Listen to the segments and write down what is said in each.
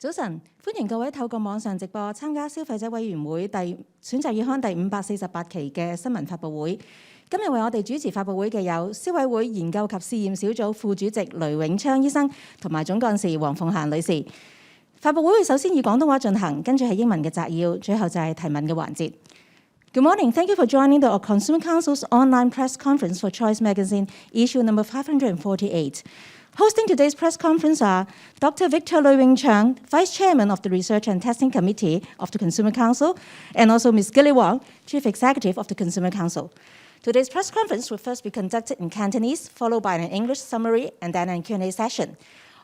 早晨，歡迎各位透過網上直播參加消費者委員會選擇月刊第548期嘅新聞發佈會。今日為我哋主持發佈會嘅有消委會研究及試驗小組副主席雷永昌醫生同埋總幹事黃鳳嫻女士。發佈會首先以廣東話進行，跟住係英文嘅摘要，最後就係提問嘅環節。Good morning. Thank you for joining the Consumer Council's online press conference for Choice Magazine, issue number 548. Hosting today's press conference are Dr. Victor Lui Wing Chang, Vice Chairman of the Research and Testing Committee of the Consumer Council, and also Ms. Gilly Wang, Chief Executive of the Consumer Council. Today's press conference will first be conducted in Cantonese, followed by an English summary, and then a Q&A session.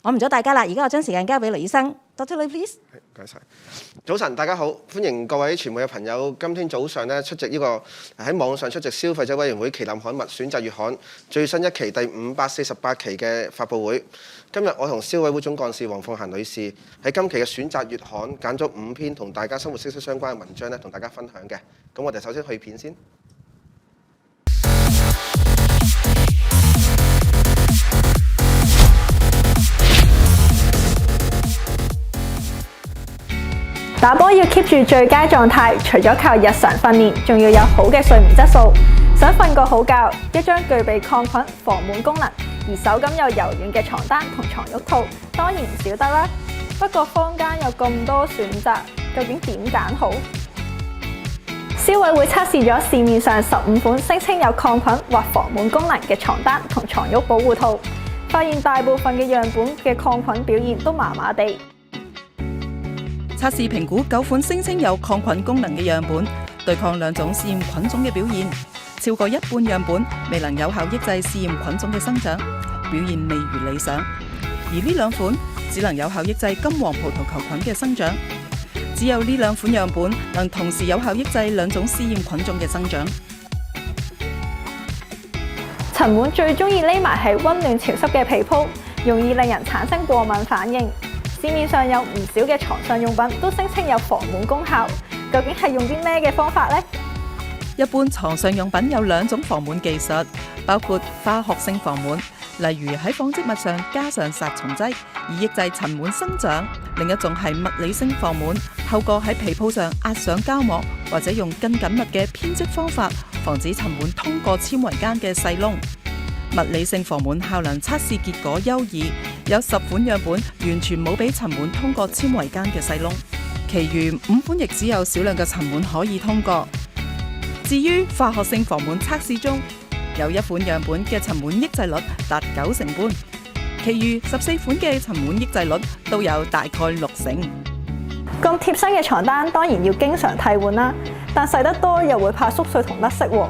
我唔阻大家啦，而家我將時間交俾雷醫生。Dr. Lui, please。唔該曬。早晨，大家好，歡迎各位傳媒嘅朋友。今天早上咧出席呢個喺網上出席消費者委員會旗艦刊物選擇月刊最新一期第548期嘅發佈會。今日我同消委會總幹事黃鳳嫻女士喺今期嘅選擇月刊揀咗5篇同大家生活息息相關嘅文章咧，同大家分享嘅。咁我哋首先去片先。打波要 keep 住最佳狀態，除咗靠日常訓練，仲要有好嘅睡眠質素。想瞓個好覺，一張具備抗菌防蟎功能，而手感又柔軟嘅床單同床褥套，當然唔少得啦。不過坊間有咁多選擇，究竟點揀好？消委會測試咗市面上15款聲稱有抗菌或防蟎功能嘅床單同床褥保護套，發現大部分嘅樣本嘅抗菌表現都麻麻地。測試評估9款聲稱有抗菌功能嘅樣本，對抗2種試驗菌種嘅表現，超過一半樣本未能有效抑制試驗菌種嘅生長，表現未如理想。而呢2款只能有效抑制金黃葡萄球菌嘅生長，只有呢2款樣本能同時有效抑制2種試驗菌種嘅生長。塵蟎最中意匿埋喺溫暖潮濕嘅被鋪，容易令人產生過敏反應。市面上有唔少嘅床上用品都聲稱有防蟎功效，究竟係用啲咩嘅方法呢？一般床上用品有2種防蟎技術，包括化學性防蟎，例如喺紡織物上加上殺蟲劑，以抑制塵蟎生長；另一種係物理性防蟎，透過喺被鋪上壓上膠膜，或者用更緊密嘅編織方法，防止塵蟎通過纖維間嘅細窿。物理性防蟎效能測試結果優異，有10款樣本完全冇俾塵蟎通過纖維間嘅細窿，其餘5款亦只有少量嘅塵蟎可以通過。至於化學性防蟎測試中，有1款樣本嘅塵蟎抑制率達9成半，其餘14款嘅塵蟎抑制率都有大概6成。咁貼身嘅床單當然要經常替換啦，但洗得多又會怕縮水同甩色喎。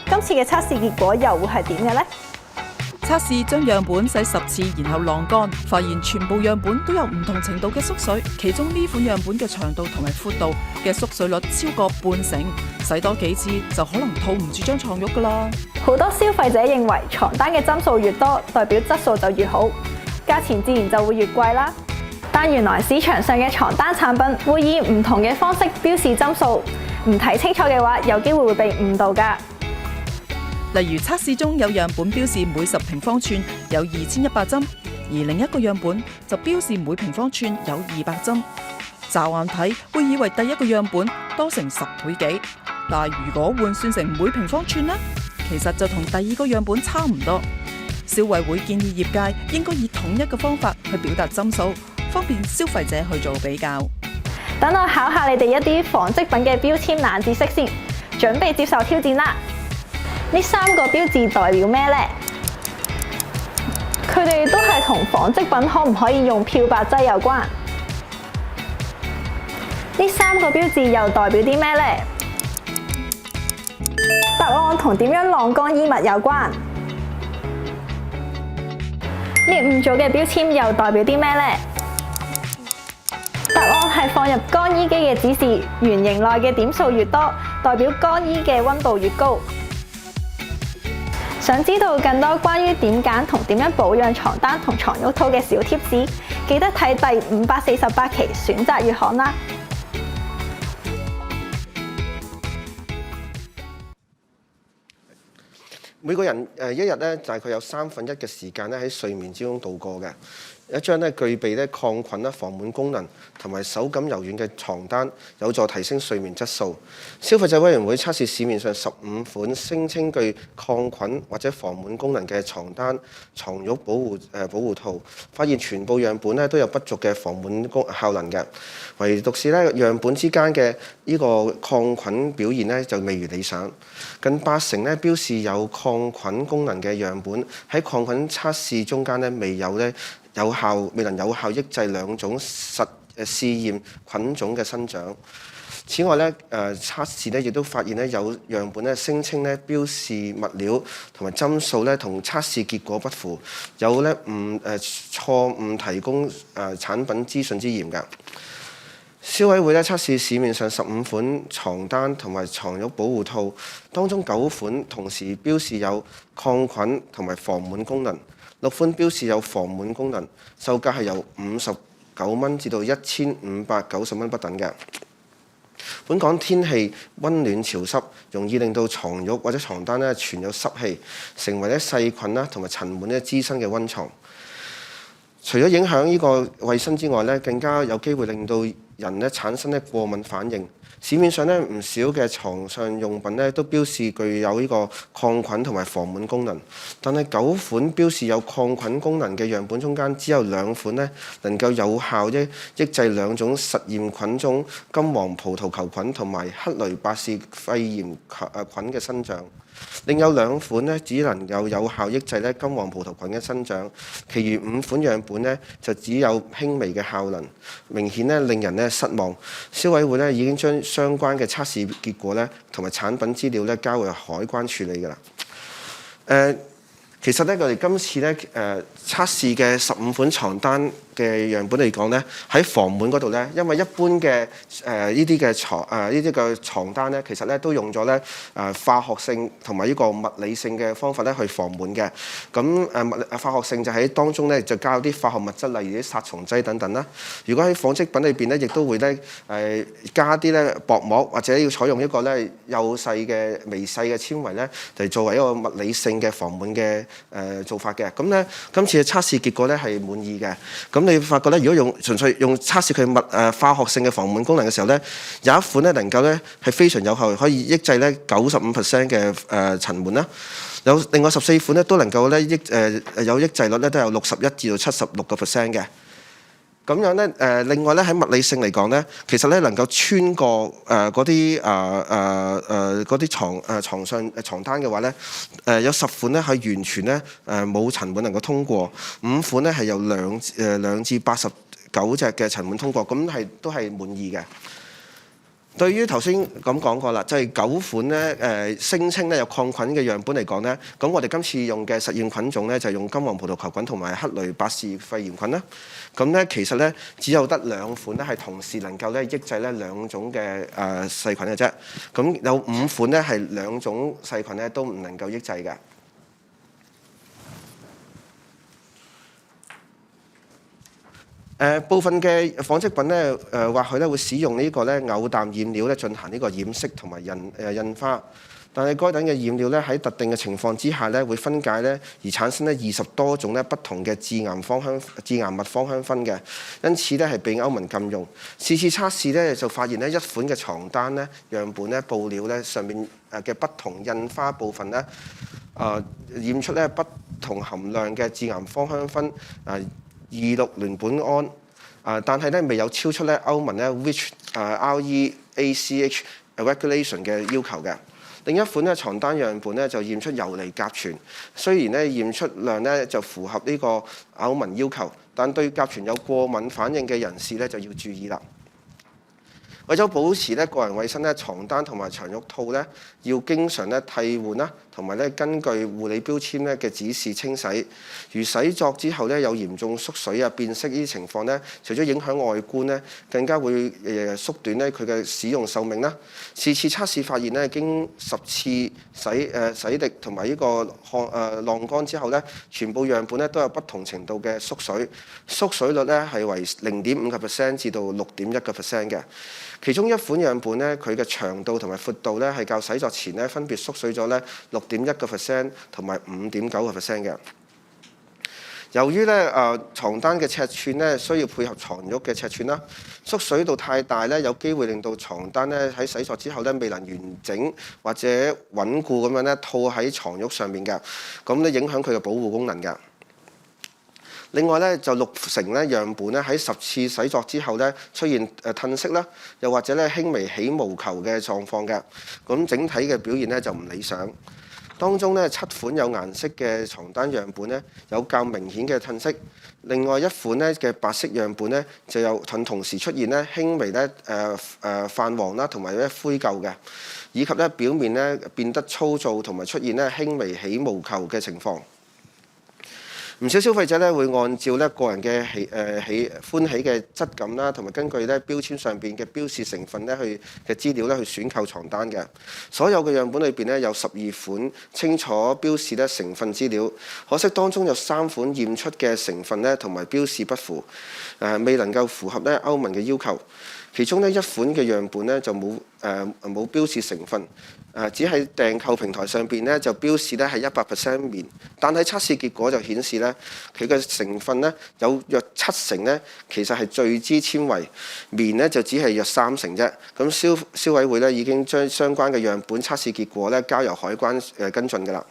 今次嘅測試結果又會係點嘅呢？測試將樣本洗10次，然後晾乾，發現全部樣本都有唔同程度嘅縮水，其中呢款樣本嘅長度同埋闊度嘅縮水率超過半成，洗多幾次就可能套唔住張床褥㗎啦。好多消費者認為床單嘅針數越多，代表質素就越好，價錢自然就會越貴啦。但原來市場上嘅床單產品會以唔同嘅方式標示針數，唔睇清楚嘅話，有機會會被誤導㗎。例如測試中有樣本標示每10平方寸有2100針，而另一個樣本就標示每平方寸有200針。乍眼睇會以為第一個樣本多成10倍幾，但如果換算成每平方寸呢，其實就同第2個樣本差唔多。消委會建議業界應該以統一嘅方法去表達針數，方便消費者去做比較。等我考下你哋一啲紡織品嘅標籤冷知識先，準備接受挑戰啦！呢3個標誌代表咩呢？佢哋都係同紡織品可唔可以用漂白劑有關。呢3個標誌又代表啲咩呢？答案同點樣晾乾衣物有關。呢5組嘅標籤又代表啲咩呢？答案係放入乾衣機嘅指示，圓形內嘅點數越多，代表乾衣嘅溫度越高。想知道更多關於點揀同點樣保養床單同床褥套嘅小貼士，記得睇第548期選擇月刊啦。每個人一日咧大概有1/3嘅時間咧喺睡眠之中度過嘅。一張咧具備咧抗菌啦、防蟎功能同埋手感柔軟嘅床單，有助提升睡眠質素。消費者委員會測試市面上15款聲稱具抗菌或者防蟎功能嘅床單、床褥保護套，發現全部樣本咧都有不俗嘅防蟎效能嘅，唯獨是咧樣本之間嘅呢個抗菌表現咧就未如理想。近80%咧標示有抗菌功能嘅樣本喺抗菌測試中間咧未能有效抑制兩種試驗菌種嘅生長。此外咧，測試咧亦都發現咧有樣本咧聲稱咧標示物料同埋針數咧同測試結果不符，有咧錯誤提供產品資訊之嫌㗎。消委會咧測試市面上15款床單同埋床褥保護套，當中9款同時標示有抗菌同埋防蟎功能，6款標示有防蟎功能，售價係由59蚊至到1590蚊不等嘅。本港天氣温暖潮濕，容易令到床褥或者床單咧存有濕氣，成為咧細菌啦同埋塵蟎咧滋生嘅溫床。除咗影響呢個衛生之外咧，更加有機會令到人咧產生咧過敏反應。市面上咧唔少嘅床上用品咧都標示具有呢個抗菌同埋防蟎功能，但係9款標示有抗菌功能嘅樣本中間，只有2款咧能夠有效抑制兩種實驗菌種金黃葡萄球菌同埋克雷伯氏肺炎菌嘅生長。另有2款咧只能夠有效抑制咧金黃葡萄菌嘅生長，其餘5款樣本咧就只有輕微嘅效能，明顯咧令人咧失望。消委會咧已經將相關嘅測試結果咧同埋產品資料咧交回海關處理㗎啦。其實咧，我哋今次咧測試嘅15款床單嘅樣本嚟講咧，喺防蟎嗰度咧，因為一般嘅呢啲嘅床單咧，其實咧都用咗咧化學性同埋呢個物理性嘅方法咧去防蟎嘅。咁化學性就喺當中咧就加啲化學物質，例如啲殺蟲劑等等啦。如果喺紡織品裏邊咧，亦都會咧加啲咧薄膜，或者要採用一個咧幼細嘅微細嘅纖維咧，嚟作為一個物理性嘅防蟎嘅做法嘅。咁咧今次嘅測試結果咧係滿意嘅。咁你發覺咧，如果純粹用測試佢化學性嘅防蟎功能嘅時候咧，有一款咧能夠咧係非常有效，可以抑制咧95% 嘅塵蟎啦。有另外14款咧都能夠咧有抑制率咧都有61至到76% 嘅。咁樣咧另外咧喺物理性嚟講咧，其實咧能夠穿過嗰啲床上床單嘅話咧，有10款咧係完全咧冇塵蟎能夠通過，5款咧係有2至89隻嘅塵蟎通過，咁都係滿意嘅。對於頭先咁講過啦，即係9款咧聲稱咧有抗菌嘅樣本嚟講咧，咁我哋今次用嘅實驗菌種咧就係用金黃葡萄球菌同埋克雷伯氏肺炎菌啦。咁咧其實咧只有得2款咧係同時能夠咧抑制咧2種嘅細菌嘅啫。咁有5款咧係2種細菌咧都唔能夠抑制嘅。部分嘅紡織品咧，或許咧會使用呢個咧偶氮染料咧進行呢個染色同埋印花，但係該等嘅染料咧喺特定嘅情況之下咧會分解咧而產生咧20多種咧不同嘅致癌物芳香酚嘅，因此咧係被歐盟禁用。次測試咧就發現咧一款嘅床單咧樣本咧布料咧上面嘅不同印花部分咧驗出咧不同含量嘅致癌芳香酚26聯苯胺，但係咧未有超出咧歐盟咧 REACH REACH regulation 嘅要求嘅。另一款咧床單樣本咧就驗出游離甲醛，雖然咧驗出量咧就符合呢個歐盟要求，但對甲醛有過敏反應嘅人士咧就要注意啦。為咗保持咧個人衛生咧，床單同埋床褥套咧要經常咧替換啦，同埋咧根據護理標籤咧嘅指示清洗。如洗濯之後咧有嚴重縮水啊、變色呢啲情況咧，除咗影響外觀咧，更加會縮短咧佢嘅使用壽命啦。次測試發現咧，經10次洗滌同埋呢個晾乾之後咧，全部樣本咧都有不同程度嘅縮水，縮水率咧係為0.5% 至到6.1% 嘅。其中一款樣本咧，佢嘅長度同埋闊度咧係較洗濯前咧分別縮水咗咧6.1% 同埋5.9% 嘅。由於床單嘅尺寸咧需要配合床褥嘅尺寸啦，縮水度太大咧，有機會令到床單咧喺洗濯之後咧未能完整或者穩固咁樣咧套喺床褥上面嘅，咁咧影響佢嘅保護功能嘅。另外咧就60%咧樣本咧喺10次洗濯之後咧出現褪色啦，又或者咧輕微起毛球嘅狀況嘅，咁整體嘅表現咧就唔理想。當中咧7款有顏色嘅床單樣本咧有較明顯嘅褪色，另外1款咧嘅白色樣本咧就有同時出現咧輕微咧泛黃啦，同埋咧灰舊嘅，以及咧表面咧變得粗糙，同埋出現咧輕微起毛球嘅情況。唔少消費者咧會按照咧個人嘅歡喜嘅質感啦，同埋根據咧標籤上邊嘅標示成分咧嘅資料咧去選購床單嘅。所有嘅樣本裏邊咧有12款清楚標示咧成分資料，可惜當中有3款驗出嘅成分咧同埋標示不符，未能夠符合咧歐盟嘅要求。其中呢1款嘅樣本咧就冇標示成分，只喺訂購平台上邊咧就標示咧係100% 棉，但係測試結果就顯示咧佢嘅成分咧有約70%咧其實係聚酯纖維，棉咧就只係約30%啫。咁消委會咧已經將相關嘅樣本測試結果咧交由海關跟進㗎啦。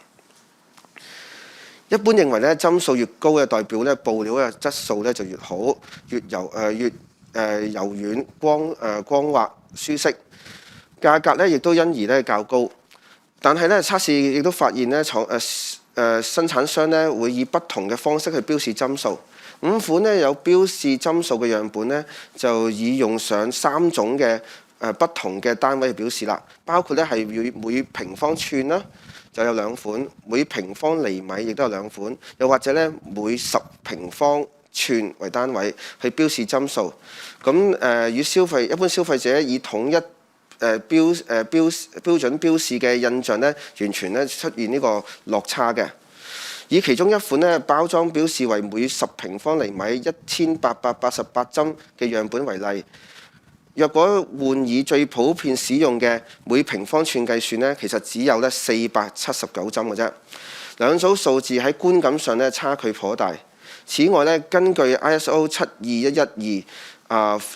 一般認為咧針數越高嘅代表咧布料嘅質素咧就越好，越柔軟、光滑、舒適，價格咧亦都因而咧較高。但係咧測試亦都發現咧生產商咧會以不同嘅方式去標示針數。5款咧有標示針數嘅樣本咧就以用上3種嘅不同嘅單位去表示啦，包括咧係每平方寸啦，就有2款；每平方厘米亦都有2款，又或者咧每10平方寸為單位去標示針數。咁與一般消費者以統一標準標示嘅印象咧，完全咧出現呢個落差嘅。以其中1款咧包裝表示為每10平方厘米1888針嘅樣本為例，若果換以最普遍使用嘅每平方寸計算咧，其實只有咧479針嘅啫。兩組數字喺觀感上咧差距頗大。此外咧，根據 ISO 72112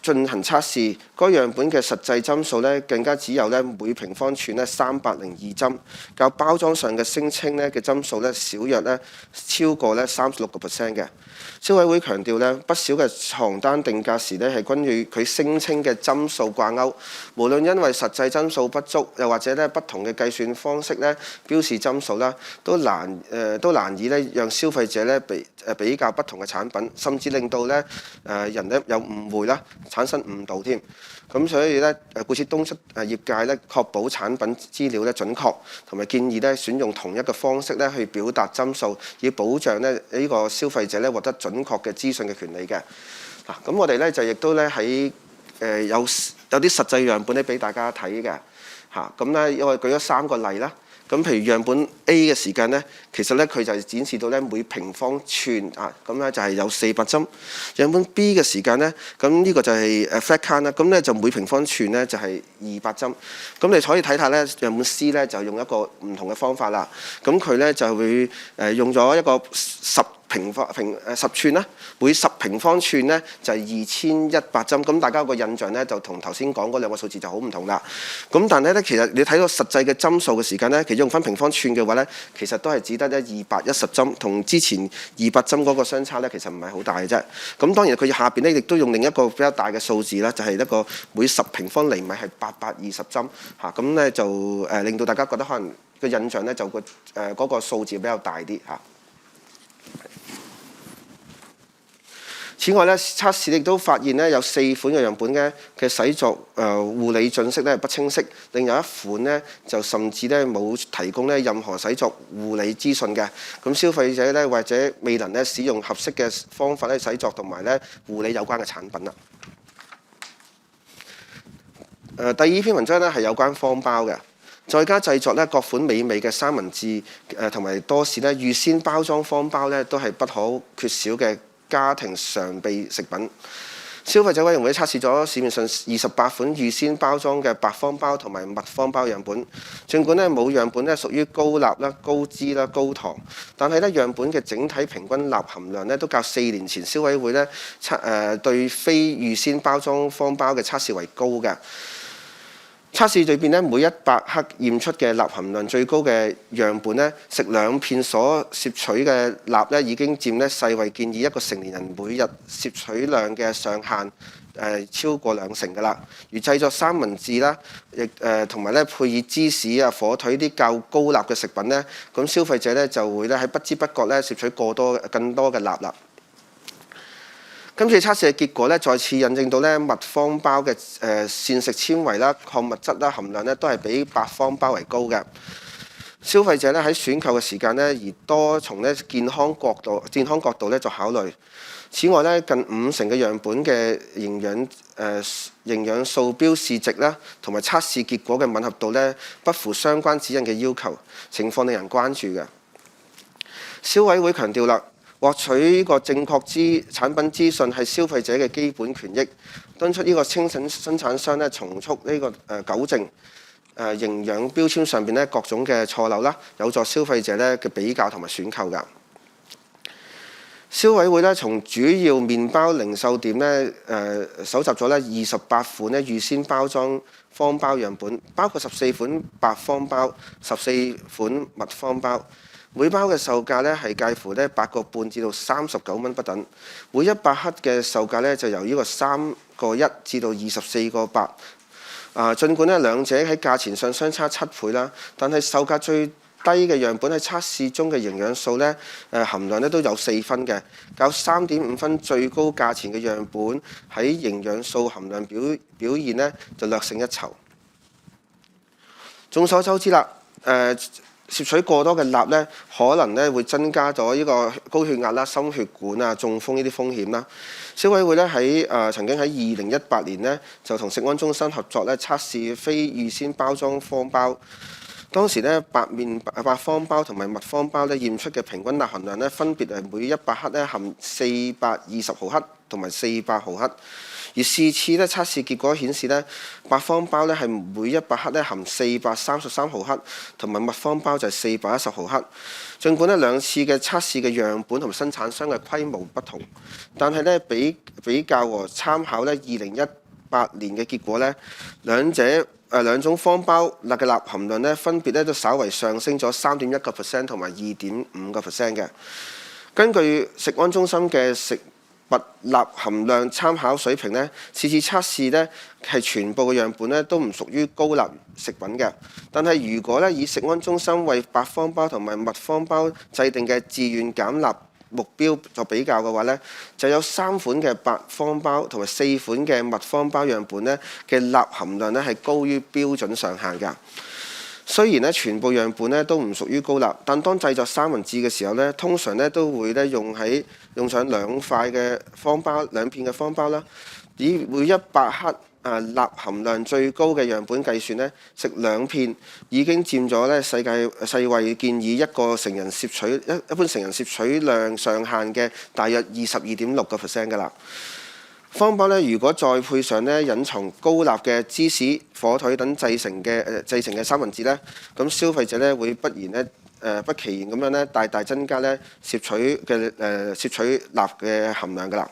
進行測試，該樣本嘅實際針數咧更加只有咧每平方寸咧302針，較包裝上嘅聲稱咧嘅針數咧少約咧超過咧36% 嘅。消委會強調咧，不少嘅床單定價時咧係均與佢聲稱嘅針數掛鈎，無論因為實際針數不足，又或者咧不同嘅計算方式咧標示針數啦，都難以咧讓消費者咧比較不同嘅產品，甚至令到咧人咧有誤會啦，產生誤導添。咁所以咧故此敦促業界咧確保產品資料咧準確，同埋建議咧選用同一個方式咧去表達針數，以保障咧呢個消費者咧獲得準確嘅資訊嘅權利嘅。咁我哋咧就亦都咧喺有啲實際樣本咧俾大家睇嘅。咁咧因為舉咗3個例啦。咁譬如樣本 A 嘅時間咧，其實咧佢就展示到咧每平方寸咁咧就係有400針。樣本 B 嘅時間咧，咁呢個就係flat count 啦，咁咧就每平方寸咧就係200針。咁你可以睇下咧，樣本 C 咧就用一個唔同嘅方法啦。咁佢咧就會用咗一個10寸啦，每10平方寸咧就係2100針。咁大家個印象咧就同頭先講嗰2個數字就好唔同啦。咁但係咧其實你睇到實際嘅針數嘅時間咧，其實用翻平方寸嘅話咧，其實都係只得咧210針，同之前200針嗰個相差咧其實唔係好大嘅啫。咁當然佢下邊咧亦都用另一個比較大嘅數字啦，就係一個每10平方厘米係820針嚇。咁咧就令到大家覺得可能個印象咧就嗰個數字比較大啲嚇。此外咧，測試亦都發現咧有4款嘅樣本嘅洗濯護理準則咧不清晰，另有1款咧就甚至咧冇提供咧任何洗濯護理資訊嘅。咁消費者咧或者未能咧使用合適嘅方法咧洗濯同埋咧護理有關嘅產品啦。第2篇文章咧係有關方包嘅，在家製作咧各款美味嘅三文治同埋多士咧預先包裝方包咧都係不可缺少嘅家庭常備食品。消費者委員會測試咗市面上28款預先包裝嘅白方包同埋密方包樣本，儘管冇樣本屬於高鈉啦、高脂啦、高糖，但係樣本嘅整體平均鈉含量都較4年前消委會對非預先包裝方包嘅測試為高嘅。測試裏邊每100克驗出嘅鈉含量最高嘅樣本食2片所攝取嘅鈉已經佔世衛建議一個成年人每日攝取量嘅上限超過20%㗎啦。而製作三文治啦，亦同埋配以芝士啊、火腿啲較高鈉嘅食品咁消費者就會喺不知不覺攝取更多嘅鈉啦。今次測試嘅結果再次印證到密方包嘅膳食纖維啦、礦物質啦含量都係比白方包為高嘅。消費者喺選購嘅時間而多從健康角度作考慮。此外近50%嘅樣本嘅營養素標示值啦，同埋測試結果嘅吻合度不符相關指引嘅要求，情況令人關注嘅。消委會強調啦，獲取呢個正確產品資訊係消費者嘅基本權益，敦促呢個生產商從速糾正營養標籤上邊各種嘅錯漏啦，有助消費者嘅比較同埋選購㗎。消委會從主要麵包零售店搜集咗28款預先包裝方包樣本，包括14款白方包、14款密方包。每包嘅售價係介乎8個半至到39蚊不等，每100克嘅售價就由呢個3個1至到24個8。儘管兩者喺價錢上相差7倍啦，但係售價最低嘅樣本喺測試中嘅營養素含量都有4分嘅，較3.5分最高價錢嘅樣本喺營養素含量表現就略勝一籌。眾所周知啦，攝取過多嘅鈉可能會增加咗呢個高血壓啦、心血管啊、中風呢啲風險啦。消委會曾經喺2018年就同食安中心合作測試非預先包裝方包。當時白方包同埋密方包驗出嘅平均鈉含量分別係每100克含420毫克同埋400毫克。而是次測試結果顯示白方包係每100克含433毫克，同埋密方包就係410毫克。儘管兩次嘅測試嘅樣本同埋生產商嘅規模不同，但係比較和參考2018年嘅結果兩種方包嘅鈉含量分別都稍為上升咗3.1% 同埋2.5% 嘅。根據食安中心嘅食物鈉含量參考水平次次測試係全部嘅樣本都唔屬於高鈉食品嘅。但係如果以食安中心為白方包同埋密方包制定嘅自願減鈉目標作比較嘅話就有3款嘅白方包同埋4款嘅密方包樣本嘅鈉含量係高於標準上限㗎。雖然全部樣本都唔屬於高鈉，但當製作三文治嘅時候通常都會用上2片嘅方包啦。以每100克鈉含量最高嘅樣本計算食2片已經佔咗世衛建議一般成人攝取量上限嘅大約22.6% 㗎啦。方包如果再配上隱藏高鈉嘅芝士、火腿等製成嘅三文治咁消費者會不其然咁樣大大增加攝取鈉嘅含量㗎啦。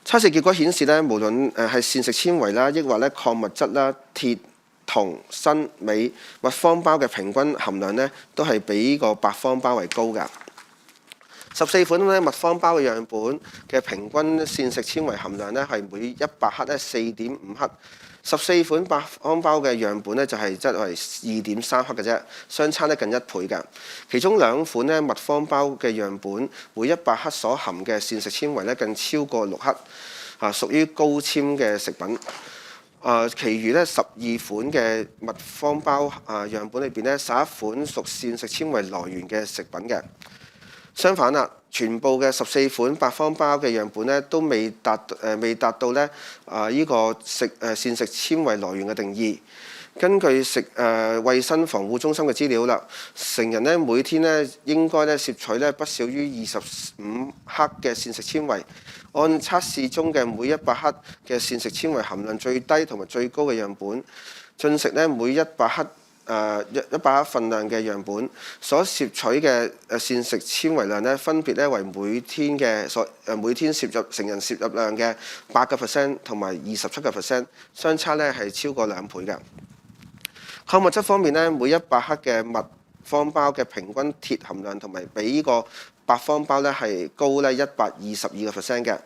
測試結果顯示無論係膳食纖維啦，抑或礦物質啦、鐵、銅、鋅、鎂、密方包嘅平均含量都係比個白方包為高㗎。14款密方包嘅樣本嘅平均膳食纖維含量係每100克4.5克，14款白方包嘅樣本就係則為2.3克嘅啫，相差近1倍㗎。其中2款密方包嘅樣本每100克所含嘅膳食纖維更超過6克，屬於高纖嘅食品。其餘12款嘅密方包樣本裏邊11款屬膳食纖維來源嘅食品嘅。相反啦，全部嘅14款白方包嘅樣本都未達到呢個膳食纖維來源嘅定義。根據衛生防護中心嘅資料啦，成人咧每天咧應該咧攝取咧不少於25克嘅膳食纖維。按測試中嘅每100克嘅膳食纖維含量最低同埋最高嘅樣本，進食咧每100克100克份量嘅樣本所攝取嘅膳食纖維量咧，分別咧為每天攝入成人攝入量嘅8% 同埋27%，相差咧係超過2倍嘅。礦物質方面咧，每100克嘅麥方包嘅平均鐵含量同埋比呢個白方包咧係高咧122% 嘅，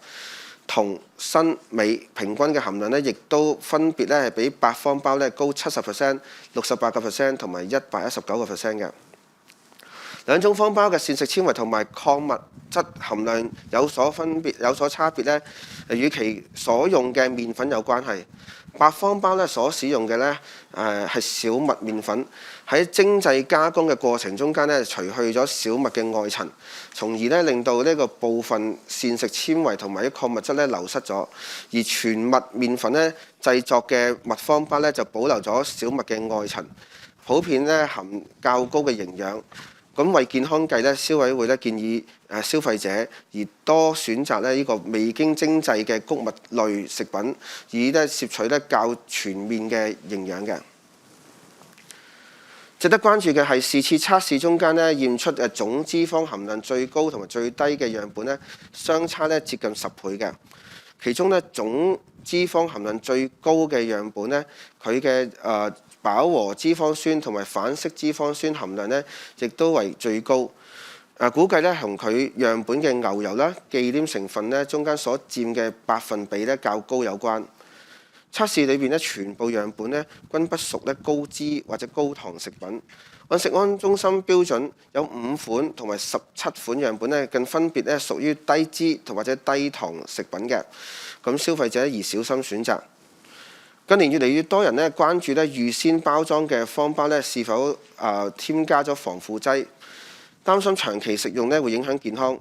銅、鋅、鎂平均嘅含量咧，亦都分別咧係比白方包咧高70%、68% 同埋119% 嘅。兩種方包嘅膳食纖維同埋礦物質含量有所差別咧，與其所用嘅麵粉有關係。白方包咧所使用嘅咧係小麥麵粉，喺精製加工嘅過程中間咧，除去咗小麥嘅外層，從而咧令到呢個部分膳食纖維同埋啲礦物質咧流失咗。而全麥麵粉咧製作嘅麥方包咧就保留咗小麥嘅外層，普遍咧含較高嘅營養。咁為健康計咧，消委會咧建議消費者而多選擇咧呢個未經精製嘅穀物類食品，以咧攝取咧較全面嘅營養嘅。值得關注嘅係是次測試中間咧驗出總脂肪含量最高同埋最低嘅樣本咧，相差咧接近10倍嘅。其中咧總脂肪含量最高嘅樣本咧，佢嘅飽和脂肪酸同埋反式脂肪酸含量咧，亦都為最高。估計咧同佢樣本嘅牛油啦、忌廉成分咧中間所佔嘅百分比咧較高有關。測試裏邊咧全部樣本咧均不屬咧高脂或者高糖食品。按食安中心標準，有5款同埋17款樣本咧，更分別咧屬於低脂同或者低糖食品嘅。咁消費者宜小心選擇。近年越嚟越多人咧關注咧預先包裝嘅方包咧是否添加咗防腐劑，擔心長期食用咧會影響健康。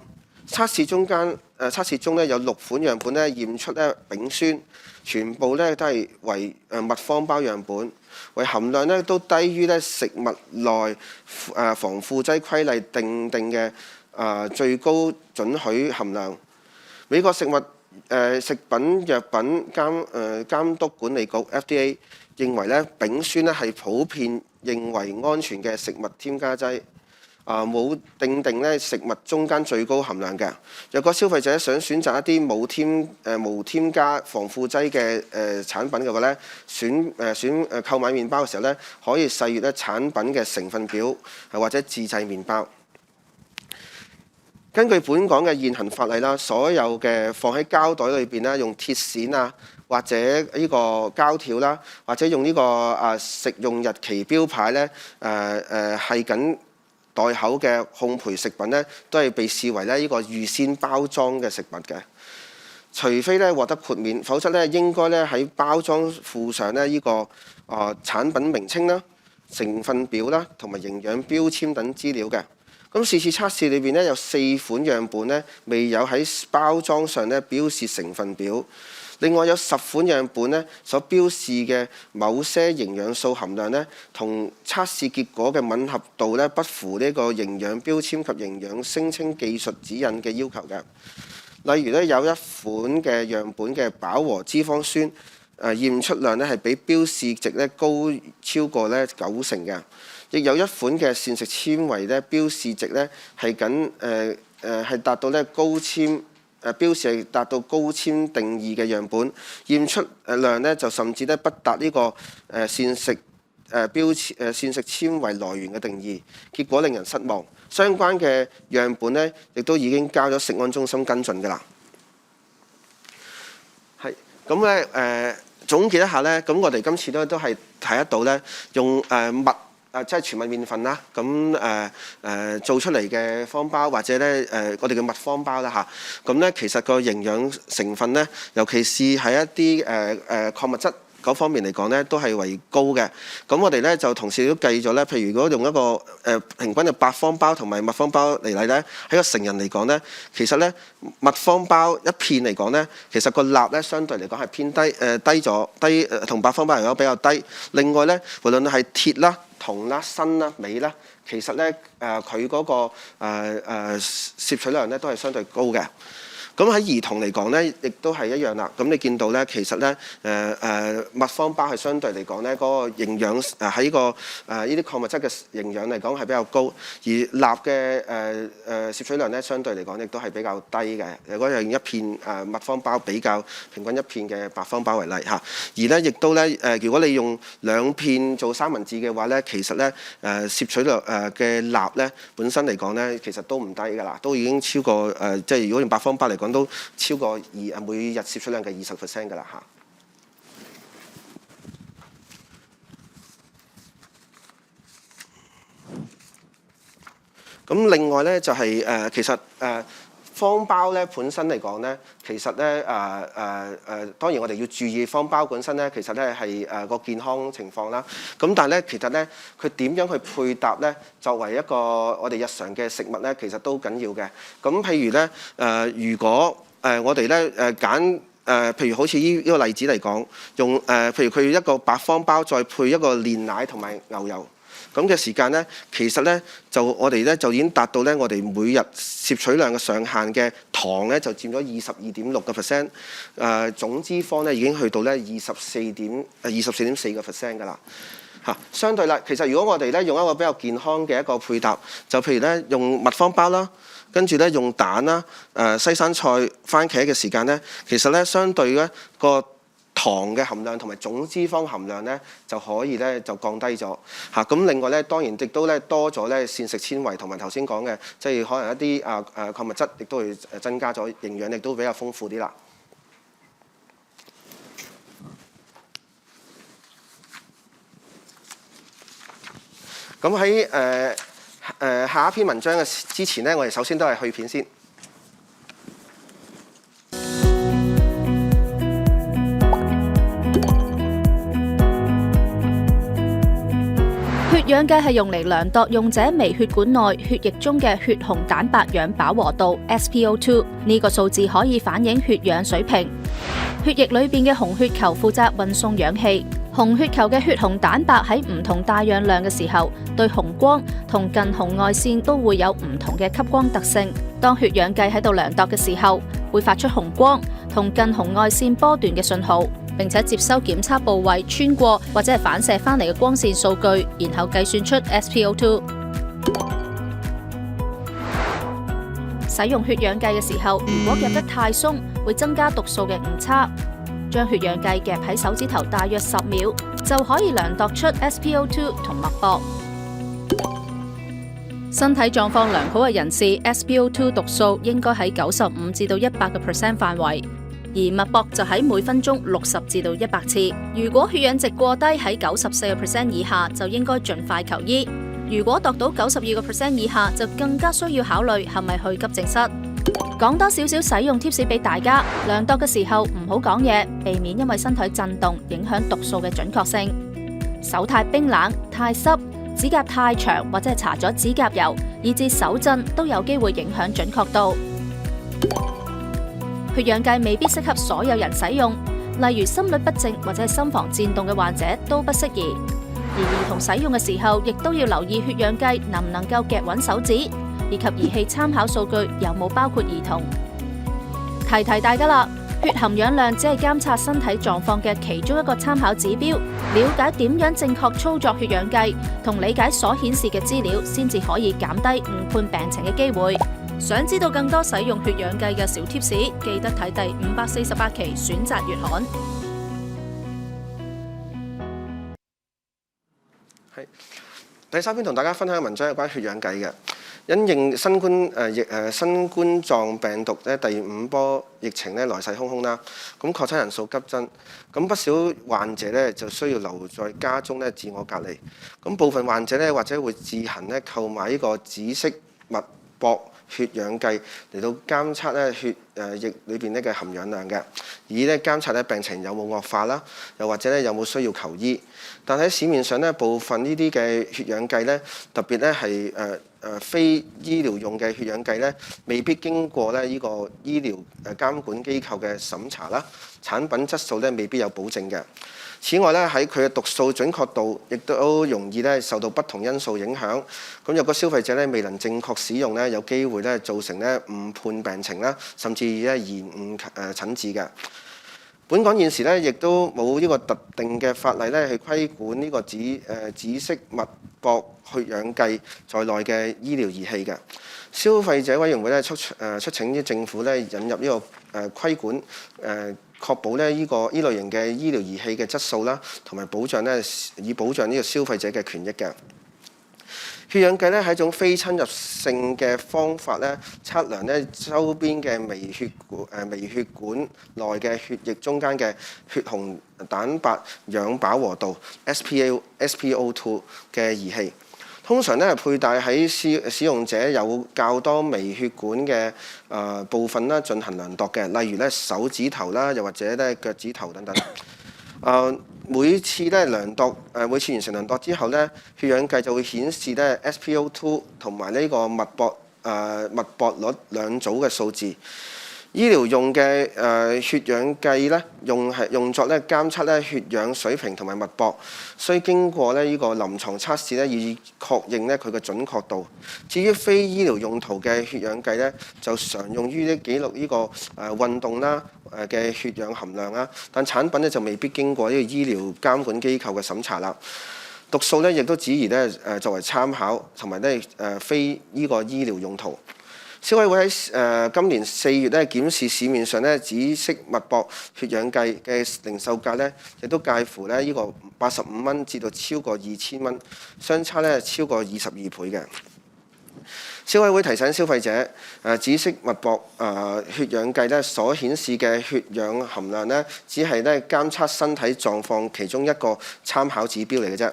測試中咧有6款樣本咧驗出咧丙酸，全部咧都係為麥方包樣本，為含量咧都低於咧食物內防腐劑規例定嘅最高准許含量。美國食品藥品監督管理局 FDA 認為咧丙酸咧係普遍認為安全嘅食物添加劑，冇定咧食物中間最高含量嘅。若果消費者想選擇一啲無添加防腐劑嘅產品嘅話咧，購買麵包嘅時候咧，可以細閱咧產品嘅成分表，或者自製麵包。根據本港嘅現行法例啦，所有嘅放喺膠袋裏邊啦，用鐵線啊，或者呢個膠條啦，或者用呢個食用日期標牌咧，係緊袋口嘅烘焙食品咧，都係被視為咧呢個預先包裝嘅食物嘅。除非咧獲得豁免，否則咧應該咧喺包裝附上咧呢個產品名稱啦、成分表啦同埋營養標籤等資料嘅。咁是次測試裏邊咧有4款樣本咧未有喺包裝上咧標示成分表，另外有10款樣本咧所標示嘅某些營養素含量咧同測試結果嘅吻合度咧不符呢個營養標籤及營養聲稱技術指引嘅要求嘅。例如咧有一款嘅樣本嘅飽和脂肪酸驗出量咧係比標示值咧高超過咧90%嘅。亦有一款嘅膳食纖維咧標示值咧係達到咧標示係達到高纖定義嘅樣本，驗出量咧就甚至咧不達呢個膳食纖維來源嘅定義，結果令人失望。相關嘅樣本咧亦都已經交咗食安中心跟進㗎啦。係咁咧總結一下咧，咁我哋今次都係睇得到咧用麥。即係全麥麵粉啦，咁做出嚟嘅方包或者咧我哋嘅麥方包啦嚇，咁咧其實個營養成分咧，尤其是係一啲礦物質嗰方面嚟講咧，都係為高嘅。咁我哋咧就同時都計咗咧，譬如如果用一個平均嘅白方包同埋麥方包嚟睇咧，喺個成人嚟講咧，其實咧麥方包一片嚟講咧，其實個鈉咧相對嚟講係偏低同白方包嚟講比較低。另外咧，無論係鐵啦、銅啦、鋅啦、鎂啦，其實咧佢嗰個攝取量咧都係相對高嘅。咁喺兒童嚟講咧，亦都係一樣啦。咁你見到咧，其實咧麥方包係相對嚟講咧，嗰個營養喺個呢啲礦物質嘅營養嚟講係比較高，而鈉嘅攝取量咧相對嚟講亦都係比較低嘅。如果用一片麥方包比較平均一片嘅白方包為例嚇，而咧亦都咧如果你用2片做三文治嘅話咧，其實咧攝取量嘅鈉咧本身嚟講咧，其實都唔低㗎啦，都已經超過即係如果用白方包嚟講，都超過每日攝取量嘅20% 㗎啦嚇。咁另外咧就係其實方包咧本身嚟講咧，其實咧當然我哋要注意方包本身咧，其實咧係個健康情況啦。咁但係咧，其實咧佢點樣去配搭咧，作為一個我哋日常嘅食物咧，其實都緊要嘅。咁譬如咧如果我哋咧揀譬如好似呢個例子嚟講，用譬如佢一個白方包再配一個煉奶同埋牛油咁嘅時間咧，其實咧我哋咧就已經達到咧我哋每日攝取量嘅上限嘅糖咧就佔咗22.6%，總脂肪咧已經去到咧24.4% 㗎啦嚇。相對啦，其實如果我哋咧用一個比較健康嘅一個配搭，就譬如咧用麥方包啦。跟住咧用蛋啦、西生菜、番茄嘅時間咧，其實咧相對咧個糖嘅含量同埋總脂肪含量咧就可以咧就降低咗嚇。咁另外咧當然亦都咧多咗咧膳食纖維同埋頭先講嘅，即係可能一啲礦物質亦都會增加咗，營養亦都比較豐富啲啦。咁喺下一篇文章嘅之前呢，我哋首先都係去片先。血氧計係用嚟量度用者微血管內血液中嘅血紅蛋白氧飽和度 SpO2， 呢個數字可以反映血氧水平。血液裏邊嘅紅血球負責運送氧氣。紅血球嘅血紅蛋白喺唔同大氧量嘅時候，對紅光同近紅外線都會有唔同嘅吸光特性。當血氧計喺度量度嘅時候，會發出紅光同近紅外線波段嘅信號，並且接收檢測部位穿過或者係反射翻嚟嘅光線數據，然後計算出 SpO2。使用血氧計嘅時候，如果夾得太鬆，會增加讀數嘅誤差。將血氧計夾喺手指頭大約10秒，就可以量度出 SpO2 同脈搏。身體狀況良好嘅人士 ，SpO2 讀數應該喺95至到100% 範圍，而脈搏就喺每分鐘60至到100次。如果血氧值過低喺94% 以下，就應該盡快求醫。如果度到92% 以下，就更加需要考慮係咪去急症室。講多少少使用 tips 俾大家，量度嘅時候唔好講嘢，避免因為身體震動影響讀數嘅準確性。手太冰冷、太濕、指甲太長或者係搽咗指甲油，以致手震都有機會影響準確度。血氧計未必適合所有人使用，例如心律不正或者係心房顫動嘅患者都不適宜。而兒童使用嘅時候，亦都要留意血氧計能唔能夠夾穩手指，以及儀器參考數據有冇包括兒童。提大家啦，血含氧量只係監察身體狀況嘅其中一個參考指標，了解點樣正確操作血氧計，同理解所顯示嘅資料，先至可以減低誤判病情嘅機會。想知道更多使用血氧計嘅小貼士，記得睇第548期選擇月刊。第3篇同大家分享嘅文章係關於血氧計嘅。因應新冠狀病毒咧第5波疫情咧來勢洶洶啦，咁確診人數急增，咁不少患者咧就需要留在家中咧自我隔離。咁部分患者咧或者會自行咧購買呢個指式脈搏血氧計嚟到監測咧血液裏邊咧嘅含氧量嘅，以咧監察咧病情有冇惡化啦，又或者咧有冇需要求醫。但喺市面上咧部分呢啲嘅血氧計咧，特別咧係非醫療用嘅血氧計咧，未必經過咧呢個醫療監管機構嘅審查啦，產品質素咧未必有保證嘅。此外咧，喺佢嘅讀數準確度，亦都容易咧受到不同因素影響。咁若果消費者咧未能正確使用咧，有機會咧造成咧誤判病情啦，甚至咧延誤診治嘅。本港現時咧亦都冇呢個特定嘅法例咧去規管呢個指式脈搏血氧計在內嘅醫療儀器嘅。消費者委員會咧出請啲政府咧引入呢個規管確保咧呢類型嘅醫療儀器嘅質素啦，同埋保障咧以保障呢個消費者嘅權益嘅。血氧計咧係一種非侵入性嘅方法咧，測量咧周邊嘅微血管內嘅血液中間嘅血紅蛋白氧飽和度 SpO2 嘅儀器。通常咧佩戴喺使用者有較多微血管嘅部分啦進行量度嘅，例如咧手指頭啦，又或者咧腳趾頭等等。每次量度每次完成量度之後咧，血氧計就會顯示咧 SpO2 同埋呢個脈搏率兩組嘅數字。醫療用嘅血氧計咧，用作咧監測咧血氧水平同埋脈搏，需經過呢個臨床測試咧，以確認咧佢嘅準確度。至於非醫療用途嘅血氧計咧，就常用於記錄呢個運動啦嘅血氧含量啦，但產品咧就未必經過呢個醫療監管機構嘅審查啦。讀數咧亦都只宜咧作為參考，同埋咧非呢個醫療用途。消委會喺今年4月咧檢視市面上咧指式脈搏血氧計嘅零售價咧，亦都介乎咧呢個85蚊至到超過2000蚊，相差咧超過22倍嘅。消委會提醒消費者，指式脈搏血氧計咧所顯示嘅血氧含量咧，只係咧監測身體狀況其中一個參考指標嚟嘅啫。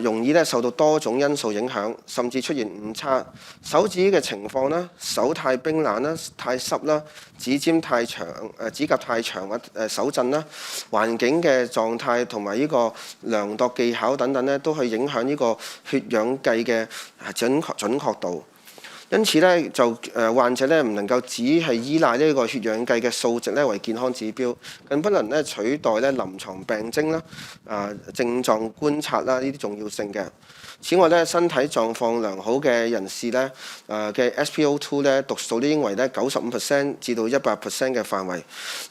容易咧受到多種因素影響，甚至出現誤差。手指嘅情況啦，手太冰冷啦、太濕啦、指尖太長、指甲太長或手震啦、環境嘅狀態同埋呢個量度技巧等等咧，都去影響呢個血氧計嘅準確度。因此咧，就患者咧唔能夠只係依賴呢個血氧計嘅數值咧為健康指標，更不能咧取代咧臨床病徵啦、症狀觀察啦呢啲重要性嘅。此外咧，身體狀況良好嘅人士咧嘅 SpO2 咧讀數咧應為咧95%至到100% 嘅範圍，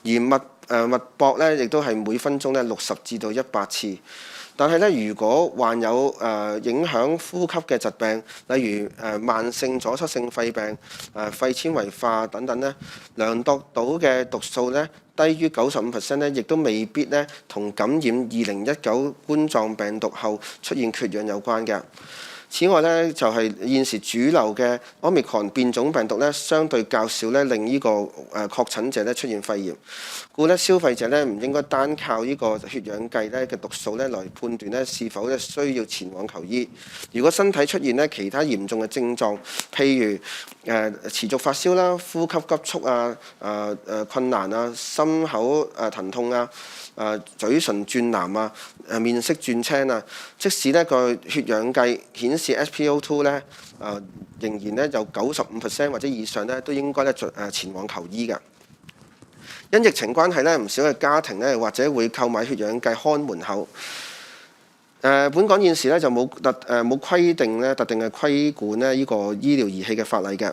而脈搏咧亦都係每分鐘咧60至到100次。但係咧，如果患有影響呼吸嘅疾病，例如慢性阻塞性肺病、肺纖維化等等咧，量度到嘅讀數咧低於95%咧，亦都未必咧同感染2019冠狀病毒後出現缺氧有關嘅。此外咧，就係現時主流嘅 Omicron 變種病毒咧，相對較少咧令呢個確診者咧出現肺炎，故咧消費者咧唔應該單靠呢個血氧計咧嘅讀數咧來判斷咧是否咧需要前往求醫。如果身體出現咧其他嚴重嘅症狀，譬如持續發燒啦、呼吸急促啊、困難啊、心口疼痛啊、嘴唇轉藍啊、面色轉青啊，即使呢個血氧計顯示 SpO2 咧仍然咧有95% 或者以上咧，都應該咧前往求醫嘅。因疫情關係咧，唔少嘅家庭咧或者會購買血氧計看門口。本港現時咧就冇規定咧特定嘅規管咧呢個醫療儀器嘅法例嘅。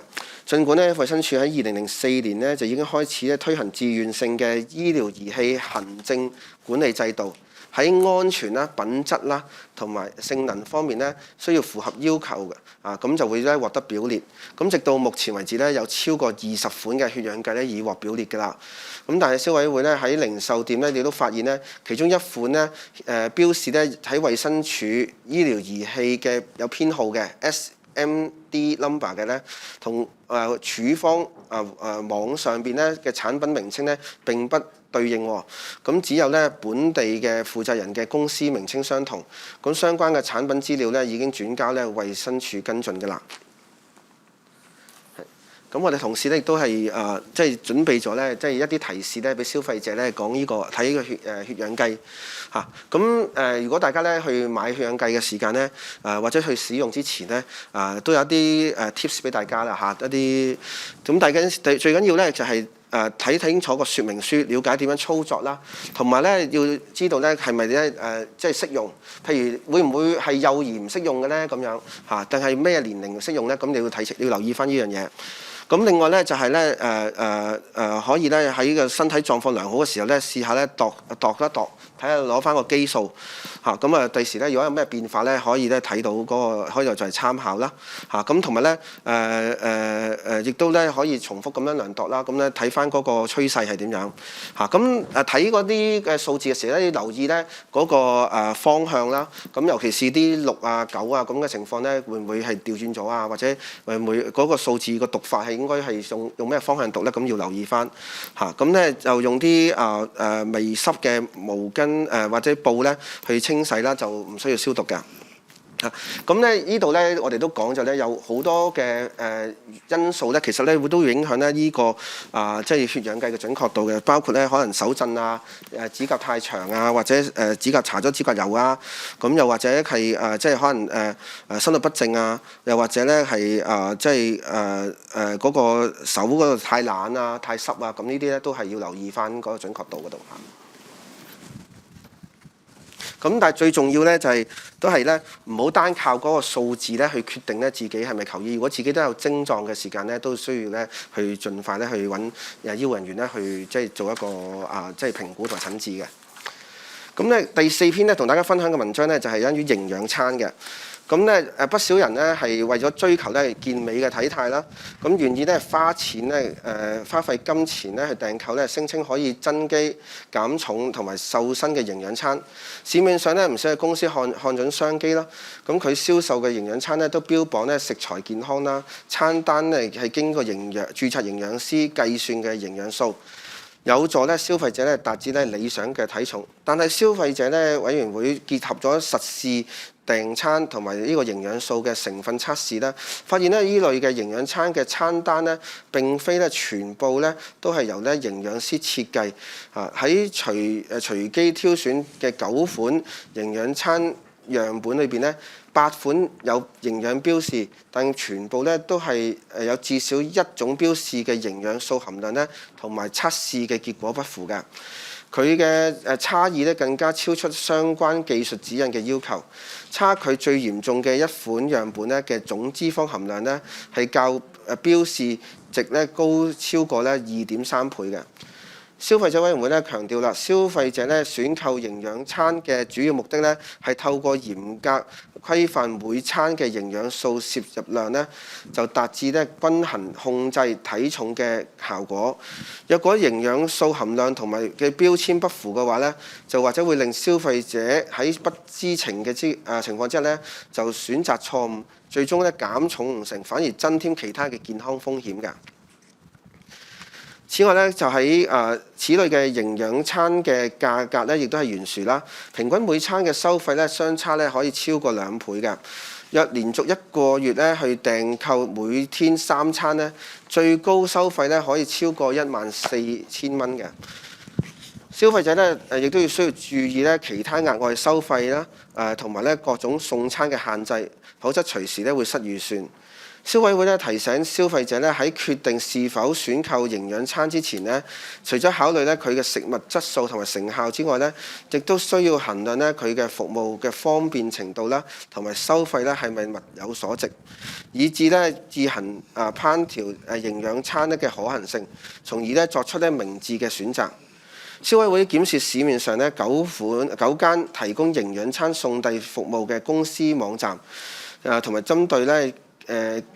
儘管咧衛生署喺2004年咧就已經開始咧推行自願性嘅醫療儀器行政管理制度，喺安全啦、品質啦同埋性能方面咧需要符合要求嘅，咁就會咧獲得表列。咁直到目前為止咧有超過20款嘅血氧計咧已獲表列㗎啦。咁但係消委會咧喺零售店咧，你都發現咧其中一款咧標示咧喺衛生署醫療儀器嘅有編號嘅 SMD number 嘅咧，同處方網上邊咧嘅產品名稱咧並不對應喎，咁只有咧本地嘅負責人嘅公司名稱相同，咁相關嘅產品資料咧已經轉交咧衛生署跟進㗎啦。咁我哋同事咧亦都係即係準備咗咧，即係一啲提示咧，俾消費者咧講呢個睇呢個血氧計嚇。咁如果大家咧去買血氧計嘅時間咧，或者去使用之前咧，都有啲tips 俾大家啦嚇，一啲咁大家最緊要咧就係睇清楚個説明書，了解點樣操作啦，同埋咧要知道咧係咪咧即係適用，譬如會唔會係幼兒唔適用嘅咧咁樣嚇，定係咩年齡適用咧？咁你要留意翻呢樣嘢。咁另外咧就係咧可以咧喺個身體狀況良好嘅時候咧，試下咧度一度，睇下攞翻個基數嚇。咁第時咧如果有咩變化咧，可以咧睇到嗰個可以就係參考啦嚇。咁同埋咧亦都咧可以重複咁樣量度啦。咁咧睇翻嗰個趨勢係點樣嚇。咁睇嗰啲嘅數字嘅時候咧，要留意咧嗰個方向啦。咁尤其是啲6啊9啊咁嘅情況咧，會唔會係調轉咗啊？或者會唔會嗰個數字個讀法係應該係用咩方向讀咧？咁要留意翻嚇。咁咧就用啲微濕嘅毛巾或者布咧去清洗啦，就唔需要消毒㗎。咁咧呢度咧，我哋都講咗咧，有好多嘅因素咧，其實咧會都影響咧呢個即係血氧計嘅準確度嘅，包括咧可能手震啊、指甲太長啊，或者指甲搽咗指甲油啊，咁又或者係即係可能心律不正啊，又或者咧係即係嗰個手嗰度太懶啊、太濕啊，咁呢啲咧都係要留意翻嗰個準確度嗰度嚇。咁但係最重要咧就係都係咧唔好單靠嗰個數字咧去決定咧自己係咪求醫。如果自己都有症狀嘅時間咧，都需要咧去盡快咧去揾醫護人員咧去即係做一個即係評估同埋診治嘅。咁咧第4篇咧同大家分享嘅文章咧就係關於營養餐嘅。咁咧不少人咧係為咗追求咧健美嘅體態啦，咁願意咧花錢咧花費金錢咧去訂購咧聲稱可以增肌減重同埋瘦身嘅營養餐。市面上咧唔少嘅公司看準商機啦，咁佢銷售嘅營養餐咧都標榜咧食材健康啦，餐單咧係經過註冊營養師計算嘅營養素，有助咧消費者咧達至咧理想嘅體重。但係消費者咧委員會結合咗實試訂餐同埋呢個營養素嘅成分測試咧，發現咧呢類嘅營養餐嘅餐單咧並非咧全部咧都係由咧營養師設計喺隨機挑選嘅9款營養餐樣本裏邊咧，8款有營養標示，但全部咧都係有至少1種標示嘅營養素含量咧，同埋測試嘅結果不符㗎。佢嘅差異咧更加超出相關技術指引嘅要求，差距最嚴重嘅一款樣本咧嘅總脂肪含量咧係較標示值咧高超過咧2.3倍嘅。消費者委員會咧強調啦，消費者咧選購營養餐嘅主要目的咧係透過嚴格規範每餐嘅營養素攝入量咧，就達至咧均衡控制體重嘅效果。若果營養素含量同埋嘅標籤不符嘅話咧，就或者會令消費者喺不知情嘅情況之下咧，就選擇錯誤，最終咧減重唔成，反而增添其他嘅健康風險㗎。此外咧，就喺此類嘅營養餐嘅價格咧，亦都係懸殊啦。平均每餐嘅收費咧，相差咧可以超過2倍嘅。若連續1個月咧去訂購每天3餐咧，最高收費咧可以超過14,000蚊嘅。消費者咧亦都要需要注意咧其他額外收費啦，同埋咧各種送餐嘅限制，否則隨時咧會失預算。消委會咧提醒消費者咧喺決定是否選購營養餐之前咧，除咗考慮咧佢嘅食物質素同埋成效之外咧，亦都需要衡量咧佢嘅服務嘅方便程度啦，同埋收費咧係咪物有所值，以至咧自行烹調營養餐咧嘅可行性，從而咧作出咧明智嘅選擇。消委會檢視市面上咧9間提供營養餐送遞服務嘅公司網站，同埋針對咧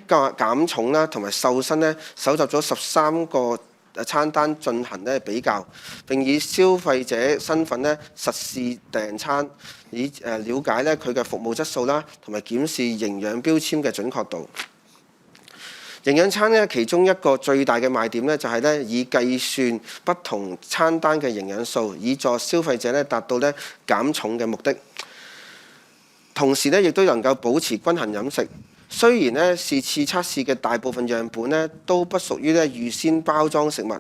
減重啦同埋瘦身咧，搜集咗13個餐單進行咧比較，並以消費者身份咧實試訂餐，以了解咧佢嘅服務質素啦，同埋檢視營養標籤嘅準確度。營養餐咧其中一個最大嘅賣點咧就係咧以計算不同餐單嘅營養素，以助消費者咧達到咧減重嘅目的。同時咧亦都能夠保持均衡飲食。雖然呢是次測試嘅大部分樣本呢都不屬於呢預先包裝食物，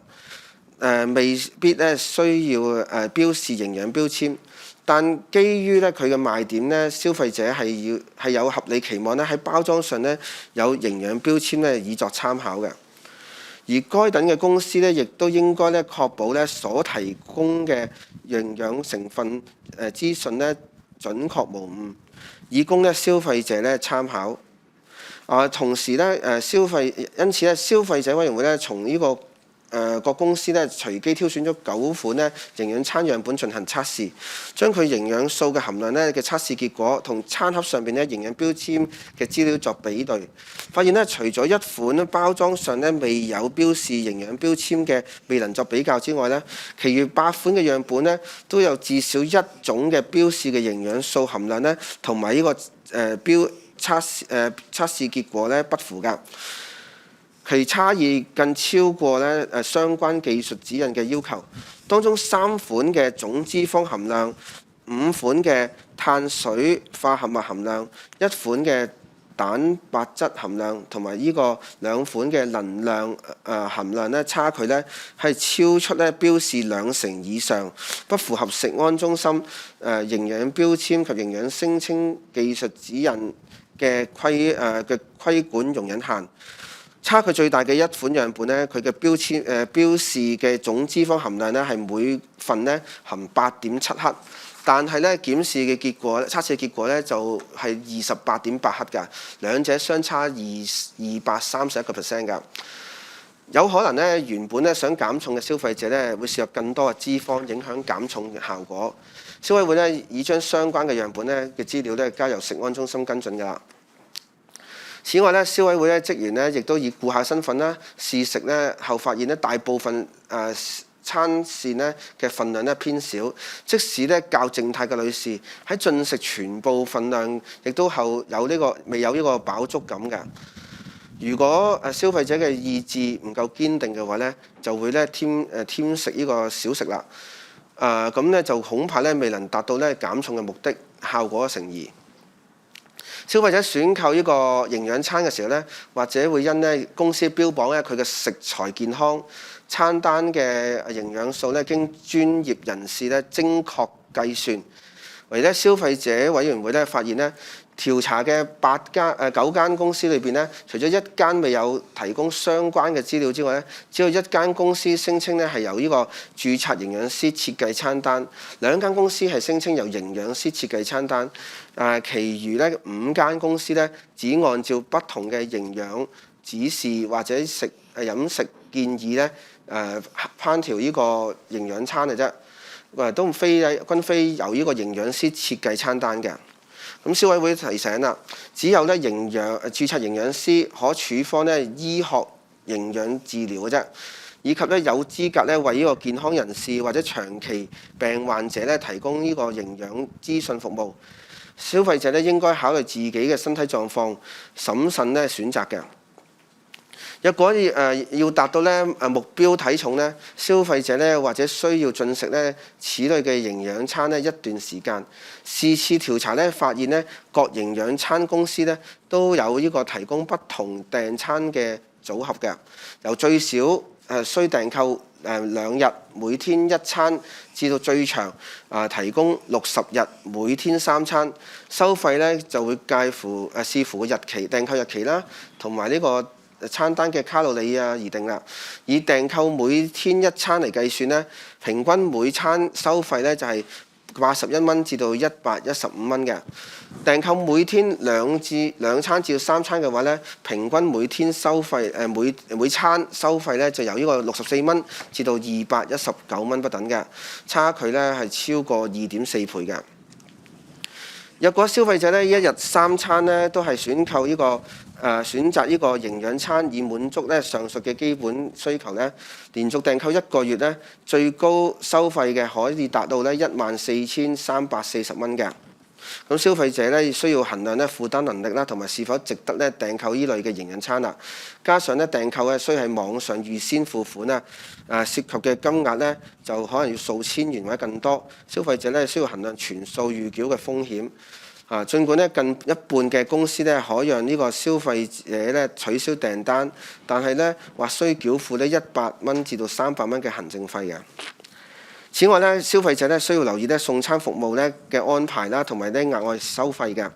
未必呢需要標示營養標籤，但基於呢佢嘅賣點呢，消費者係有合理期望呢喺包裝上呢有營養標籤呢以作參考嘅。而該等嘅公司呢，亦都應該呢確保呢所提供嘅營養成分資訊呢準確無誤，以供呢消費者呢參考。同時呢，因此呢，消費者委員會呢從呢個各公司呢隨機挑選咗9款呢營養餐樣本進行測試，將佢營養素嘅含量呢嘅測試結果同餐盒上邊呢營養標籤嘅資料作比對，發現呢除咗一款包裝上呢未有標示營養標籤嘅未能作比較之外呢，其餘8款嘅樣本呢都有至少一種嘅標示嘅營養素含量呢同埋呢個測試結果呢不符㗎。其差異更超過呢相關技術指引嘅要求，當中3款嘅總脂肪含量、5款嘅碳水化合物含量、1款嘅蛋白質含量同埋呢個2款嘅能量含量呢差距呢係超出呢標示20%以上，不符合食安中心營養標籤及營養聲稱技術指引嘅規管容忍限。差距最大嘅一款樣本呢，佢嘅標示嘅總脂肪含量呢係每份呢含8.7克，但係呢檢視嘅測試結果呢就係28.8克㗎，兩者相差231%㗎。有可能呢原本呢想減重嘅消費者呢會攝入更多嘅脂肪，影響減重嘅效果。消委會呢已將相關嘅樣本呢嘅資料呢交由食安中心跟進㗎。此外呢，消委會職員呢亦都以顧客身份啦試食呢後發現呢大部分餐膳呢嘅份量呢偏少，即使呢較靜態嘅女士喺進食全部份量，亦都未有呢個飽足感㗎。如果消費者嘅意志唔夠堅定嘅話呢，就會呢添食呢個小食啦。咁呢就恐怕呢未能達到呢減重嘅目的，效果成疑。消費者選購呢個營養餐嘅時候呢，或者會因呢公司標榜呢佢嘅食材健康，餐單嘅營養素呢經專業人士呢精確計算。唯呢消費者委員會呢發現呢調查嘅9間公司裏邊呢，除咗1間未有提供相關嘅資料之外呢，只有1間公司聲稱呢係由呢個註冊營養師設計餐單，2間公司係聲稱由營養師設計餐單。其餘呢5間公司呢，只按照不同嘅營養指示或者飲食建議呢烹調呢個營養餐嘅啫，均非由呢個營養師設計餐單嘅。咁消委會提醒啦，只有呢註冊營養師可處方呢醫學營養治療嘅啫，以及呢有資格呢為呢個健康人士或者長期病患者呢提供呢個營養資訊服務。消費者呢應該考慮自己嘅身體狀況，審慎呢選擇嘅。若果要達到呢目標體重呢，消費者呢或者需要進食呢此類嘅營養餐呢一段時間。是次調查呢發現呢各營養餐公司呢都有呢個提供不同訂餐嘅組合嘅，由最少需訂購2日每天1餐，至到最長提供60日每天3餐。收費呢就會介乎視乎訂購日期啦，同埋呢個餐單嘅卡路里而定啦。以訂購每天1餐嚟計算呢，平均每餐收費呢就係81蚊至到115蚊嘅。訂購每天2餐至3餐嘅話呢，平均每天收費每餐收費呢就由呢個64蚊至到219蚊不等嘅，差距呢係超過2.4倍嘅。若果消費者呢1日3餐呢都係選擇呢個營養餐，以滿足呢上述嘅基本需求呢，連續訂購1個月呢，最高收費嘅可以達到呢14,340蚊嘅。咁消費者呢需要衡量呢負擔能力啦，同埋是否值得呢訂購呢類嘅營養餐啦。加上呢訂購呢需喺網上預先付款啦，涉及嘅金額呢就可能要數千元或者更多。消費者呢需要衡量全數預繳嘅風險。儘管咧近一半嘅公司咧可讓呢個消費者咧取消訂單，但係咧或需繳付咧100蚊至到300蚊嘅行政費嘅。此外咧，消費者咧需要留意咧送餐服務咧嘅安排啦，同埋咧額外收費嘅。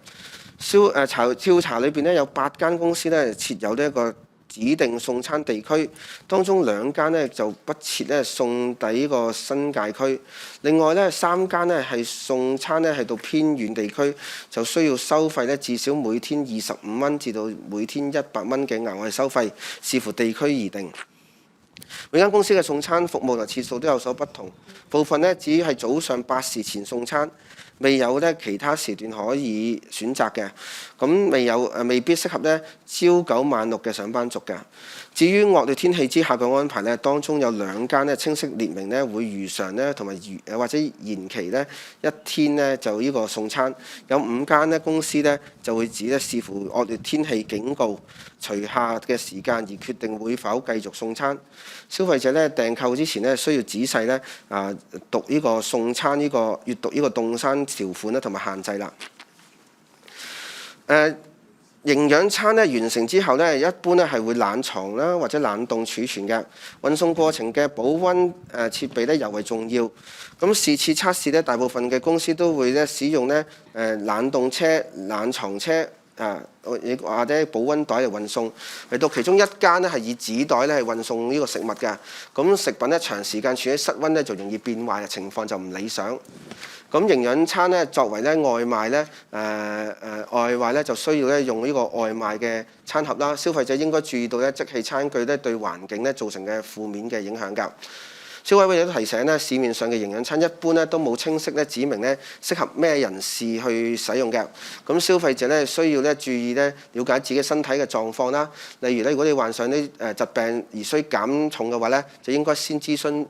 調查裏邊咧有8間公司咧設有呢一個指定送餐地區，當中2間咧就不設咧送抵個新界區，另外咧3間咧係送餐咧係到偏遠地區，就需要收費咧至少每天25蚊至到每天100蚊嘅額外收費，視乎地區而定。每間公司嘅送餐服務同次數都有所不同，部分咧只係早上8時前送餐，未有咧其他時段可以選擇嘅，咁未必適合咧朝9晚6嘅上班族嘅。至於惡劣天氣之下嘅安排咧，當中有2間咧清晰列明咧會如常咧同埋或者延期咧1天咧就呢個送餐，有5間咧公司咧就會指咧視乎惡劣天氣警告除下嘅時間而決定會否繼續送餐。消費者咧訂購之前咧需要仔細咧讀呢個送餐呢個閱讀呢個凍餐條款咧同埋限制啦。營養餐咧完成之後咧，一般咧係會冷藏啦或者冷凍儲存嘅。運送過程嘅保溫設備咧尤為重要。咁試次測試咧，大部分嘅公司都會咧使用咧冷凍車、冷藏車或者保溫袋嚟運送。嚟到其中一間咧係以紙袋咧係運送呢個食物嘅。咁食品咧長時間處喺室溫咧就容易變壞嘅情況就唔理想。咁營養餐咧作為咧外賣咧外賣咧就需要咧用呢個外賣嘅餐盒啦。消費者應該注意到咧即棄餐具咧對環境咧造成嘅負面嘅影響㗎。消委會亦都提醒咧，市面上嘅營養餐一般咧都冇清晰咧指明咧適合咩人士去使用嘅。咁消費者咧需要咧注意咧了解自己身體嘅狀況啦。例如咧，如果你患上啲疾病而需減重嘅話咧，就應該先諮詢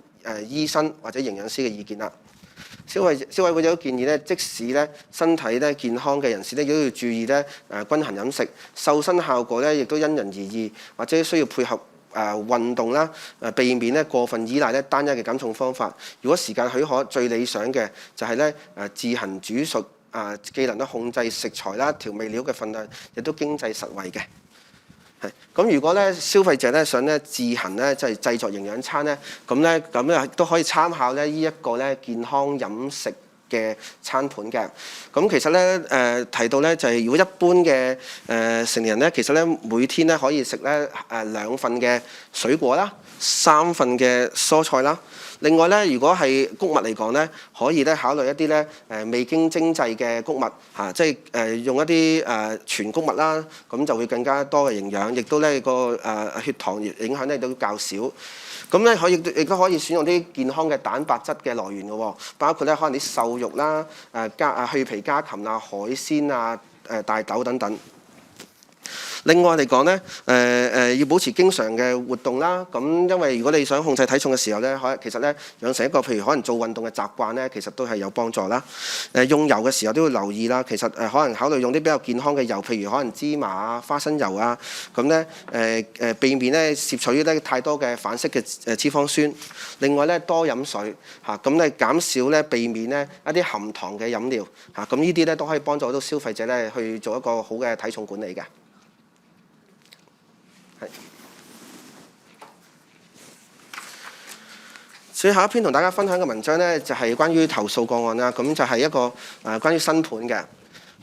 醫生或者營養師嘅意見啦。消委會亦都建議咧，即使咧身體咧健康嘅人士咧，亦都要注意咧均衡飲食，瘦身效果咧亦都因人而異，或者需要配合運動啦，避免咧過分依賴咧單一嘅減重方法。如果時間許可，最理想嘅就係咧自行煮熟，既能夠控制食材啦、調味料嘅份量，亦都經濟實惠嘅。咁如果咧消費者咧想咧自行咧即係製作營養餐咧，咁咧都可以參考咧呢一個咧健康飲食嘅餐盤嘅。咁其實咧提到咧就係如果一般嘅成年人咧，其實咧每天咧可以食咧2份嘅水果啦，3份嘅蔬菜啦。另外咧，如果係穀物嚟講咧，可以咧考慮一啲咧未經精製嘅穀物即係用一啲全穀物啦，咁就會更加多嘅營養，亦都咧個血糖影響咧都較少。咁咧亦都可以選用啲健康嘅蛋白質嘅來源嘅喎，包括咧可能啲瘦肉啦、去皮家禽啊、海鮮啊、大豆等等。另外嚟講咧，要保持經常嘅活動啦。咁因為如果你想控制體重嘅時候咧，其實咧養成一個譬如可能做運動嘅習慣咧，其實都係有幫助啦。用油嘅時候都要留意啦。其實可能考慮用啲比較健康嘅油，譬如可能芝麻啊、花生油啊，咁咧避免咧攝取咧太多嘅反式嘅脂肪酸。另外咧多飲水咁咧減少咧避免咧一啲含糖嘅飲料咁呢啲咧都可以幫助到消費者咧去做一個好嘅體重管理嘅。最後一篇同大家分享嘅文章呢，就係關於投訴個案啦。咁就係一個關於新盤嘅。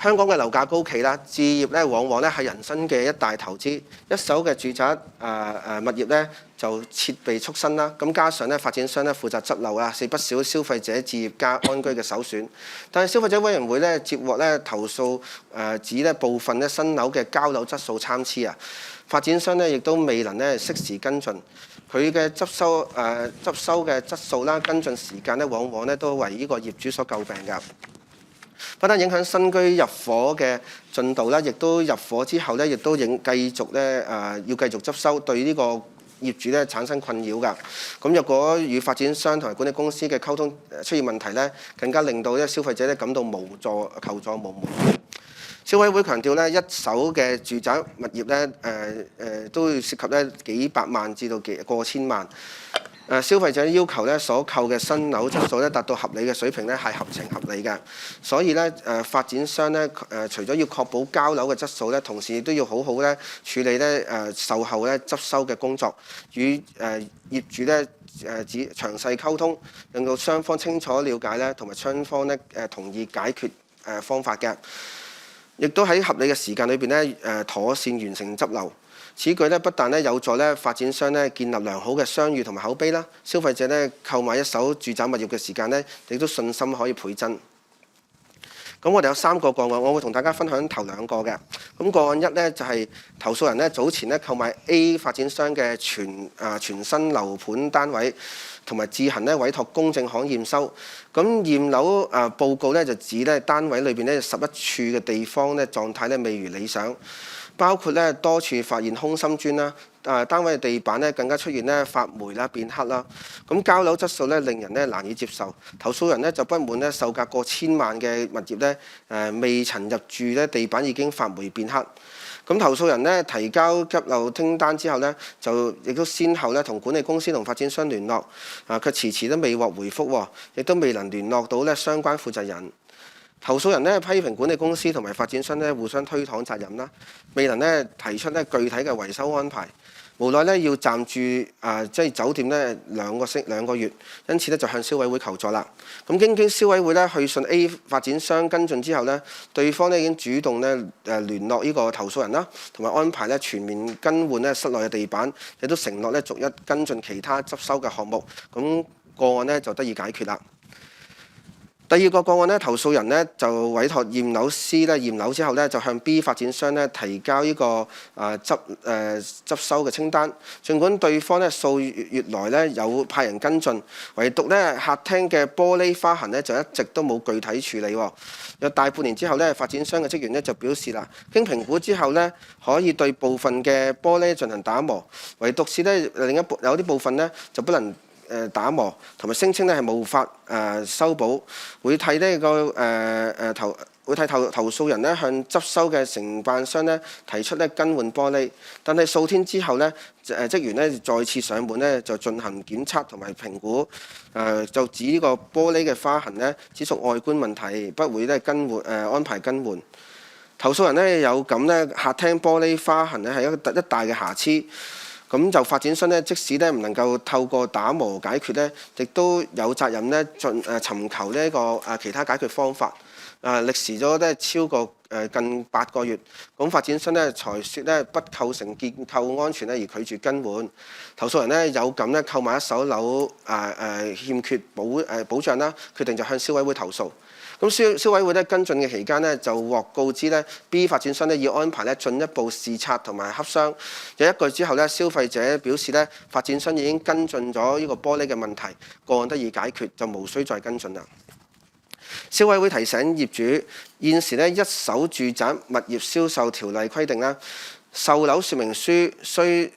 香港嘅樓價高企啦，置業咧往往咧係人生嘅一大投資。一手嘅住宅物業咧就設備畜生啦，咁加上咧發展商咧負責執漏啊，是不少消費者置業加安居嘅首選。但係消費者委員會咧接獲咧投訴指咧部分咧新樓嘅交樓質素參差啊，發展商咧亦都未能咧適時跟進。佢嘅執收嘅質素啦，跟進時間咧，往往咧都為呢個業主所詬病㗎。不單影響新居入伙嘅進度啦，亦都入伙之後咧，亦都繼續咧要繼續執收，對呢個業主咧產生困擾㗎。咁若果與發展商同埋管理公司嘅溝通出現問題咧，更加令到咧消費者咧感到無助、求助無門。消委會強調咧，一手嘅住宅物業咧，都要涉及咧幾百萬至到過千萬。消費者要求咧所購嘅新樓質素咧達到合理嘅水平咧係合情合理嘅，所以咧發展商咧除咗要確保交樓嘅質素咧，同時亦都要好好咧處理咧售後咧執收嘅工作，與業主咧詳細溝通，令到雙方清楚了解咧，同埋雙方咧同意解決方法嘅，亦都喺合理嘅時間裏邊咧妥善完成執漏。此舉咧不但咧有助咧發展商咧建立良好嘅商譽同埋口碑啦，消費者咧購買一手住宅物業嘅時間咧，亦都信心可以倍增。咁我哋有3個個案，我會同大家分享頭2個嘅。咁個案1咧就係投訴人咧早前咧購買 A 發展商嘅全新樓盤單位，同埋自行咧委託公證行驗收。咁驗樓報告咧就指咧單位裏邊咧11處嘅地方咧狀態咧未如理想。包括咧多處發現空心磚啦，單位嘅地板咧更加出現咧發霉啦、變黑啦。咁交樓質素咧令人咧難以接受。投訴人咧就不滿咧售價過千萬嘅物業咧未曾入住咧地板已經發霉變黑。咁投訴人咧提交急漏清單之後咧，就亦都先後咧同管理公司同發展商聯絡，卻遲遲都未獲回覆，亦都未能聯絡到咧相關負責人。投訴人咧批評管理公司同埋發展商咧互相推搪責任啦，未能咧提出咧具體嘅維修安排，無奈咧要暫住即係酒店咧兩個月，因此咧就向消委會求助啦。咁經消委會咧去信 A 發展商跟進之後咧，對方咧已經主動咧聯絡呢個投訴人啦，同埋安排咧全面更換咧室內嘅地板，亦都承諾咧逐一跟進其他執收嘅項目，咁個案咧就得以解決啦。第2個個案咧，投訴人咧就委託驗樓師咧驗樓之後咧，就向 B 發展商咧提交呢個執收嘅清單。儘管對方咧數月來咧有派人跟進，唯獨咧客廳嘅玻璃花痕咧就一直都冇具體處理。有大半年之後咧，發展商嘅職員咧就表示啦，經評估之後咧可以對部分嘅玻璃進行打磨，唯獨是咧有啲部分咧就不能打磨，同埋聲稱咧係無法修補，會替投訴人咧向執收嘅承辦商咧提出咧更換玻璃，但係數天之後咧職員咧再次上門咧就進行檢測同埋評估，就指呢個玻璃嘅花痕咧只屬外觀問題，不會咧安排更換。投訴人咧有感咧客廳玻璃花痕咧係一大嘅瑕疵。咁就發展商咧，即使咧唔能夠透過打磨解決咧，亦都有責任咧尋求呢個其他解決方法。歷時咗咧超過近8個月，咁發展商咧才説咧不構成結構安全咧而拒絕更換。投訴人咧有感咧購買一手樓欠缺保障啦，決定就向消委會投訴。咁消委會咧跟進嘅期間咧，就獲告知咧 B 發展商咧要安排咧進一步視察同埋洽商。有1個月之後咧，消費者表示咧發展商已經跟進咗呢個玻璃嘅問題，個案得以解決，就無需再跟進啦。消委會提醒業主，現時咧一手住宅物業銷售條例規定啦，售樓說明書須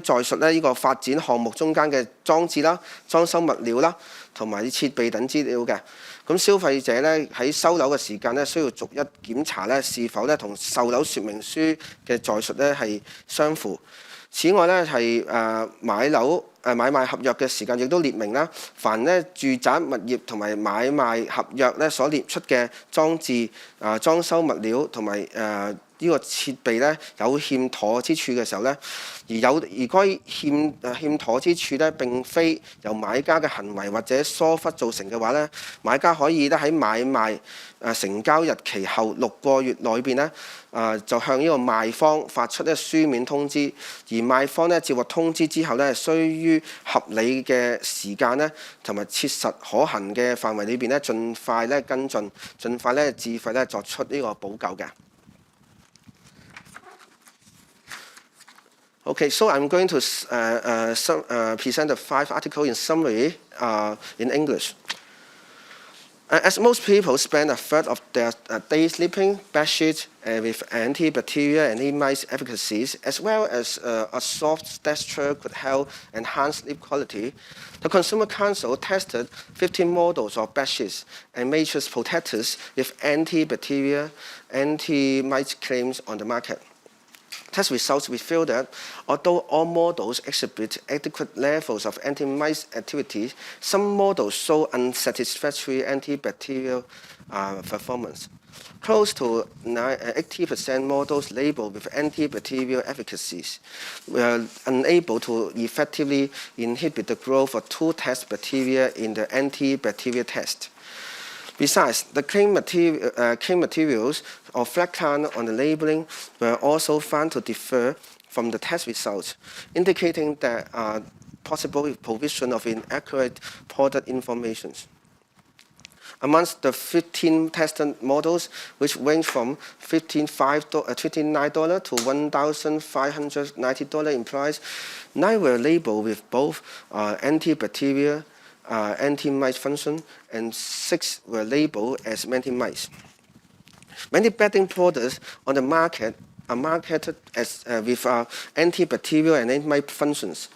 載述呢個發展項目中間嘅裝置啦、裝修物料啦同埋設備等資料嘅。咁消費者咧喺收樓嘅時間咧，需要逐一檢查咧是否咧同售樓說明書嘅載述咧係相符。此外咧係買賣合約嘅時間亦都列明啦，凡咧住宅物業同埋買賣合約咧所列出嘅裝置、裝修物料同埋呢個設備咧有欠妥之處嘅時候咧，而該欠妥之處咧並非由買家嘅行為或者疏忽造成嘅話咧，買家可以咧喺買賣成交日期後6個月內邊咧就向呢個賣方發出咧書面通知，而賣方咧接獲通知之後咧，須於合理嘅時間咧同埋切實可行嘅範圍裏邊咧，盡快咧跟進，盡快咧自費咧作出呢個補救嘅。Okay, so I'm going to present the 5 articles in summary in English. As most people spend a third of their day sleeping, bedsheets with antibacterial and anti-mite efficacies, as well as a soft texture could help enhance sleep quality. The Consumer Council tested 15 models of bedsheets and mattress protectors with antibacterial, anti-mite claims on the market. test results reveal that although all models exhibit adequate levels of anti-mice activity, some models show unsatisfactory antibacterial performance. Close to 80% models labeled with antibacterial efficacies were unable to effectively inhibit the growth of two test bacteria in the antibacterial test. Besides, the claim materials or flag count on the labeling were also found to differ from the test results, indicating that possible provision of inaccurate product information. Amongst the 15 tested models, which range from $59 to $1,590 in price, 9 were labeled with both antibacterial, anti-mice function, and 6 were labeled as anti-mice. Many bedding products on the market are marketed as with antibacterial and anti-mice functions.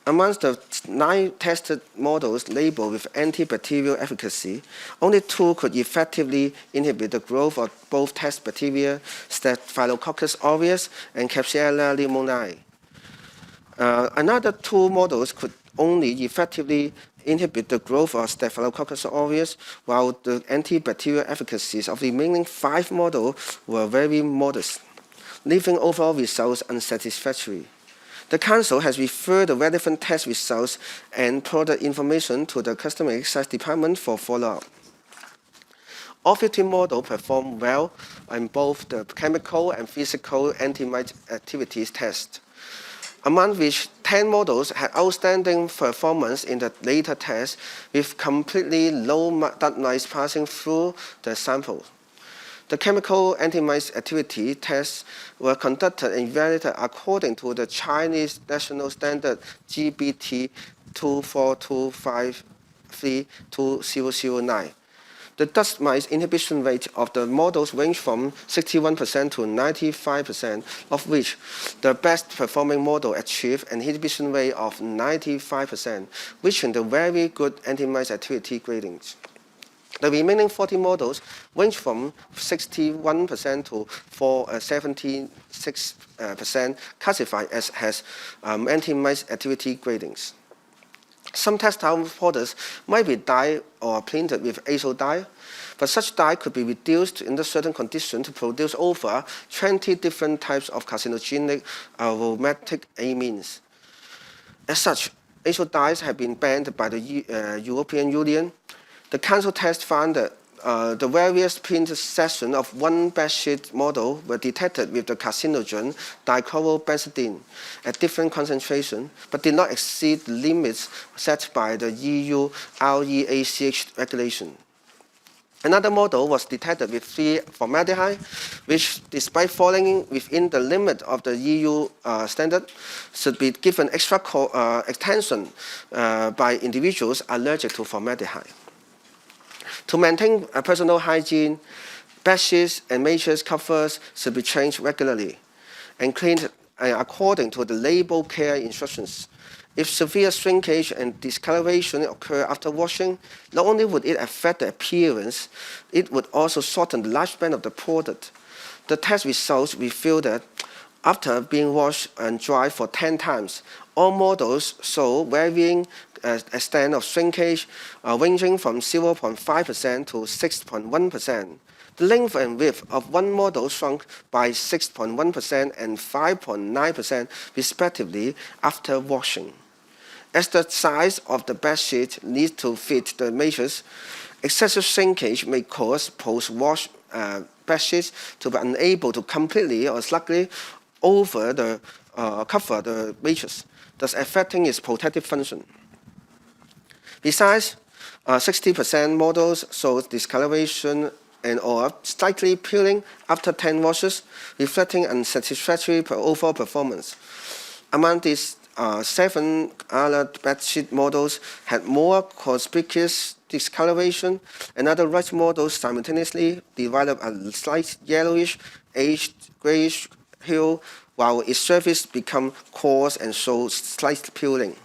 Amongst the 9 tested models labeled with antibacterial efficacy, only 2 could effectively inhibit the growth of both test bacteria, Staphylococcus aureus and Klebsiella pneumoniae. Another 2 models could only effectively inhibit the growth of Staphylococcus aureus, while the antibacterial efficacies of the remaining 5 models were very modest, leaving overall results unsatisfactory. The Council has referred the relevant test results and product information to the Customer Excise Department for follow-up. All 15 models performed well in both the chemical and physical anti-mice activities tests, among which 10 models had outstanding performance in the later test, with completely low dot mice passing through the sample. The chemical anti-mice activity tests were conducted and evaluated according to the Chinese National Standard GBT 242532009. The dust mice inhibition rate of the models range from 61% to 95%, of which the best performing model achieved an inhibition rate of 95%, reaching the very good anti-mice activity gradings. The remaining 40 models range from 61% to 76%, classified as anti-mice activity gradings. Some textile products might be dyed or painted with azo dye, but such dye could be reduced under certain conditions to produce over 20 different types of carcinogenic aromatic amines. As such, azo dyes have been banned by the European Union. The Council test found that the various print sections of one bedsheet model were detected with the carcinogen dichlorobenzidine at different concentrations, but did not exceed the limits set by the EU REACH regulation. Another model was detected with 3 formaldehyde, which, despite falling within the limit of the EU standard, should be given extra attention by individuals allergic to formaldehyde. To maintain personal hygiene, bedsheets and mattress covers should be changed regularly and cleaned according to the label care instructions. If severe shrinkage and discoloration occur after washing, not only would it affect the appearance, it would also shorten the lifespan of the product. The test results reveal that after being washed and dried for 10 times, all models show varying extent of shrinkage, ranging from 0.5% to 6.1%. The length and width of one model shrunk by 6.1% and 5.9% respectively after washing. As the size of the bedsheet needs to fit the mattress, excessive shrinkage may cause post-wash bedsheets to be unable to completely or slightly cover the mattress, thus affecting its protective function. Besides, 60% models show discoloration and or slightly peeling after 10 washes, reflecting unsatisfactory overall performance. Among these, 7 other bedsheet models had more conspicuous discoloration, and other right models simultaneously developed a slight yellowish, aged grayish hue, while its surface became coarse and showed slight peeling.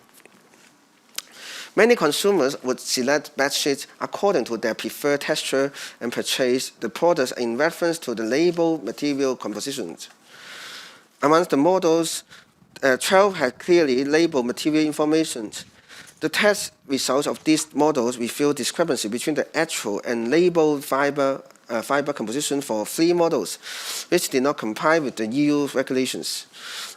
Many consumers would select bedsheets according to their preferred texture and purchase the products in reference to the label material compositions. Amongst the models, 12 had clearly labeled material information. The test results of these models reveal discrepancy between the actual and labeled fiber composition for 3 models, which did not comply with the EU regulations.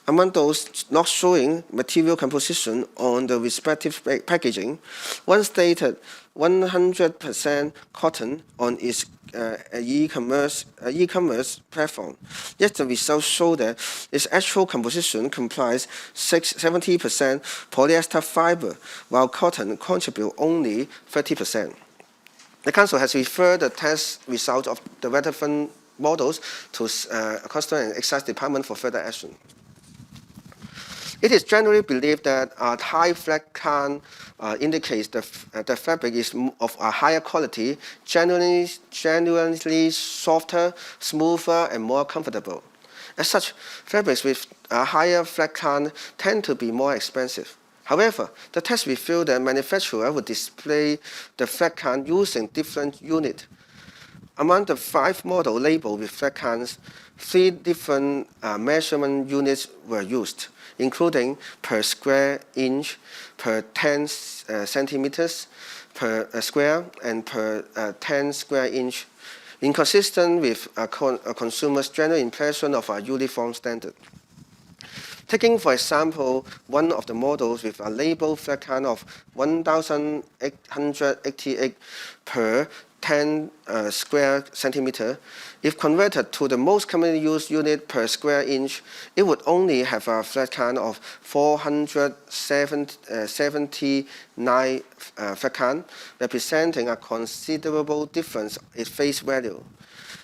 Among those not showing material composition on the respective packaging, one stated 100% cotton on its e-commerce platform. Yet the results show that its actual composition comprises 70% polyester fiber, while cotton contributes only 30%. The Council has referred the test results of the relevant models to Customs and Excise Department for further action. It is generally believed that a high flat count indicates the fabric is of a higher quality, genuinely softer, smoother, and more comfortable. As such, fabrics with a higher flat count tend to be more expensive. However, the test revealed that manufacturers would display the flat count using different units. Among the 5 models labeled with flat counts, 3 different measurement units were used, including per square inch, per 10 centimeters per square, and per 10 square inch, inconsistent with a consumer's general impression of a uniform standard. Taking, for example, one of the models with a labeled flat count of 1,888 per 10 square centimeter, if converted to the most commonly used unit per square inch, it would only have a flat count of 479 flat count, representing a considerable difference in face value.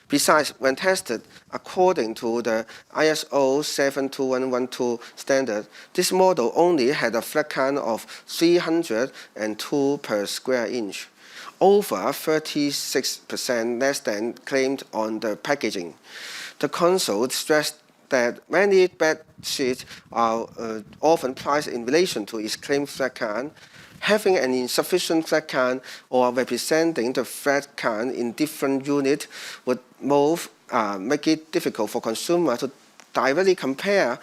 Besides, when tested according to the ISO 72112 standard, this model only had a flat count of 302 per square inch, over 36% less than claimed on the packaging. The Council stressed that many bed sheets are often priced in relation to its claimed flat count. Having an insufficient flat count or representing the flat count in different units would both make it difficult for consumers to directly compare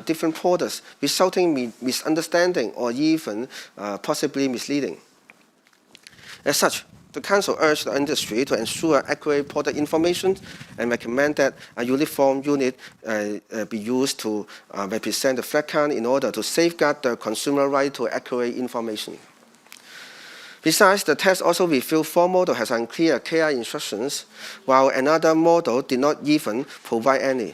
different products, resulting in misunderstanding or even possibly misleading. As such, the Council urged the industry to ensure accurate product information and recommend that a uniform unit be used to represent the flat count in order to safeguard the consumer right to accurate information. Besides, the test also revealed 4 models has unclear care instructions, while another model did not even provide any.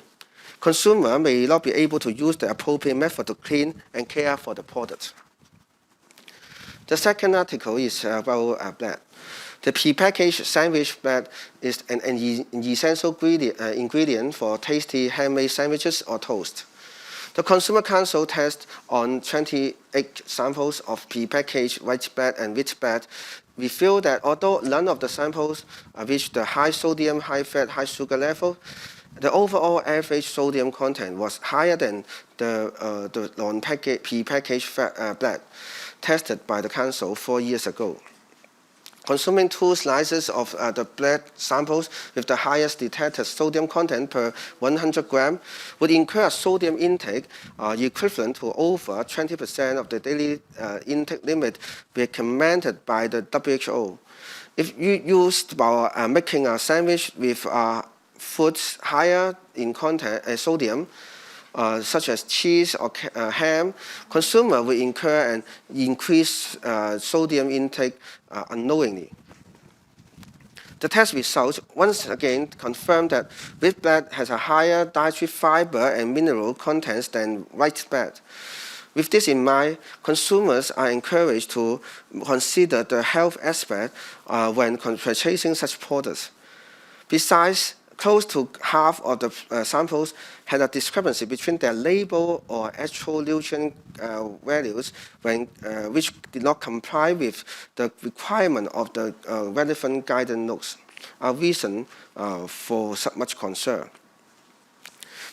Consumers may not be able to use the appropriate method to clean and care for the product. The second article is about bread. The prepackaged sandwich bread is an essential ingredient for tasty handmade sandwiches or toast. The Consumer Council test on 28 samples of prepackaged white bread and wheat bread revealed that although none of the samples reached the high sodium, high fat, high sugar level, the overall average sodium content was higher than the prepackaged bread tested by the Council 4 years ago. Consuming 2 slices of the bread samples with the highest detected sodium content per 100 grams would incur a sodium intake equivalent to over 20% of the daily intake limit recommended by the WHO. If used while making a sandwich with foods higher in content sodium, such as cheese or ham, consumers will incur an increased sodium intake unknowingly. The test results once again confirmed that wheat bread has a higher dietary fiber and mineral contents than white bread. With this in mind, consumers are encouraged to consider the health aspect when purchasing such products. Besides, close to half of the samples had a discrepancy between their label or actual nutrient values which did not comply with the requirement of the relevant guidance notes, a reason for much concern.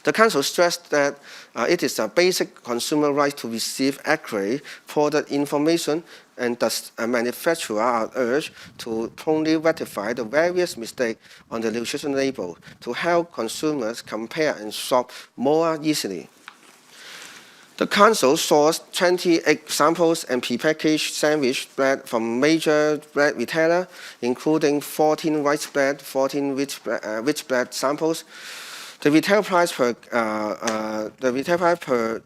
The Council stressed that it is a basic consumer right to receive accurate product information, and thus manufacturers are urged to promptly rectify the various mistakes on the nutrition label to help consumers compare and shop more easily. The Council sourced 20 egg samples and prepackaged sandwich bread from major bread retailers, including 14 rice bread, 14 rich bread samples. The retail price per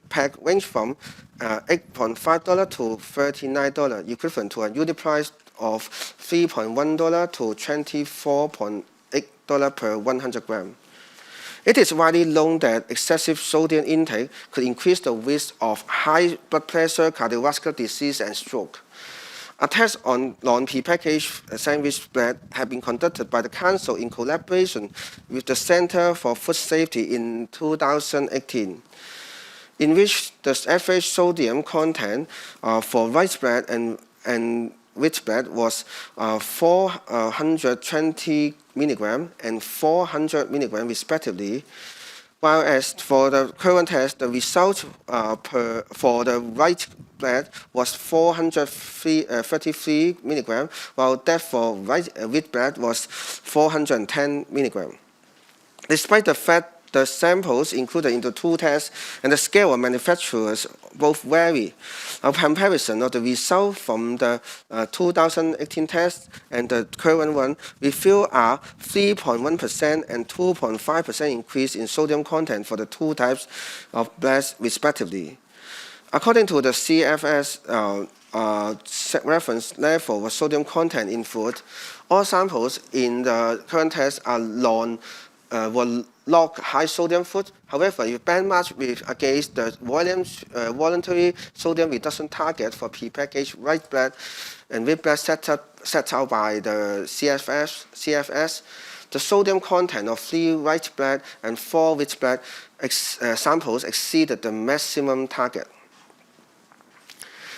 pack ranged from $8.5 to $39, equivalent to a unit price of $3.1 to $24.8 per 100 grams. It is widely known that excessive sodium intake could increase the risk of high blood pressure, cardiovascular disease, and stroke. A test on non-prepackaged sandwich bread had been conducted by the Council in collaboration with the Center for Food Safety in 2018, in which the average sodium content for rice bread and wheat bread was 420 milligrams and 400 milligrams respectively, while as for the current test, the result for the rice bread was 433 milligrams, while that for wheat bread was 410 milligrams. Despite the fact the samples included in the two tests and the scale of manufacturers both vary, a comparison of the result from the 2018 test and the current one reveal a 3.1% and 2.5% increase in sodium content for the two types of bread respectively. According to the CFS reference level of sodium content in food, all samples in the current test are were log high sodium food. However, if benchmarked against the voluntary sodium reduction target for prepackaged rice bread and wheat bread set out by the CFS, the sodium content of 3 rice bread and 4 wheat bread samples exceeded the maximum target.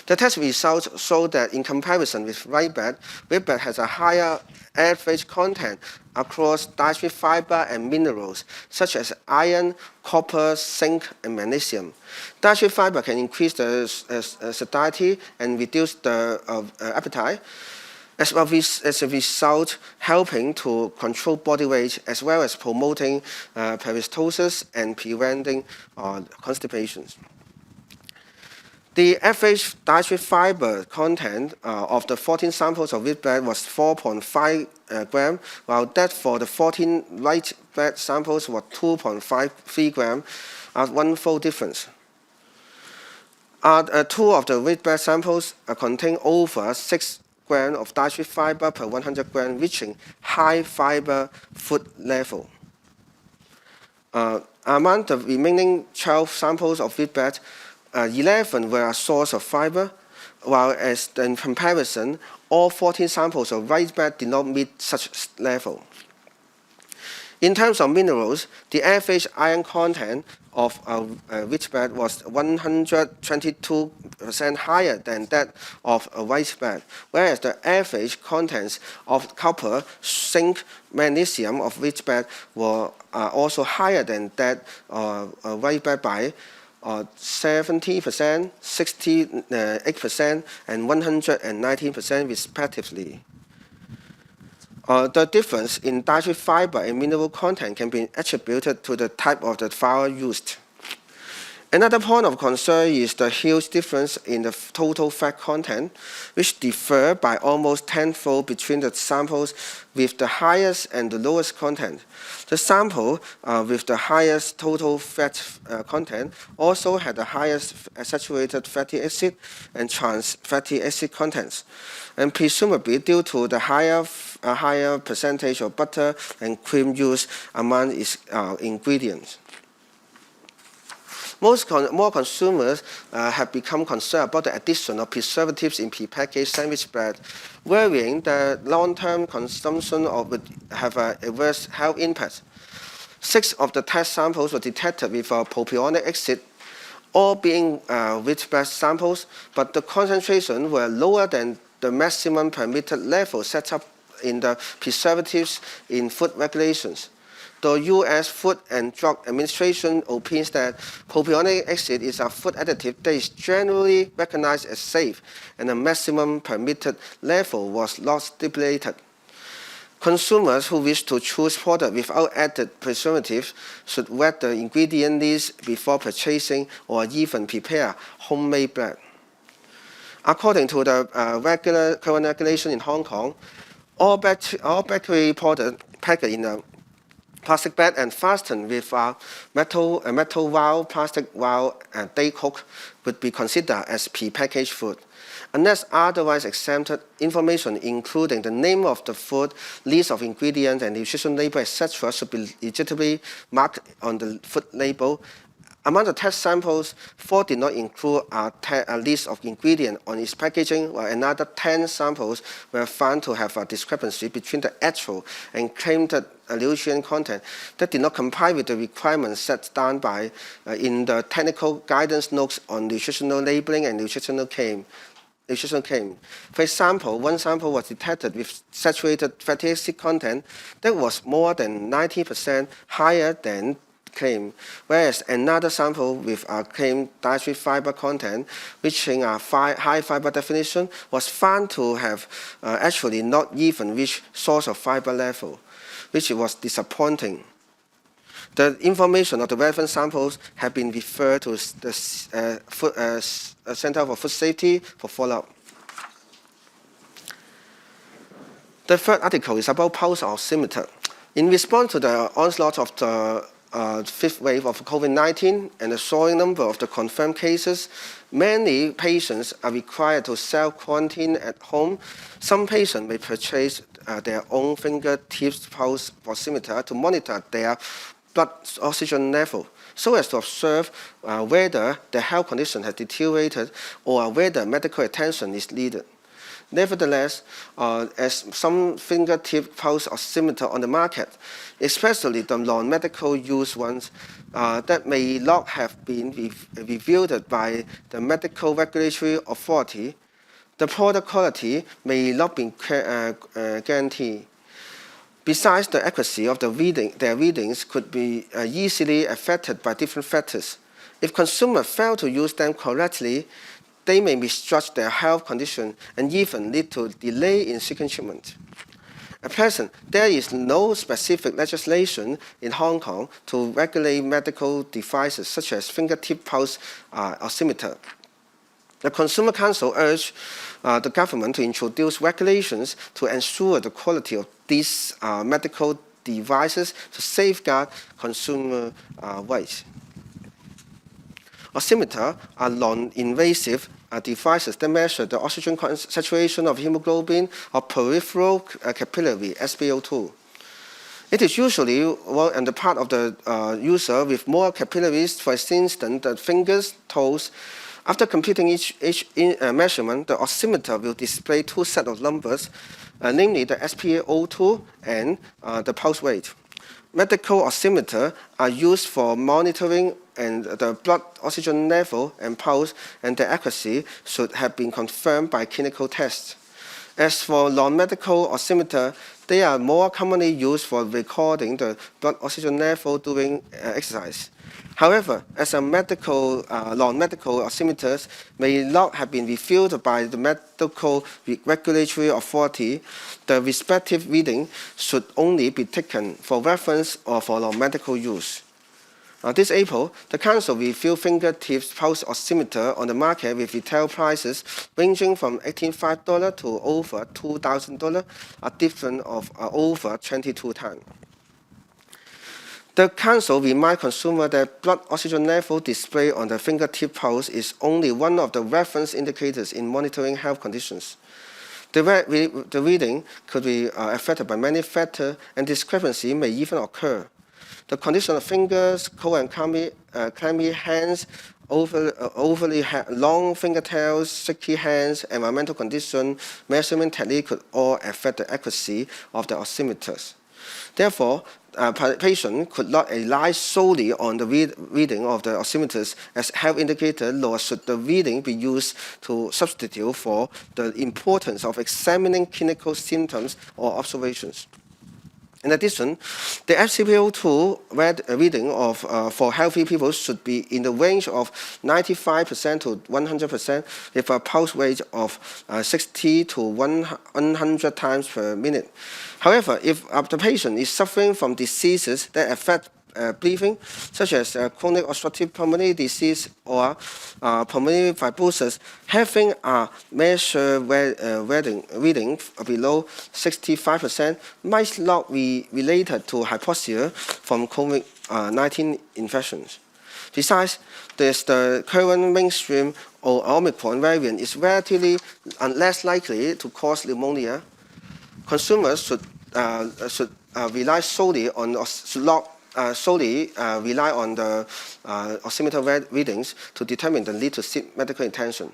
The test results show that in comparison with rice bread, wheat bread has a higher average content across dietary fiber and minerals such as iron, copper, zinc, and magnesium. Dietary fiber can increase the satiety and reduce the appetite, as a result helping to control body weight as well as promoting peristalsis and preventing constipation. The average dietary fiber content of the 14 samples of wheat bread was 4.5 grams, while that for the 14 rice bread samples was 2.53 grams, a one-fold difference. 2 of the wheat bread samples contain over 6 grams of dietary fiber per 100 grams, reaching high fiber food level. Among the remaining 12 samples of wheat bread, 11 were a source of fiber, while as in comparison, all 14 samples of rice bread did not meet such level. In terms of minerals, the average iron content of wheat bread was 122% higher than that of rice bread, whereas the average contents of copper, zinc, magnesium of wheat bread were also higher than that of rice bread by 70%, 68%, and 119% respectively. The difference in dietary fiber and mineral content can be attributed to the type of the flour used. Another point of concern is the huge difference in the total fat content, which differ by almost tenfold between the samples with the highest and the lowest content. The sample with the highest total fat content also had the highest saturated fatty acid and trans fatty acid contents, and presumably due to the higher percentage of butter and cream used among its ingredients. More consumers have become concerned about the addition of preservatives in prepackaged sandwich bread, worrying that long-term consumption would have an adverse health impact. 6 of the test samples were detected with propionic acid, all being wheat bread samples, but the concentration were lower than the maximum permitted level set up in the preservatives in food regulations. The U.S. Food and Drug Administration opines that propionic acid is a food additive that is generally recognized as safe, and the maximum permitted level was not stipulated. Consumers who wish to choose products without added preservatives should read the ingredient list before purchasing or even prepare homemade bread. According to the current regulation in Hong Kong, all bakery products packed in a plastic bag and fastened with a metal vial, plastic vial, and day cook would be considered as pre-packaged food. Unless otherwise exempted, information including the name of the food, list of ingredients and nutrition label, etc. should be legitimately marked on the food label. Among the test samples, 4 did not include a list of ingredients on its packaging, while another 10 samples were found to have a discrepancy between the actual and claimed nutrient content that did not comply with the requirements set down by in the technical guidance notes on nutritional labeling and nutritional claim. For example, one sample was detected with saturated fatty acid content that was more than 90% higher than claim, whereas another sample with a claimed dietary fiber content reaching a high fiber definition was found to have actually not even reached source of fiber level, which was disappointing. The information of the relevant samples have been referred to the Center for Food Safety for follow-up. The third article is about pulse oximeter. In response to the onslaught of the fifth wave of COVID-19 and the soaring number of the confirmed cases, many patients are required to self-quarantine at home. Some patients may purchase their own fingertips pulse oximeter to monitor their blood oxygen level, so as to observe whether their health condition has deteriorated or whether medical attention is needed. Nevertheless, as some fingertip pulse oximeter on the market, especially the non-medical use ones that may not have been reviewed by the medical regulatory authority, the product quality may not be guaranteed. Besides, the accuracy of their readings could be easily affected by different factors. If consumers fail to use them correctly, they may misjudge their health condition and even lead to delay in seeking treatment. At present, there is no specific legislation in Hong Kong to regulate medical devices such as fingertip pulse oximeter. The Consumer Council urged the government to introduce regulations to ensure the quality of these medical devices to safeguard consumer rights. Oximeters are non-invasive devices that measure the oxygen saturation of hemoglobin or peripheral capillary (SpO2). It is usually on the part of the user with more capillaries, for instance, the fingers, toes. After completing each measurement, the oximeter will display 2 sets of numbers, namely the SpO2 and the pulse rate. Medical oximeters are used for monitoring and the blood oxygen level and pulse, and their accuracy should have been confirmed by clinical tests. As for non-medical oximeters, they are more commonly used for recording the blood oxygen level during exercise. However, as non-medical oximeters may not have been reviewed by the medical regulatory authority, the respective reading should only be taken for reference or for non-medical use. This April, the Council reviewed fingertip pulse oximeter on the market with retail prices ranging from $18,500 to over $2,000, a difference of over 22 times. The Council reminds consumers that blood oxygen level displayed on the fingertip pulse is only one of the reference indicators in monitoring health conditions. The reading could be affected by many factors, and discrepancy may even occur. The condition of fingers, cold and clammy hands, overly long fingernails, shaky hands, environmental condition, measurement technique could all affect the accuracy of the oximeters. Therefore, patients could not rely solely on the reading of the oximeters as health indicator, nor should the reading be used to substitute for the importance of examining clinical symptoms or observations. In addition, the FCPO2 reading for healthy people should be in the range of 95% to 100% with a pulse rate of 60 to 100 times per minute. However, if the patient is suffering from diseases that affect breathing, such as chronic obstructive pulmonary disease or pulmonary fibrosis, having a measured reading below 65% might not be related to hypoxia from COVID-19 infections. Besides, the current mainstream or Omicron variant is relatively less likely to cause pneumonia. Consumers should rely solely on rely on the oximeter readings to determine the need to seek medical attention.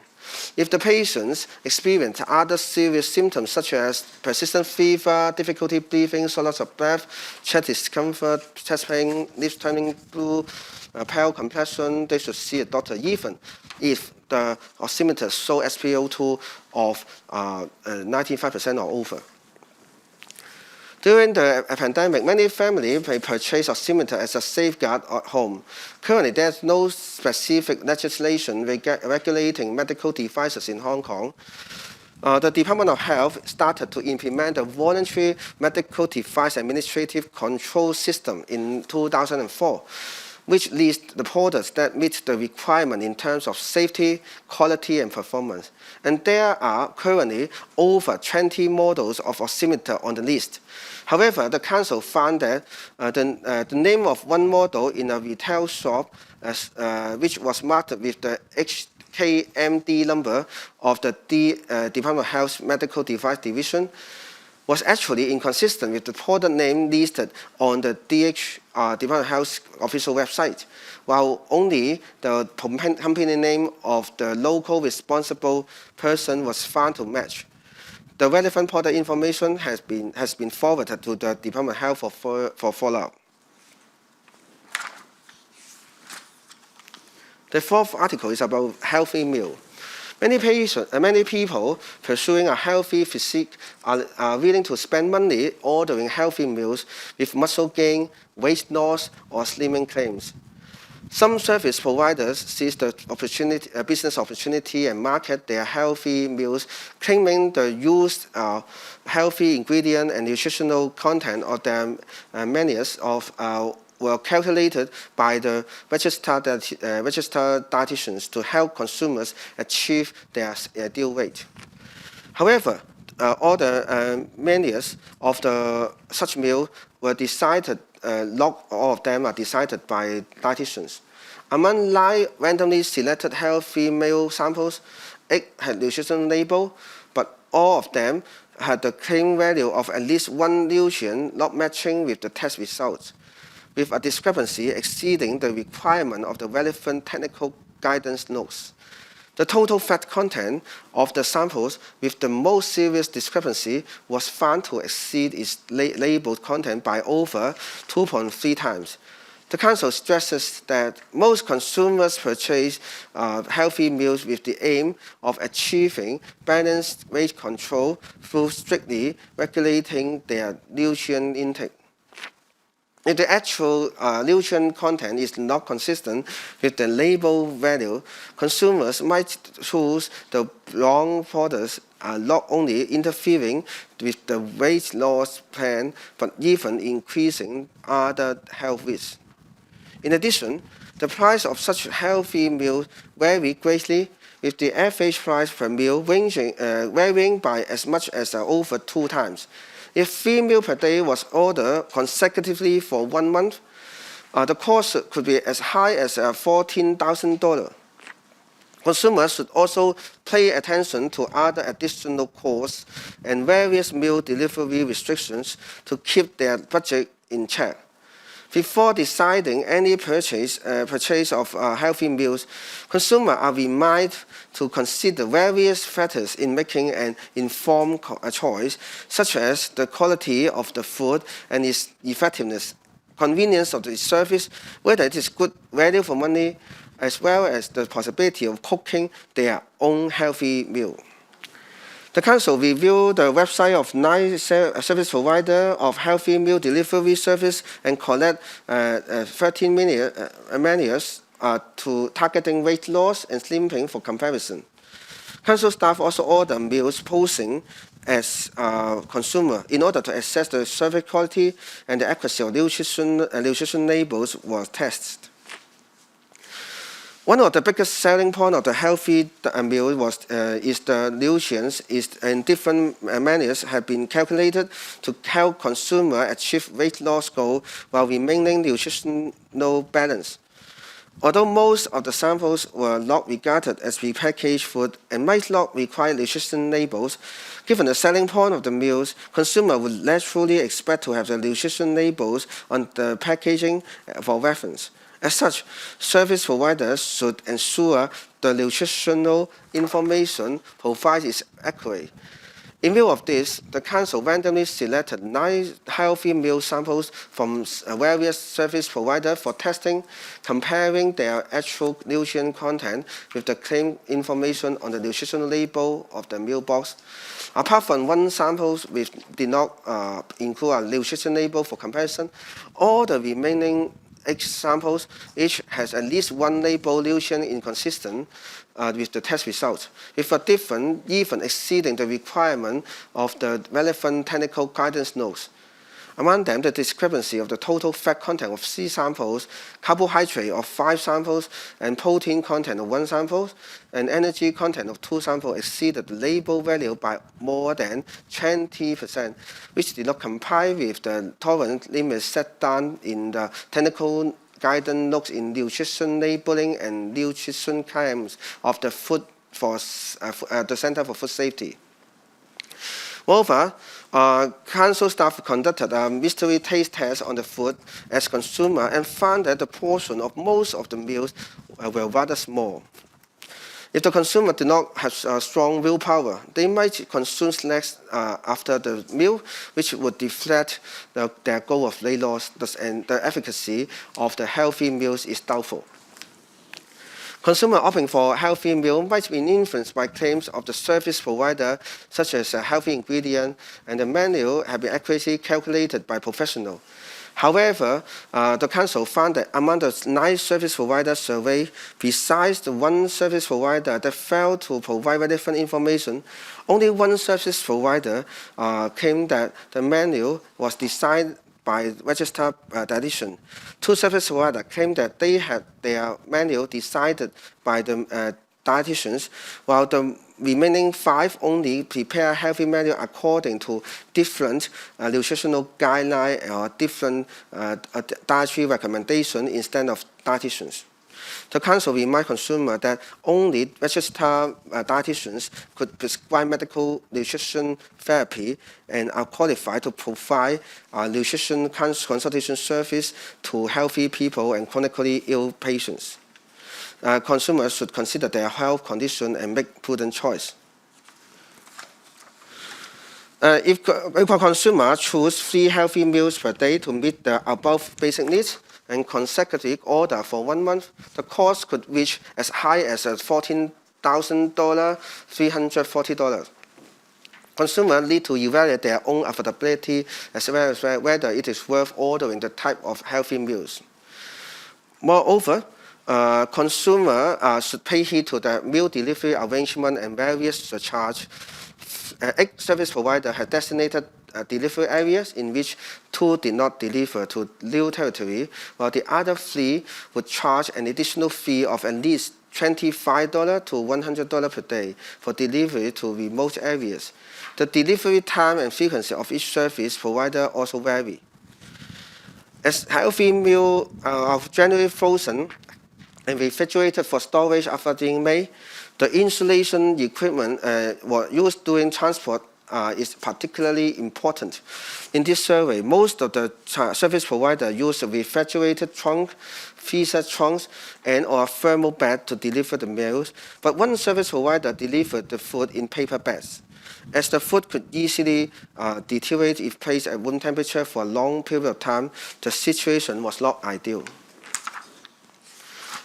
If the patients experience other serious symptoms such as persistent fever, difficulty breathing, shortness of breath, chest discomfort, chest pain, lips turning blue, pale complexion, they should see a doctor even if the oximeter show SpO2 of 95% or over. During the pandemic, many families may purchase oximeter as a safeguard at home. Currently, there is no specific legislation regulating medical devices in Hong Kong. The Department of Health started to implement the voluntary medical device administrative control system in 2004, which lists the products that meet the requirement in terms of safety, quality, and performance. And there are currently over 20 models of oximeter on the list. However, the Council found that the name of one model in a retail shop, which was marked with the HKMD number of the Department of Health's Medical Device Division, was actually inconsistent with the product name listed on the Department of Health's official website, while only the company name of the local responsible person was found to match. The relevant product information has been forwarded to the Department of Health for follow-up. The fourth article is about healthy meal. Many people pursuing a healthy physique are willing to spend money ordering healthy meals with muscle gain, weight loss, or slimming claims. Some service providers seize the business opportunity and market their healthy meals, claiming the used healthy ingredient and nutritional content of their menus were calculated by the registered dietitians to help consumers achieve their ideal weight. However, all the menus of such meals were decided. Not all of them are decided by dietitians. Among 9 randomly selected healthy meal samples, 8 had nutrition label, but all of them had the claim value of at least one nutrient not matching with the test results, with a discrepancy exceeding the requirement of the relevant technical guidance notes. The total fat content of the samples with the most serious discrepancy was found to exceed its labeled content by over 2.3 times. The Council stresses that most consumers purchase healthy meals with the aim of achieving balanced weight control through strictly regulating their nutrient intake. If the actual nutrient content is not consistent with the label value, consumers might choose the wrong products, not only interfering with the weight loss plan, but even increasing other health risks. In addition, the price of such healthy meals vary greatly, with the average price per meal varying by as much as over 2 times. If 3 meals per day was ordered consecutively for 1 month, the cost could be as high as $14,000. Consumers should also pay attention to other additional costs and various meal delivery restrictions to keep their budget in check. Before deciding any purchase of healthy meals, consumers are reminded to consider various factors in making an informed choice, such as the quality of the food and its effectiveness, convenience of the service, whether it is good value for money, as well as the possibility of cooking their own healthy meal. The Council reviewed the website of 9 service providers of healthy meal delivery service and collect 13 manuals to targeting weight loss and slimming for comparison. Council staff also ordered meals posing as consumer in order to assess the service quality and the accuracy of nutrition labels was tested. One of the biggest selling points of the healthy meal is the nutrients and different menus have been calculated to help consumers achieve weight loss goal while remaining nutritional balance. Although most of the samples were not regarded as repackaged food and might not require nutrition labels, given the selling point of the meals, consumers would naturally expect to have the nutrition labels on the packaging for reference. As such, service providers should ensure the nutritional information provided is accurate. In view of this, the Council randomly selected 9 healthy meal samples from various service providers for testing, comparing their actual nutrient content with the claimed information on the nutritional label of the meal box. Apart from 1 sample which did not include a nutrition label for comparison, all the remaining 8 samples each has at least 1 label nutrient inconsistent with the test results, with a difference even exceeding the requirement of the relevant technical guidance notes. Among them, the discrepancy of the total fat content of 3 samples, carbohydrate of 5 samples, and protein content of 1 sample, and energy content of 2 samples exceeded the label value by more than 20%, which did not comply with the tolerance limits set down in the technical guidance notes in nutrition labeling and nutrition claims of the food for the Center for Food Safety. Moreover, Council staff conducted a mystery taste test on the food as consumer and found that the portion of most of the meals were rather small. If the consumer did not have strong willpower, they might consume snacks after the meal, which would deflect their goal of weight loss, and the efficacy of the healthy meals is doubtful. Consumer opting for a healthy meal might be influenced by claims of the service provider, such as a healthy ingredient, and the menu have been accurately calculated by professionals. However, the Council found that among the 9 service providers surveyed, besides the 1 service provider that failed to provide relevant information, only 1 service provider claimed that the menu was designed by registered dietitian. 2 service providers claimed that they had their menu decided by the dietitians, while the remaining 5 only prepare healthy menu according to different nutritional guidelines or different dietary recommendations instead of dietitians. The Council reminds consumers that only registered dietitians could prescribe medical nutrition therapy and are qualified to provide nutrition consultation service to healthy people and chronically ill patients. Consumers should consider their health condition and make prudent choice. If a consumer chooses 3 healthy meals per day to meet the above basic needs and consecutive order for 1 month, the cost could reach as high as $14,000, $340. Consumers need to evaluate their own affordability as well as whether it is worth ordering the type of healthy meals. Moreover, consumers should pay heed to the meal delivery arrangement and various surcharges. 8 service providers have designated delivery areas in which 2 did not deliver to new territory, while the other 3 would charge an additional fee of at least $25 to $100 per day for delivery to remote areas. The delivery time and frequency of each service provider also vary. As healthy meals are generally frozen and refrigerated for storage after being made, the insulation equipment used during transport is particularly important. In this survey, most of the service providers use a refrigerated trunk, freezer trunks, and or a thermal bag to deliver the meals, but 1 service provider delivered the food in paper bags. As the food could easily deteriorate if placed at room temperature for a long period of time, the situation was not ideal.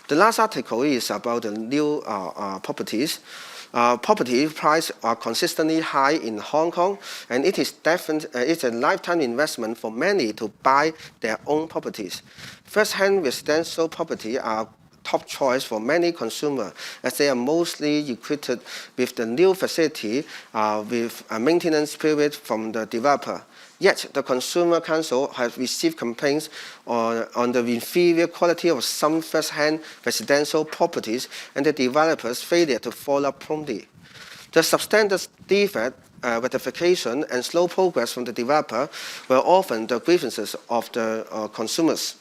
The last article is about the new properties. Property prices are consistently high in Hong Kong, and it is it's a lifetime investment for many to buy their own properties. First-hand residential property are top choice for many consumers as they are mostly equipped with the new facility with a maintenance period from the developer. Yet, the Consumer Council has received complaints on the inferior quality of some first-hand residential properties and the developers' failure to follow up promptly. The substandard defect, rectification, and slow progress from the developer were often the grievances of the consumers.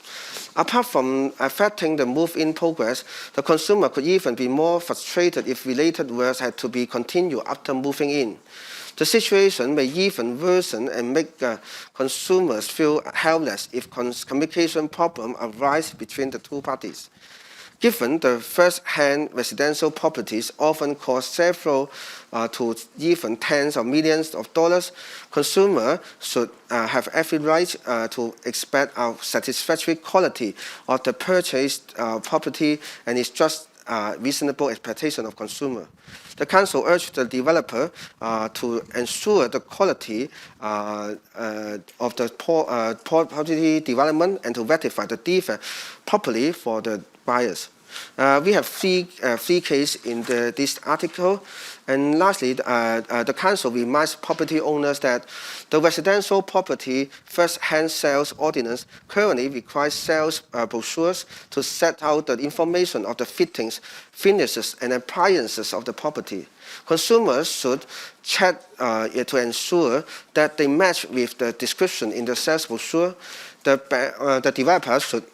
Apart from affecting the move-in progress, the consumer could even be more frustrated if related works had to be continued after moving in. The situation may even worsen and make consumers feel helpless if communication problems arise between the two parties. Given the first-hand residential properties often cost several to even tens of millions of dollars, consumers should have every right to expect a satisfactory quality of the purchased property and its just reasonable expectation of consumer. The Council urged the developer to ensure the quality of the property development and to rectify the defect properly for the buyers. We have three cases in this article. And lastly, the Council reminds property owners that the Residential Property First-Hand Sales Ordinance currently requires sales brochures to set out the information of the fittings, finishes, and appliances of the property. Consumers should check it to ensure that they match with the description in the sales brochure. The developer should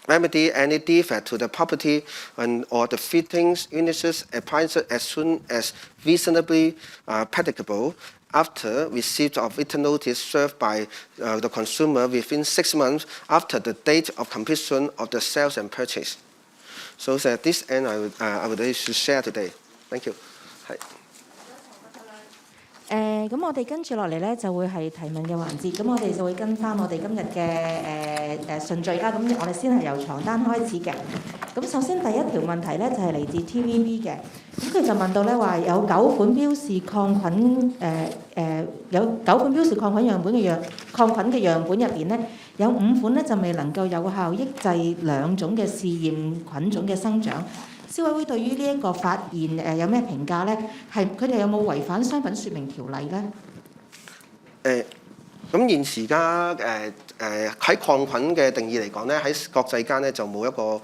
remedy any defect to the property or the fittings, finishes, appliances as soon as reasonably practicable after receipt of written notice served by the consumer within 6 months after the date of completion of the sales and purchase. So at this end, I would like to share today. Thank you. 咁我哋跟住落嚟咧就會係提問嘅環節，咁我哋就會跟翻我哋今日嘅順序啦。咁我哋先係由床單開始嘅。咁首先第一條問題咧就係嚟自 TVB 嘅，咁佢就問到咧話有9款標示抗菌有9款標示抗菌樣本入邊咧，有5款咧就未能夠有效抑制2種嘅試驗菌種嘅生長。消委會對於呢一個發現有咩評價咧？係佢哋有冇違反商品説明條例咧？咁現時而家喺抗菌嘅定義嚟講咧，喺國際間咧就冇一個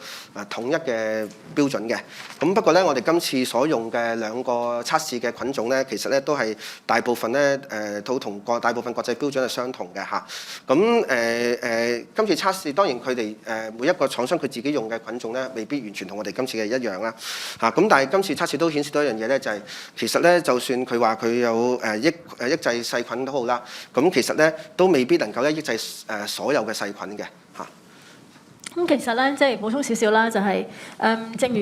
統一嘅標準嘅。咁不過咧，我哋今次所用嘅2個測試嘅菌種咧，其實咧都係大部分咧都同大部分國際標準係相同嘅嚇。咁今次測試當然佢哋每一個廠商佢自己用嘅菌種咧，未必完全同我哋今次嘅一樣啦嚇。咁但係今次測試都顯示到一樣嘢咧，就係其實咧就算佢話佢有抑制細菌都好啦，咁其實咧都未必能夠咧抑制所有嘅細菌嘅嚇。咁其實咧，即係補充少少啦，就係正如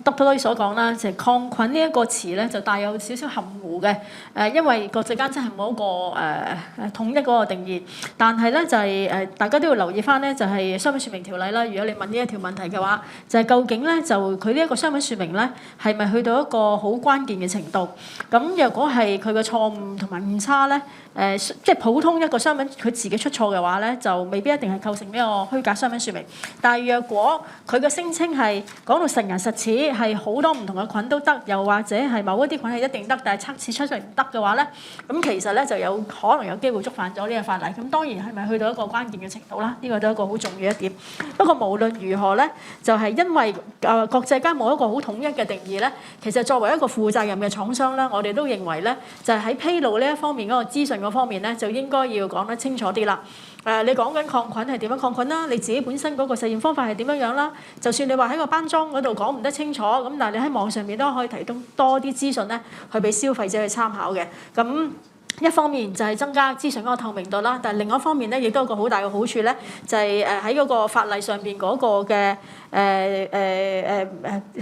Dr. 所講啦，就係抗菌呢一個詞咧，就帶有少少含糊嘅。因為國際間真係冇一個統一嗰個定義，但係咧就係大家都要留意翻咧，就係商品説明條例啦。如果你問呢一條問題嘅話，就係究竟咧就佢呢一個商品説明咧係咪去到一個好關鍵嘅程度？咁若果係佢嘅錯誤同埋誤差咧，即係普通一個商品佢自己出錯嘅話咧，就未必一定係構成呢個虛假商品説明。但係若果佢嘅聲稱係講到實牙實齒，係好多唔同嘅菌都得，又或者係某一啲菌係一定得，但係測試出嚟唔得嘅話咧，咁其實咧就有可能有機會觸犯咗呢個法例。咁當然係咪去到一個關鍵嘅程度啦？呢個都係一個好重要一點。不過無論如何咧，就係因為國際間冇一個好統一嘅定義咧，其實作為一個負責任嘅廠商咧，我哋都認為咧，就係喺披露呢一方面嗰個資訊嗰方面咧，就應該要講得清楚啲啦。你講緊抗菌係點樣抗菌啦？你自己本身嗰個實驗方法係點樣啦？就算你話喺個包裝嗰度講唔得清楚，咁但係你喺網上面都可以提供多啲資訊咧，去俾消費者去參考嘅。咁一方面就係增加資訊嗰個透明度啦，但係另一方面咧，亦都有個好大嘅好處咧，就係喺嗰個法例上邊嗰個嘅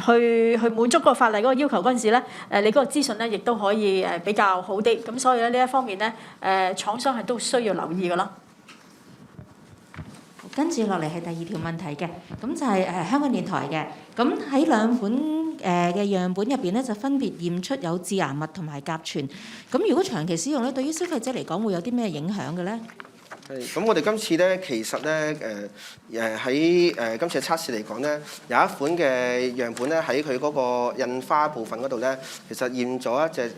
去滿足嗰個法例嗰個要求嗰陣時咧，你嗰個資訊咧亦都可以比較好啲。咁所以咧呢一方面咧，廠商係都需要留意㗎啦。跟住落嚟係第二條問題嘅，咁就係香港電台嘅。咁喺兩款嘅樣本入邊咧，就分別驗出有致癌物同埋甲醛。咁如果長期使用咧，對於消費者嚟講會有啲咩影響嘅咧？咁我哋今次咧，其實咧喺今次嘅測試嚟講咧，有一款嘅樣本咧喺佢嗰個印花部分嗰度咧，其實驗咗一隻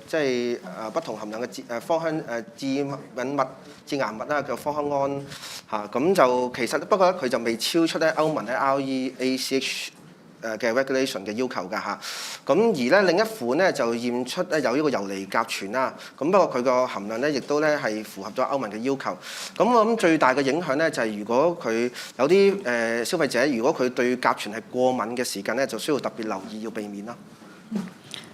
即係不同含量嘅芳香致敏物、致癌物啦，叫芳香胺嚇。咁就其實不過咧，佢就未超出咧歐盟咧 REACH嘅 regulation 嘅要求㗎嚇，咁而咧另一款咧就驗出咧有呢個游離甲醛啦，咁不過佢個含量咧亦都咧係符合咗歐盟嘅要求。咁我諗最大嘅影響咧就係如果佢有啲消費者如果佢對甲醛係過敏嘅時間咧，就需要特別留意要避免啦。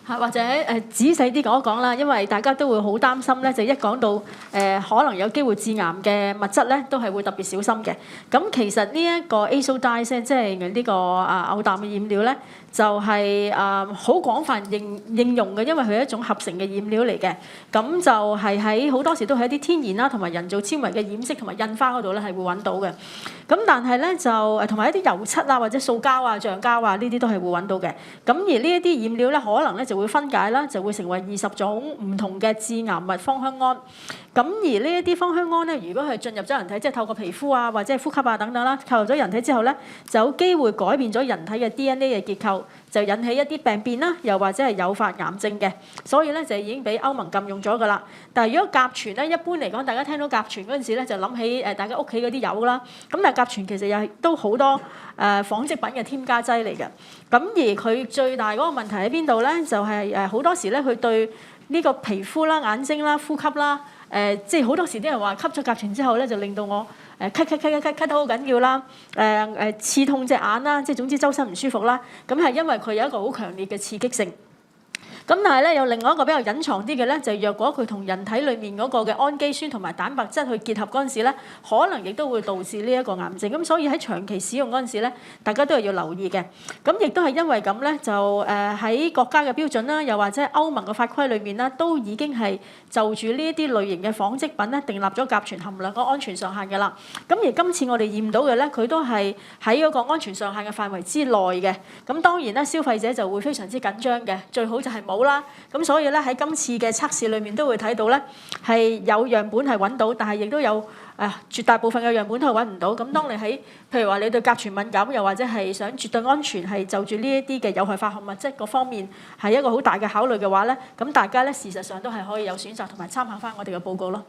或者仔細啲講一講啦，因為大家都會好擔心咧，就一講到可能有機會致癌嘅物質咧，都係會特別小心嘅。咁其實呢一個 azo dyes 即係呢個偶氮嘅染料咧，就係好廣泛應用嘅，因為佢係一種合成嘅染料嚟嘅。咁就係喺好多時都係一啲天然啦同埋人造纖維嘅染色同埋印花嗰度咧係會揾到嘅。咁但係咧就同埋一啲油漆啊或者塑膠啊橡膠啊呢啲都係會揾到嘅。咁而呢一啲染料咧可能咧就會分解啦，就會成為20種唔同嘅致癌物芳香胺。咁而呢一啲芳香胺咧，如果係進入咗人體，即係透過皮膚啊或者係呼吸啊等等啦，扣入咗人體之後咧，就有機會改變咗人體嘅 DNA 嘅結構，就引起一啲病變啦，又或者係誘發癌症嘅。所以咧就已經俾歐盟禁用咗㗎啦。但係如果甲醛咧，一般嚟講，大家聽到甲醛嗰陣時咧，就諗起大家屋企嗰啲油啦。咁但係甲醛其實又都好多紡織品嘅添加劑嚟嘅。咁而佢最大嗰個問題喺邊度咧？就係好多時咧，佢對呢個皮膚啦、眼睛啦、呼吸啦，即係好多時啲人話吸咗甲醛之後咧，就令到我咳得好緊要啦，刺痛隻眼啦，即係總之周身唔舒服啦。咁係因為佢有一個好強烈嘅刺激性。咁但係咧，有另外一個比較隱藏啲嘅咧，就係若果佢同人體裏面嗰個嘅氨基酸同埋蛋白質去結合嗰陣時咧，可能亦都會導致呢一個癌症。咁所以喺長期使用嗰陣時咧，大家都係要留意嘅。咁亦都係因為咁咧，就喺國家嘅標準啦，又或者歐盟嘅法規裏面啦，都已經係就住呢一啲類型嘅紡織品咧，訂立咗甲醛含量個安全上限㗎啦。咁而今次我哋驗到嘅咧，佢都係喺嗰個安全上限嘅範圍之內嘅。咁當然咧，消費者就會非常之緊張嘅，最好就係冇啦。咁所以咧喺今次嘅測試裏面都會睇到咧，係有樣本係揾到，但係亦都有絕大部分嘅樣本都係揾唔到。咁當你喺譬如話你對甲醛敏感，又或者係想絕對安全係就住呢一啲嘅有害化學物質嗰方面係一個好大嘅考慮嘅話咧，咁大家咧事實上都係可以有選擇同埋參考翻我哋嘅報告咯。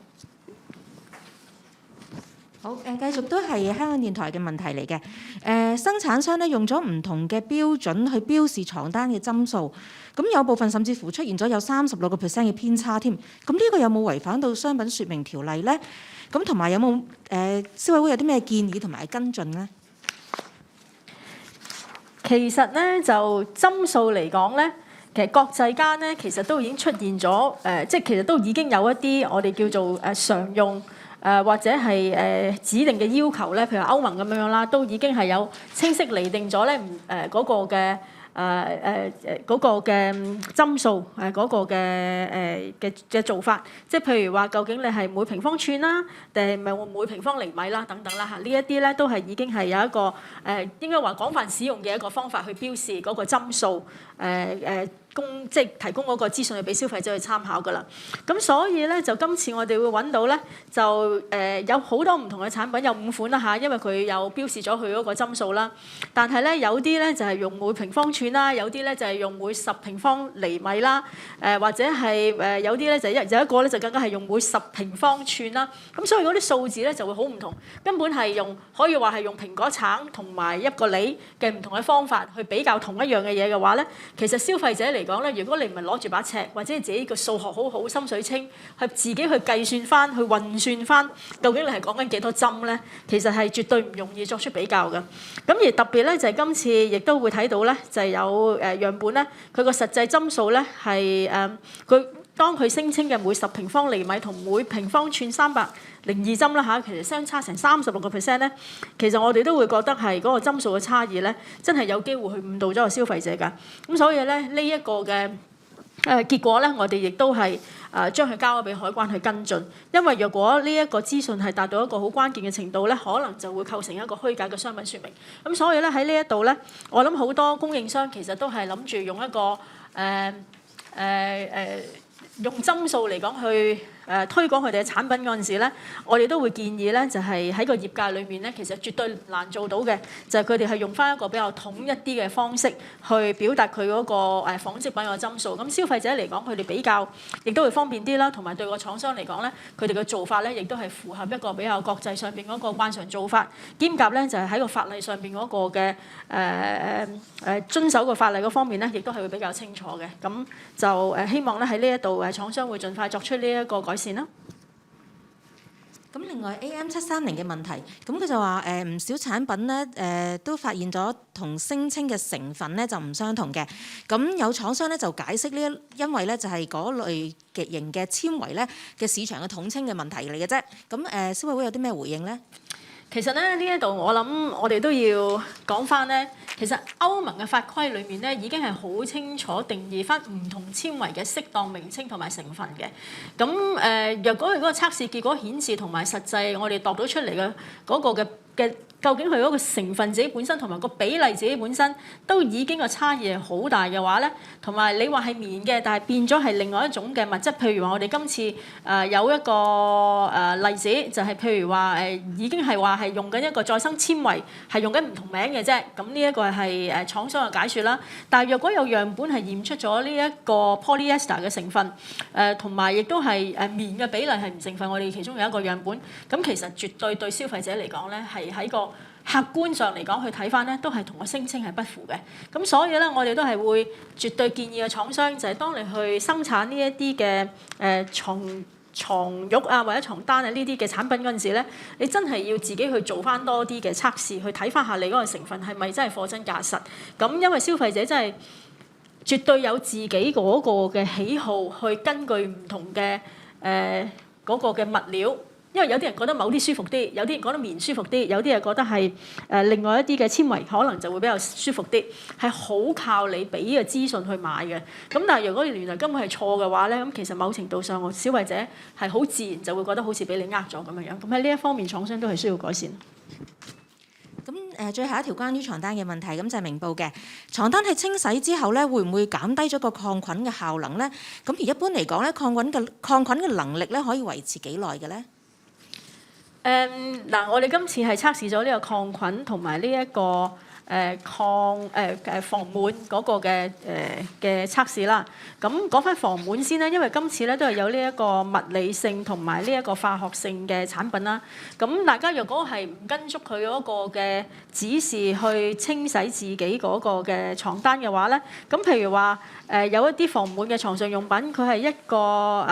好，繼續都係香港電台嘅問題嚟嘅。生產商咧用咗唔同嘅標準去標示床單嘅針數，咁有部分甚至乎出現咗有36% 嘅偏差添。咁呢個有冇違反到商品説明條例咧？咁同埋有冇消委會有啲咩建議同埋跟進咧？其實咧就針數嚟講咧，其實國際間咧其實都已經出現咗即係其實都已經有一啲我哋叫做常用。或者係指定嘅要求咧，譬如歐盟咁樣啦，都已經係有清晰釐定咗咧，嗰個嘅嗰個嘅針數嗰個嘅做法，即係譬如話究竟你係每平方寸啦，定係每平方厘米啦等等啦嚇，呢一啲咧都係已經係有一個應該話廣泛使用嘅一個方法去標示嗰個針數即係提供嗰個資訊去俾消費者去參考㗎啦。咁所以咧就今次我哋會揾到咧就有好多唔同嘅產品，有5款啦嚇，因為佢有標示咗佢嗰個針數啦。但係咧有啲咧就係用每平方寸啦，有啲咧就係用每10平方厘米啦，或者係有啲咧就有一個咧就更加係用每10平方寸啦。咁所以嗰啲數字咧就會好唔同，根本係可以話係用蘋果橙同埋一個梨嘅唔同嘅方法去比較同一樣嘅嘢嘅話咧，其實消費者嚟講咧，如果你唔係攞住把尺，或者自己個數學好好、心水清，去自己去計算翻、去運算翻，究竟你係講緊幾多針咧？其實係絕對唔容易作出比較嘅。咁而特別咧就係今次亦都會睇到咧，就係有樣本咧，佢個實際針數咧係佢當佢聲稱嘅每10平方厘米同每平方寸302針啦嚇，其實相差成36% 咧。其實我哋都會覺得係嗰個針數嘅差異咧，真係有機會去誤導咗個消費者㗎。咁所以咧呢一個嘅結果咧，我哋亦都係將佢交咗俾海關去跟進。因為若果呢一個資訊係達到一個好關鍵嘅程度咧，可能就會構成一個虛假嘅商品説明。咁所以咧喺呢一度咧，我諗好多供應商其實都係諗住用一個用針數嚟講去推廣佢哋嘅產品嗰陣時咧，我哋都會建議咧，就係喺個業界裏面咧，其實絕對難做到嘅，就係佢哋係用翻一個比較統一啲嘅方式去表達佢嗰個紡織品嘅針數。咁消費者嚟講，佢哋比較亦都會方便啲啦，同埋對個廠商嚟講咧，佢哋嘅做法咧，亦都係符合一個比較國際上邊嗰個慣常做法，兼夾咧就係喺個法例上邊嗰個嘅遵守個法例嗰方面咧，亦都係會比較清楚嘅。咁就希望咧喺呢一度廠商會盡快作出呢一個改善啦。咁另外 AM730嘅問題，咁佢就話唔少產品咧都發現咗同聲稱嘅成分咧就唔相同嘅。咁有廠商咧就解釋呢，因為咧就係嗰類極型嘅纖維咧嘅市場嘅統稱嘅問題嚟嘅啫。咁消委會有啲咩回應咧？其實咧呢一度我諗我哋都要講翻咧，其實歐盟嘅法規裏面咧已經係好清楚定義翻唔同纖維嘅適當名稱同埋成分嘅。咁若果佢嗰個測試結果顯示同埋實際我哋度到出嚟嘅嗰個嘅究竟佢嗰個成分自己本身同埋個比例自己本身都已經個差異係好大嘅話咧，同埋你話係棉嘅，但係變咗係另外一種嘅物質，譬如話我哋今次有一個例子，就係譬如話已經係話係用緊一個再生纖維，係用緊唔同名嘅啫。咁呢一個係廠商嘅解説啦。但係若果有樣本係驗出咗呢一個 polyester 嘅成分，同埋亦都係棉嘅比例係唔成分，我哋其中有一個樣本，咁其實絕對對消費者嚟講咧係喺個客觀上嚟講去睇翻咧，都係同個聲稱係不符嘅。咁所以咧，我哋都係會絕對建議嘅廠商，就係當你去生產呢一啲嘅床褥啊或者床單啊呢啲嘅產品嗰陣時咧，你真係要自己去做翻多啲嘅測試，去睇翻下你嗰個成分係咪真係貨真價實。咁因為消費者真係絕對有自己嗰個嘅喜好，去根據唔同嘅嗰個嘅物料。因為有啲人覺得某啲舒服啲，有啲人覺得棉舒服啲，有啲人覺得係另外一啲嘅纖維可能就會比較舒服啲，係好靠你俾嘅資訊去買嘅。咁但係如果原來根本係錯嘅話咧，咁其實某程度上，消費者係好自然就會覺得好似俾你呃咗咁樣樣。咁喺呢一方面，廠商都係需要改善。咁最後一條關於床單嘅問題，咁就係明報嘅床單喺清洗之後咧，會唔會減低咗個抗菌嘅效能咧？咁而一般嚟講咧，抗菌嘅能力咧，可以維持幾耐嘅咧？我哋今次係測試咗呢個抗菌同埋呢一個防蟎嗰個嘅測試啦。咁講翻防蟎先啦，因為今次咧都係有呢一個物理性同埋呢一個化學性嘅產品啦。咁大家若果係唔跟足佢嗰個嘅指示去清洗自己嗰個嘅床單嘅話咧，咁譬如話有一啲防蟎嘅床上用品，佢係一個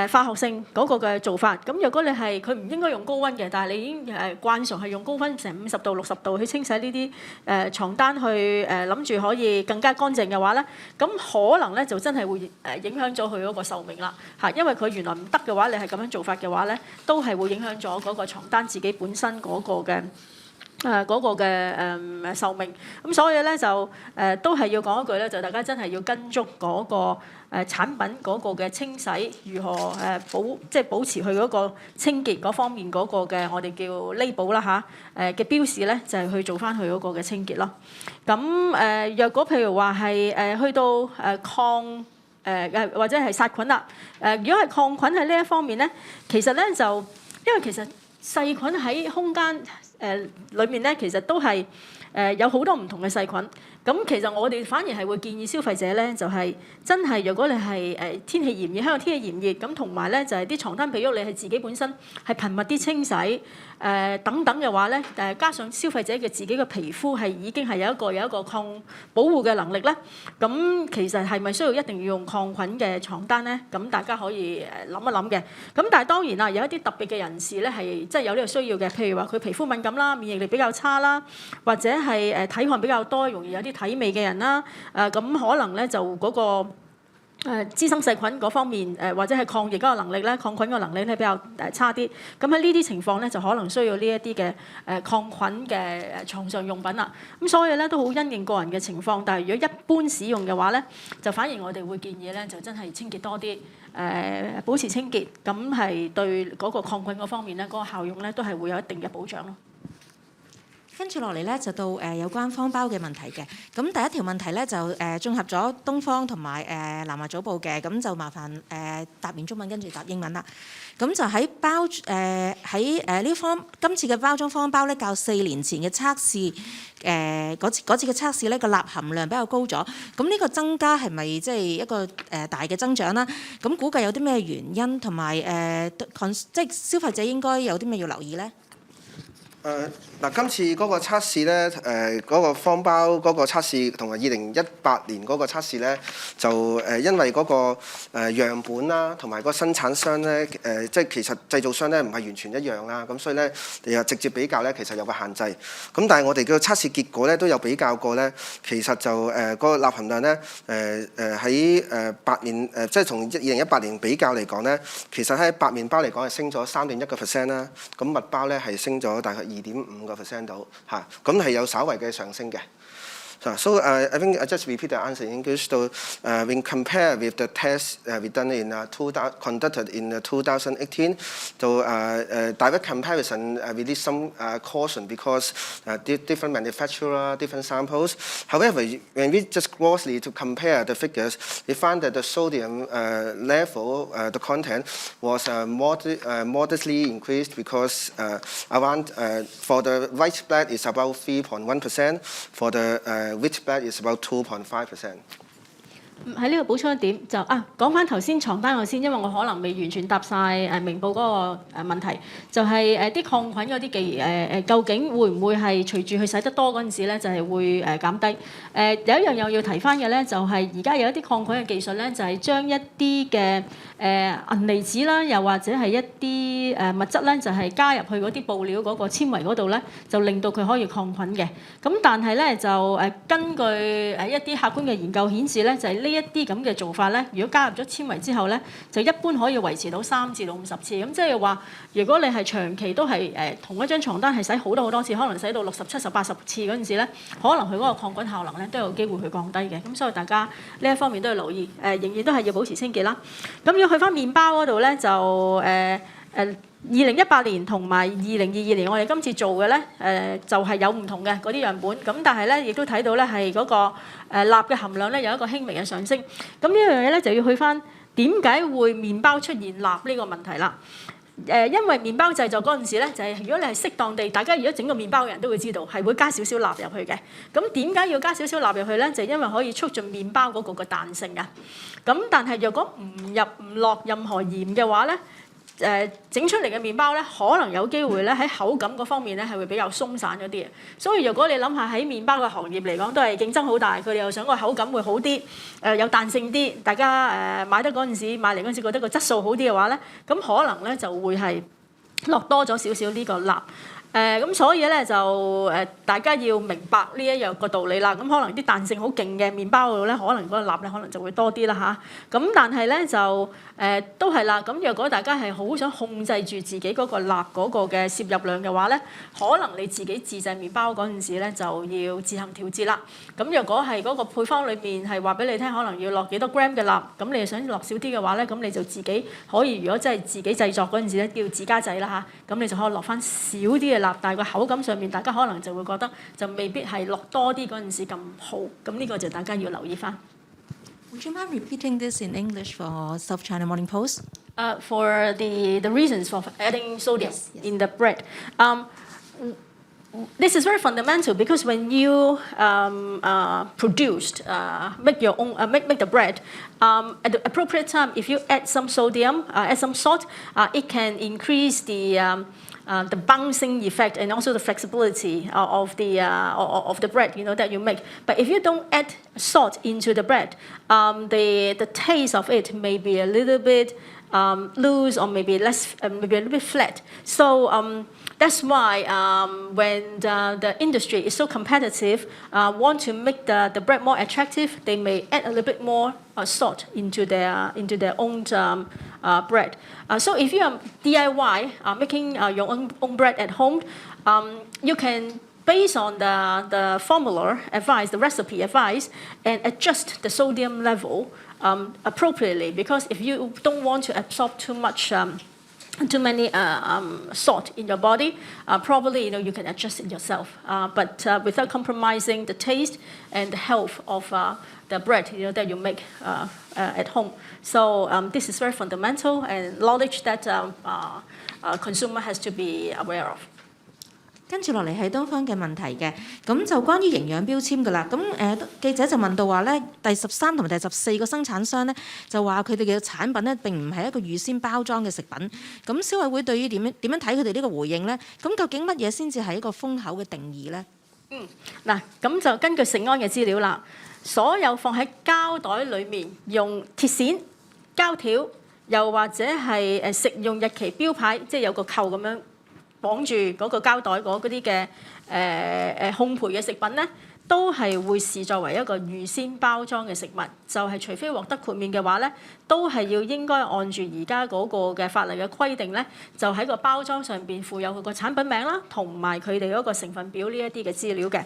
化學性嗰個嘅做法，咁如果你係佢唔應該用高溫嘅，但係你已經慣常係用高溫成50度、60度去清洗呢啲床單去諗住可以更加乾淨嘅話咧，咁可能咧就真係會影響咗佢嗰個壽命啦嚇，因為佢原來唔得嘅話，你係咁樣做法嘅話咧，都係會影響咗嗰個床單自己本身嗰個嘅壽命。咁所以咧就都係要講一句咧，就大家真係要跟足嗰個產品嗰個嘅清洗，如何保持佢嗰個清潔嗰方面嗰個嘅我哋叫 label 啦嚇嘅標示咧，就係去做翻佢嗰個嘅清潔咯。咁若果譬如話係去到抗或者係殺菌啦，如果係抗菌喺呢一方面咧，其實咧就因為其實細菌喺空間裏面咧，其實都係有好多唔同嘅細菌。咁其實我哋反而係會建議消費者咧，就係真係如果你係天氣炎熱，香港天氣炎熱，咁同埋咧就係啲床單被褥你係自己本身係頻密啲清洗等等嘅話咧，加上消費者嘅自己嘅皮膚係已經係有一個抗保護嘅能力咧，咁其實係咪需要一定要用抗菌嘅床單咧？咁大家可以諗一諗嘅。咁但係當然啦，有一啲特別嘅人士咧係即係有呢個需要嘅，譬如話佢皮膚敏感啦、免疫力比較差啦，或者係體汗比較多、容易有啲體味嘅人啦，咁可能咧就嗰個滋生細菌嗰方面或者係抗疫嗰個能力咧，抗菌嗰個能力咧比較差啲。咁喺呢啲情況咧，就可能需要呢一啲嘅抗菌嘅床上用品啦。咁所以咧都好因應個人嘅情況，但係如果一般使用嘅話咧，就反而我哋會建議咧就真係清潔多啲，保持清潔，咁係對嗰個抗菌嗰方面咧嗰個效用咧都係會有一定嘅保障咯。跟住落嚟咧就到有關方包嘅問題嘅。咁第一條問題咧就綜合咗東方同埋南華早報嘅，咁就麻煩答完中文跟住答英文啦。咁就喺今次嘅包裝方包咧，較4年前嘅測試嗰次嘅測試咧個鈉含量比較高咗。咁呢個增加係咪即係一個大嘅增長啦？咁估計有啲咩原因同埋即係消費者應該有啲咩要留意咧？今次嗰個測試咧，嗰個方包嗰個測試同埋2018年嗰個測試咧，就因為嗰個樣本啦，同埋嗰個生產商咧，即係其實製造商咧唔係完全一樣啦，咁所以咧你又直接比較咧，其實有個限制。咁但係我哋嘅測試結果咧都有比較過咧，其實就嗰個鈉含量咧，喺白麵即係從2018年比較嚟講咧，其實喺白麵包嚟講係升咗3.1% 啦，咁麥包咧係升咗大概2.5% 到嚇，咁係有稍微嘅上升嘅。So I think I just repeat the answer in English. So when compared with the test we done conducted in 2018, so direct comparison we need some caution because different manufacturer, different samples. However, when we just grossly to compare the figures, we found that the sodium level, the content was modestly increased because around for the white bread is about 3.1%, for the which bread is about 2.5%。喺呢度補充一點就講翻頭先床單我先，因為我可能未完全答晒明報嗰個問題，就係啲抗菌嗰啲嘅究竟會唔會係隨住佢洗得多嗰陣時咧，就係會減低。有一樣又要提翻嘅咧，就係而家有一啲抗菌嘅技術咧，就係將一啲嘅銀離子啦，又或者係一啲物質咧，就係加入去嗰啲布料嗰個纖維嗰度咧，就令到佢可以抗菌嘅。咁但係咧就根據一啲客觀嘅研究顯示咧，就係呢一啲咁嘅做法咧，如果加入咗纖維之後咧，就一般可以維持到3至到50次。咁即係話，如果你係長期都係同一張床單係洗好多次，可能洗到60、70、80次嗰陣時咧，可能佢嗰個抗菌效能咧都有機會去降低嘅。咁所以大家呢一方面都要留意，仍然都係要保持清潔啦。咁要去翻麵包嗰度咧，就2018年同埋2022年，我哋今次做嘅咧，就係有唔同嘅嗰啲樣本。咁但係咧，亦都睇到咧係嗰個鈉嘅含量咧有一個輕微嘅上升。咁呢樣嘢咧就要去翻點解會麵包出現鈉呢個問題啦。因為麵包製作嗰陣時咧，就係如果你係適當地，大家如果整個麵包嘅人都會知道係會加少少鈉入去嘅。咁點解要加少少鈉入去咧？就因為可以促進麵包嗰個嘅彈性啊。咁但係若果唔落任何鹽嘅話咧，整出嚟嘅麵包咧，可能有機會咧喺口感嗰方面咧係會比較鬆散咗啲嘅。所以如果你諗下喺麵包嘅行業嚟講，都係競爭好大，佢哋又想個口感會好啲，有彈性啲，大家買嚟嗰陣時覺得個質素好啲嘅話咧，咁可能咧就會係落多咗少少呢個鈉。咁所以咧就大家要明白呢一樣個道理啦。咁可能啲彈性好勁嘅麵包度咧，可能嗰個鈉咧可能就會多啲啦嚇。咁但係咧就都係啦。咁若果大家係好想控制住自己嗰個鈉嗰個嘅攝入量嘅話咧，可能你自己自製麵包嗰陣時咧就要自行調節啦。咁若果係嗰個配方裏面係話俾你聽，可能要落幾多 gram 嘅鈉，咁你想落少啲嘅話咧，咁你就自己可以，如果真係自己製作嗰陣時咧，叫自家製啦嚇。咁你就可以落翻少啲嘅鈉，但係個口感上面，大家可能就會覺得就未必係落多啲嗰陣時咁好。咁呢個就大家要留意翻。Would you mind repeating this in English for South China Morning Post? For the reasons for adding sodium in the bread. This is very fundamental because when you make your own, make the bread, at the appropriate time, if you add some sodium, add some salt, it can increase the bouncing effect and also the flexibility of the bread, that you make. But if you don't add salt into the bread, the taste of it may be a little bit loose or maybe less, maybe a little bit flat. So that's why when the industry is so competitive, want to make the bread more attractive, they may add a little bit more salt into their own bread. So if you are DIY, making your own bread at home, you can, based on the formula advice, the recipe advice, and adjust the sodium level appropriately. Because if you don't want to absorb too many salt in your body, probably you can adjust it yourself, but without compromising the taste and the health of the bread that you make at home. So this is very fundamental and knowledge that consumer has to be aware of. 跟住落嚟係東方嘅問題嘅，咁就關於營養標籤㗎啦。咁記者就問到話咧，第13同埋第14個生產商咧就話佢哋嘅產品咧並唔係一個預先包裝嘅食品。咁消委會對於點樣睇佢哋呢個回應咧？咁究竟乜嘢先至係一個封口嘅定義咧？嗱，咁就根據食安嘅資料啦，所有放喺膠袋裡面用鐵線、膠條，又或者係食用日期標牌，即係有個扣咁樣綁住嗰個膠袋嗰啲嘅烘焙嘅食品咧，都係會視作為一個預先包裝嘅食物，就係除非獲得豁免嘅話咧，都係應該按住而家嗰個嘅法例嘅規定咧，就喺個包裝上邊附有佢個產品名啦，同埋佢哋嗰個成分表呢一啲嘅資料嘅。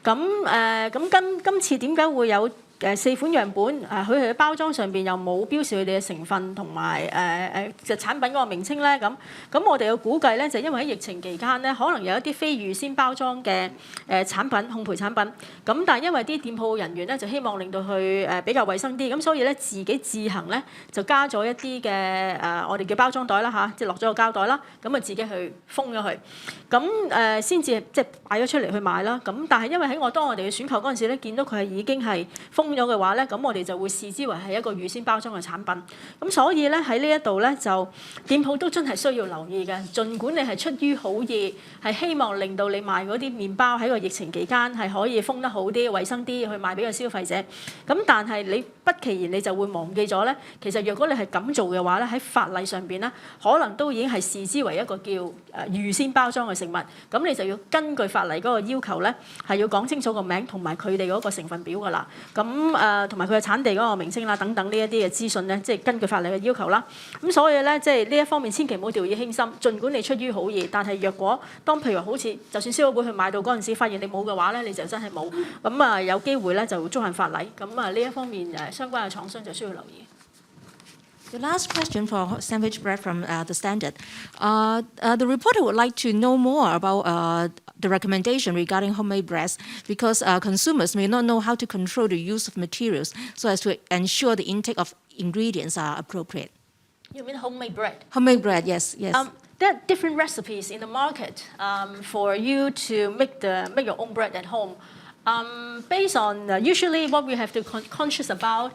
咁今次點解會有4款樣本佢哋嘅包裝上邊又冇標示佢哋嘅成分同埋就產品嗰個名稱咧？咁我哋嘅估計咧，就因為喺疫情期間咧，可能有一啲非預先包裝嘅產品烘焙產品，咁但係因為啲店鋪人員咧就希望令到佢比較衞生啲，咁所以咧自己自行咧就加咗一啲嘅我哋嘅包裝袋啦嚇，即係落咗個膠袋啦，咁啊自己去封咗佢，咁先至即係擺咗出嚟去賣啦。咁但係因為喺當我哋去選購嗰陣時咧，見到佢係已經係封咗嘅話咧，咁我哋就會視之為係一個預先包裝嘅產品。咁所以咧喺呢一度咧，就店鋪都真係需要留意嘅。儘管你係出於好意，係希望令到你賣嗰啲麵包喺個疫情期間係可以封得好啲、衞生啲去賣俾個消費者。咁但係你不其然你就會忘記咗咧，其實若果你係咁做嘅話咧，喺法例上邊咧，可能都已經係視之為一個叫預先包裝嘅食物。咁你就要根據法例嗰個要求咧，係要講清楚個名同埋佢哋嗰個成分表㗎啦。咁同埋佢嘅產地嗰個名稱啦，等等呢一啲嘅資訊咧，即係根據法例嘅要求啦。咁所以咧，即係呢一方面千祈唔好掉以輕心。儘管你出於好意，但係若果當譬如好似就算消委會去買到嗰陣時，發現你冇嘅話咧，你就真係冇。咁有機會咧就觸犯法例。咁呢一方面相關嘅廠商就需要留意。The last question for sandwich bread from the Standard. The reporter would like to know more about the recommendation regarding homemade breads because consumers may not know how to control the use of materials so as to ensure the intake of ingredients are appropriate. You mean homemade bread? Homemade bread, yes. There are different recipes in the market for you to make your own bread at home. Based on usually what we have to conscious about,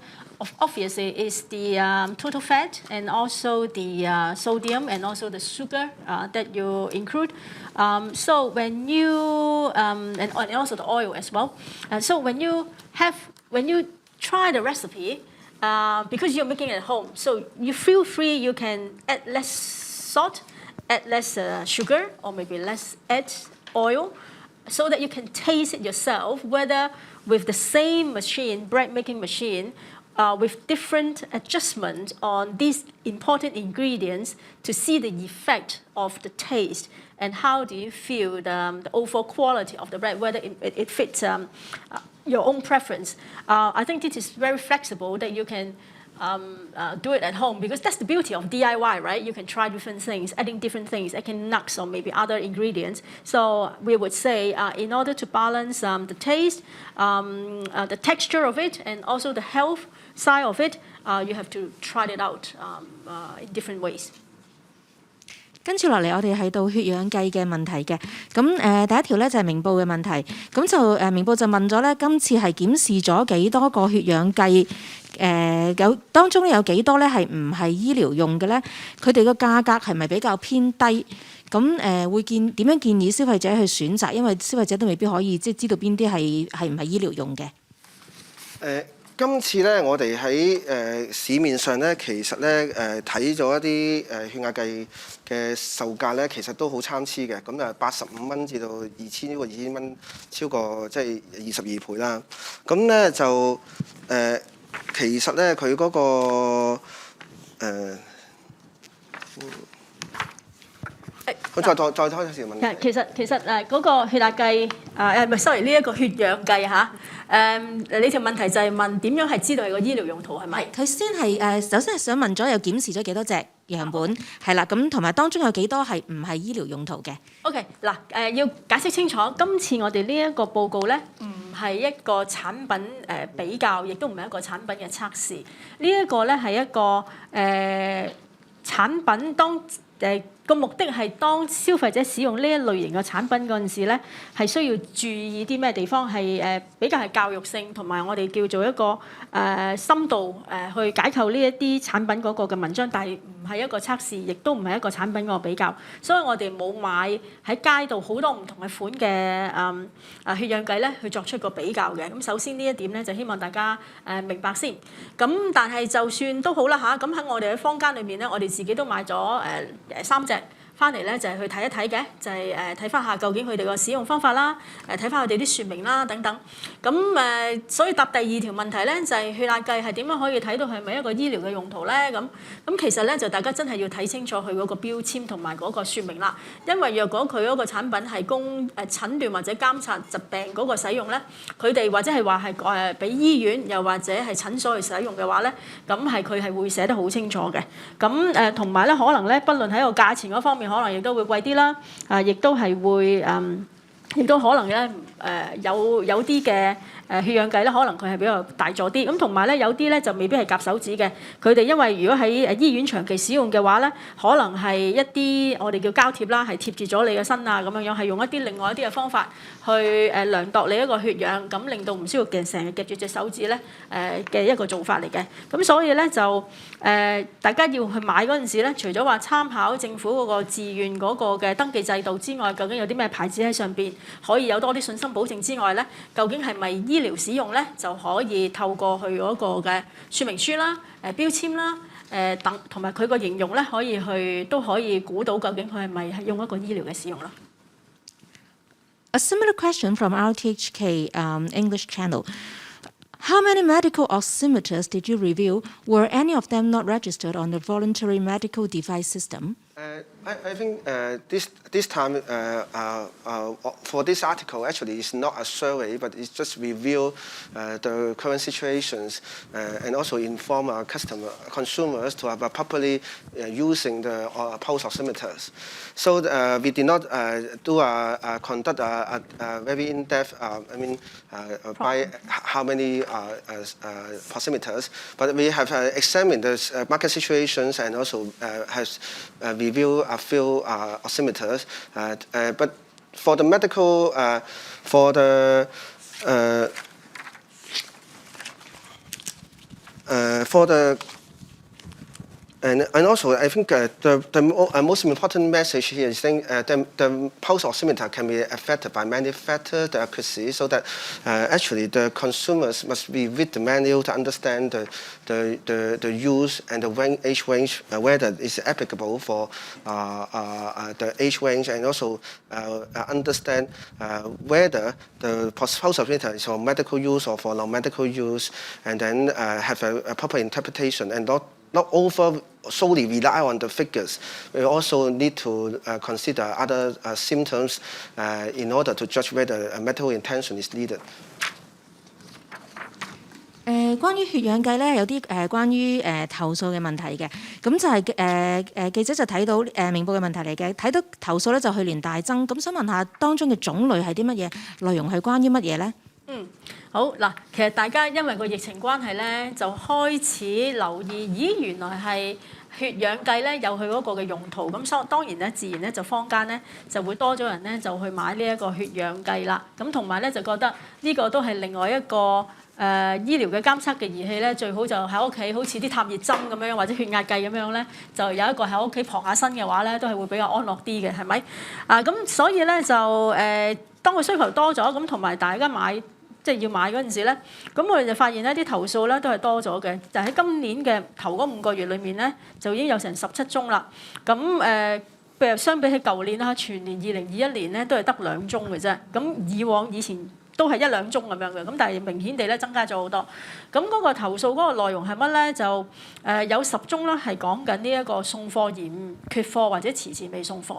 obviously, is the total fat and also the sodium and also the sugar that you include. So when you and also the oil as well. So when you try the recipe, because you're making it at home, so you feel free. You can add less salt, add less sugar, or maybe add oil, so that you can taste it yourself. Whether with the same machine, bread making machine. With different adjustment on these important ingredients to see the effect of the taste and how do you feel the overall quality of the bread, whether it fits your own preference. I think this is very flexible that you can do it at home because that's the beauty of DIY, right? You can try different things, adding different things, adding nuts or maybe other ingredients. So we would say in order to balance the taste, the texture of it, and also the health side of it, you have to try it out in different ways. 跟住落嚟，我哋係到血氧計嘅問題嘅。咁第一條咧就係明報嘅問題。咁就明報就問咗咧，今次係檢視咗幾多個血氧計？當中有幾多咧係唔係醫療用嘅咧？佢哋個價格係咪比較偏低？咁會點樣建議消費者去選擇？因為消費者都未必可以即係知道邊啲係唔係醫療用嘅。今次咧，我哋喺市面上咧，其實咧睇咗一啲血壓計嘅售價咧，其實都好參差嘅。咁啊，85蚊至到2000蚊，超過即係22倍啦。咁咧就其實咧佢嗰個我再開始問題。其實嗰個血壓計唔係 sorry 呢一個血氧計嚇你條問題就係問點樣係知道係個醫療用途係咪？佢先係首先係想問咗有檢視咗幾多隻樣本係啦，咁同埋當中有幾多係唔係醫療用途嘅 ？OK 嗱要解釋清楚，今次我哋呢一個報告咧，唔係一個產品比較，亦都唔係一個產品嘅測試。呢一個咧係一個產品當個目的係當消費者使用呢一類型嘅產品嗰陣時咧，係需要注意啲咩地方？係比較係教育性，同埋我哋叫做一個深度去解構呢一啲產品嗰個嘅文章，但係唔係一個測試，亦都唔係一個產品個比較。所以我哋冇買喺街度好多唔同嘅款嘅血氧計咧，去作出個比較嘅。咁首先呢一點咧，就希望大家明白先。咁但係就算都好啦嚇，咁喺我哋嘅坊間裏面咧，我哋自己都買咗3隻。翻嚟咧就係去睇一睇嘅，就係睇翻下究竟佢哋個使用方法啦，睇翻佢哋啲説明啦等等。咁所以答第二條問題咧，就係血壓計係點樣可以睇到係咪一個醫療嘅用途咧？咁其實咧就大家真係要睇清楚佢嗰個標籤同埋嗰個説明啦。因為若果佢嗰個產品係供診斷或者監察疾病嗰個使用咧，佢哋或者係話係俾醫院又或者係診所去使用嘅話咧，咁佢係會寫得好清楚嘅。咁同埋咧可能咧，不論喺個價錢嗰方面，可能亦都會貴啲啦，亦都係會亦都可能咧有啲嘅血氧計咧，可能佢係比較大咗啲，咁同埋咧有啲咧就未必係夾手指嘅，佢哋因為如果喺醫院長期使用嘅話咧，可能係一啲我哋叫膠貼啦，係貼住咗你嘅身啊咁樣樣，係用一啲另外一啲嘅方法去量度你一個血氧，咁令到唔需要成日夾住隻手指咧嘅一個做法嚟嘅。咁所以咧就大家要去買嗰陣時咧，除咗話參考政府嗰個自願嗰個嘅登記制度之外，究竟有啲咩牌子喺上邊可以有多啲信心保證之外咧，究竟係咪醫療使用咧，就可以透過佢嗰個嘅說明書啦、標籤啦、等同埋佢個形容咧，都可以估到究竟佢係咪用一個醫療嘅使用咯。A similar question from RTHK English channel. How many medical oximeters did you review? Were any of them not registered on the voluntary medical device system? I think this time for this article actually it's not a survey, but it's just review the current situations and also inform our consumers to have properly using the pulse oximeters. So we did not conduct a very in-depth by how many oximeters, but we have examined the market situations and also has review a few oximeters, but for the medical, and also I think the most important message here is saying the pulse oximeter can be affected by many factors, the accuracy, so that actually the consumers must read the manual to understand the use and the age range, whether it's applicable for the age range, and also understand whether the pulse oximeter is for medical use or for non-medical use, and then have a proper interpretation and not solely rely on the figures. We also need to consider other symptoms in order to judge whether a medical intervention is needed. 關於血氧計咧，有啲關於投訴嘅問題嘅，咁就係記者就睇到明報嘅問題嚟嘅，睇到投訴咧就去年大增，咁想問下當中嘅種類係啲乜嘢，內容係關於乜嘢咧？好嗱，其實大家因為個疫情關係咧，就開始留意，咦，原來係血氧計咧有佢嗰個嘅用途，咁當然咧，自然咧就坊間咧就會多咗人咧就去買呢一個血氧計啦，咁同埋咧就覺得呢個都係另外一個醫療嘅監測嘅儀器咧，最好就喺屋企好似啲探熱針咁樣，或者血壓計咁樣咧，就有一個喺屋企傍下身嘅話咧，都係會比較安樂啲嘅，係咪？咁所以咧就當佢需求多咗，咁同埋大家買即係要買嗰陣時咧，咁我哋就發現咧啲投訴咧都係多咗嘅，就喺今年嘅頭嗰5個月裏面咧，就已經有成17宗啦。咁譬如相比起舊年啦，全年2021年咧都係得2宗嘅啫。咁以前都係1-2宗咁樣嘅，咁但係明顯地咧增加咗好多。咁嗰個投訴嗰個內容係乜咧？就有10宗啦，係講緊呢一個送貨延誤、缺貨或者遲遲未送貨。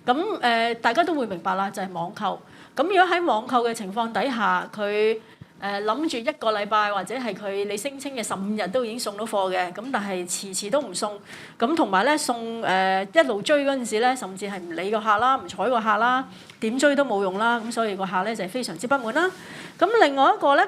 咁大家都會明白啦，就係網購。咁如果喺網購嘅情況底下，佢諗住1個禮拜或者係你聲稱嘅15日都已經送到貨嘅，咁但係遲都唔送。咁同埋咧送一路追嗰陣時咧，甚至係唔理個客啦，唔睬個客啦，點追都冇用啦。咁所以個客咧就係非常之不滿啦。咁另外一個咧，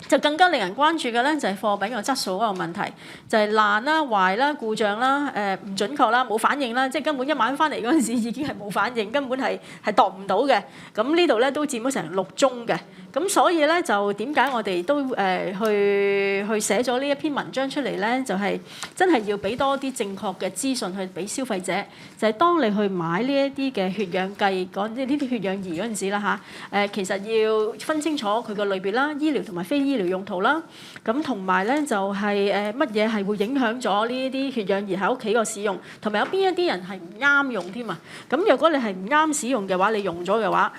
就更加令人關注嘅咧，就係貨品嘅質素嗰個問題，就係爛啦、壞啦、故障啦、唔準確啦、冇反應啦，即係根本一晚翻嚟嗰陣時已經係冇反應，根本係度唔到嘅。咁呢度咧都佔咗成6宗嘅。咁所以咧就點解我哋都去寫咗呢一篇文章出嚟咧？就係真係要俾多啲正確嘅資訊去俾消費者。就係當你去買呢一啲嘅血氧計講呢啲血氧儀嗰陣時啦嚇，其實要分清楚佢個類別啦，醫療同埋非醫療用途啦。咁同埋咧就係乜嘢係會影響咗呢啲血氧儀喺屋企個使用，同埋有邊一啲人係唔啱用添啊？咁若果你係唔啱使用嘅話，你用咗嘅話，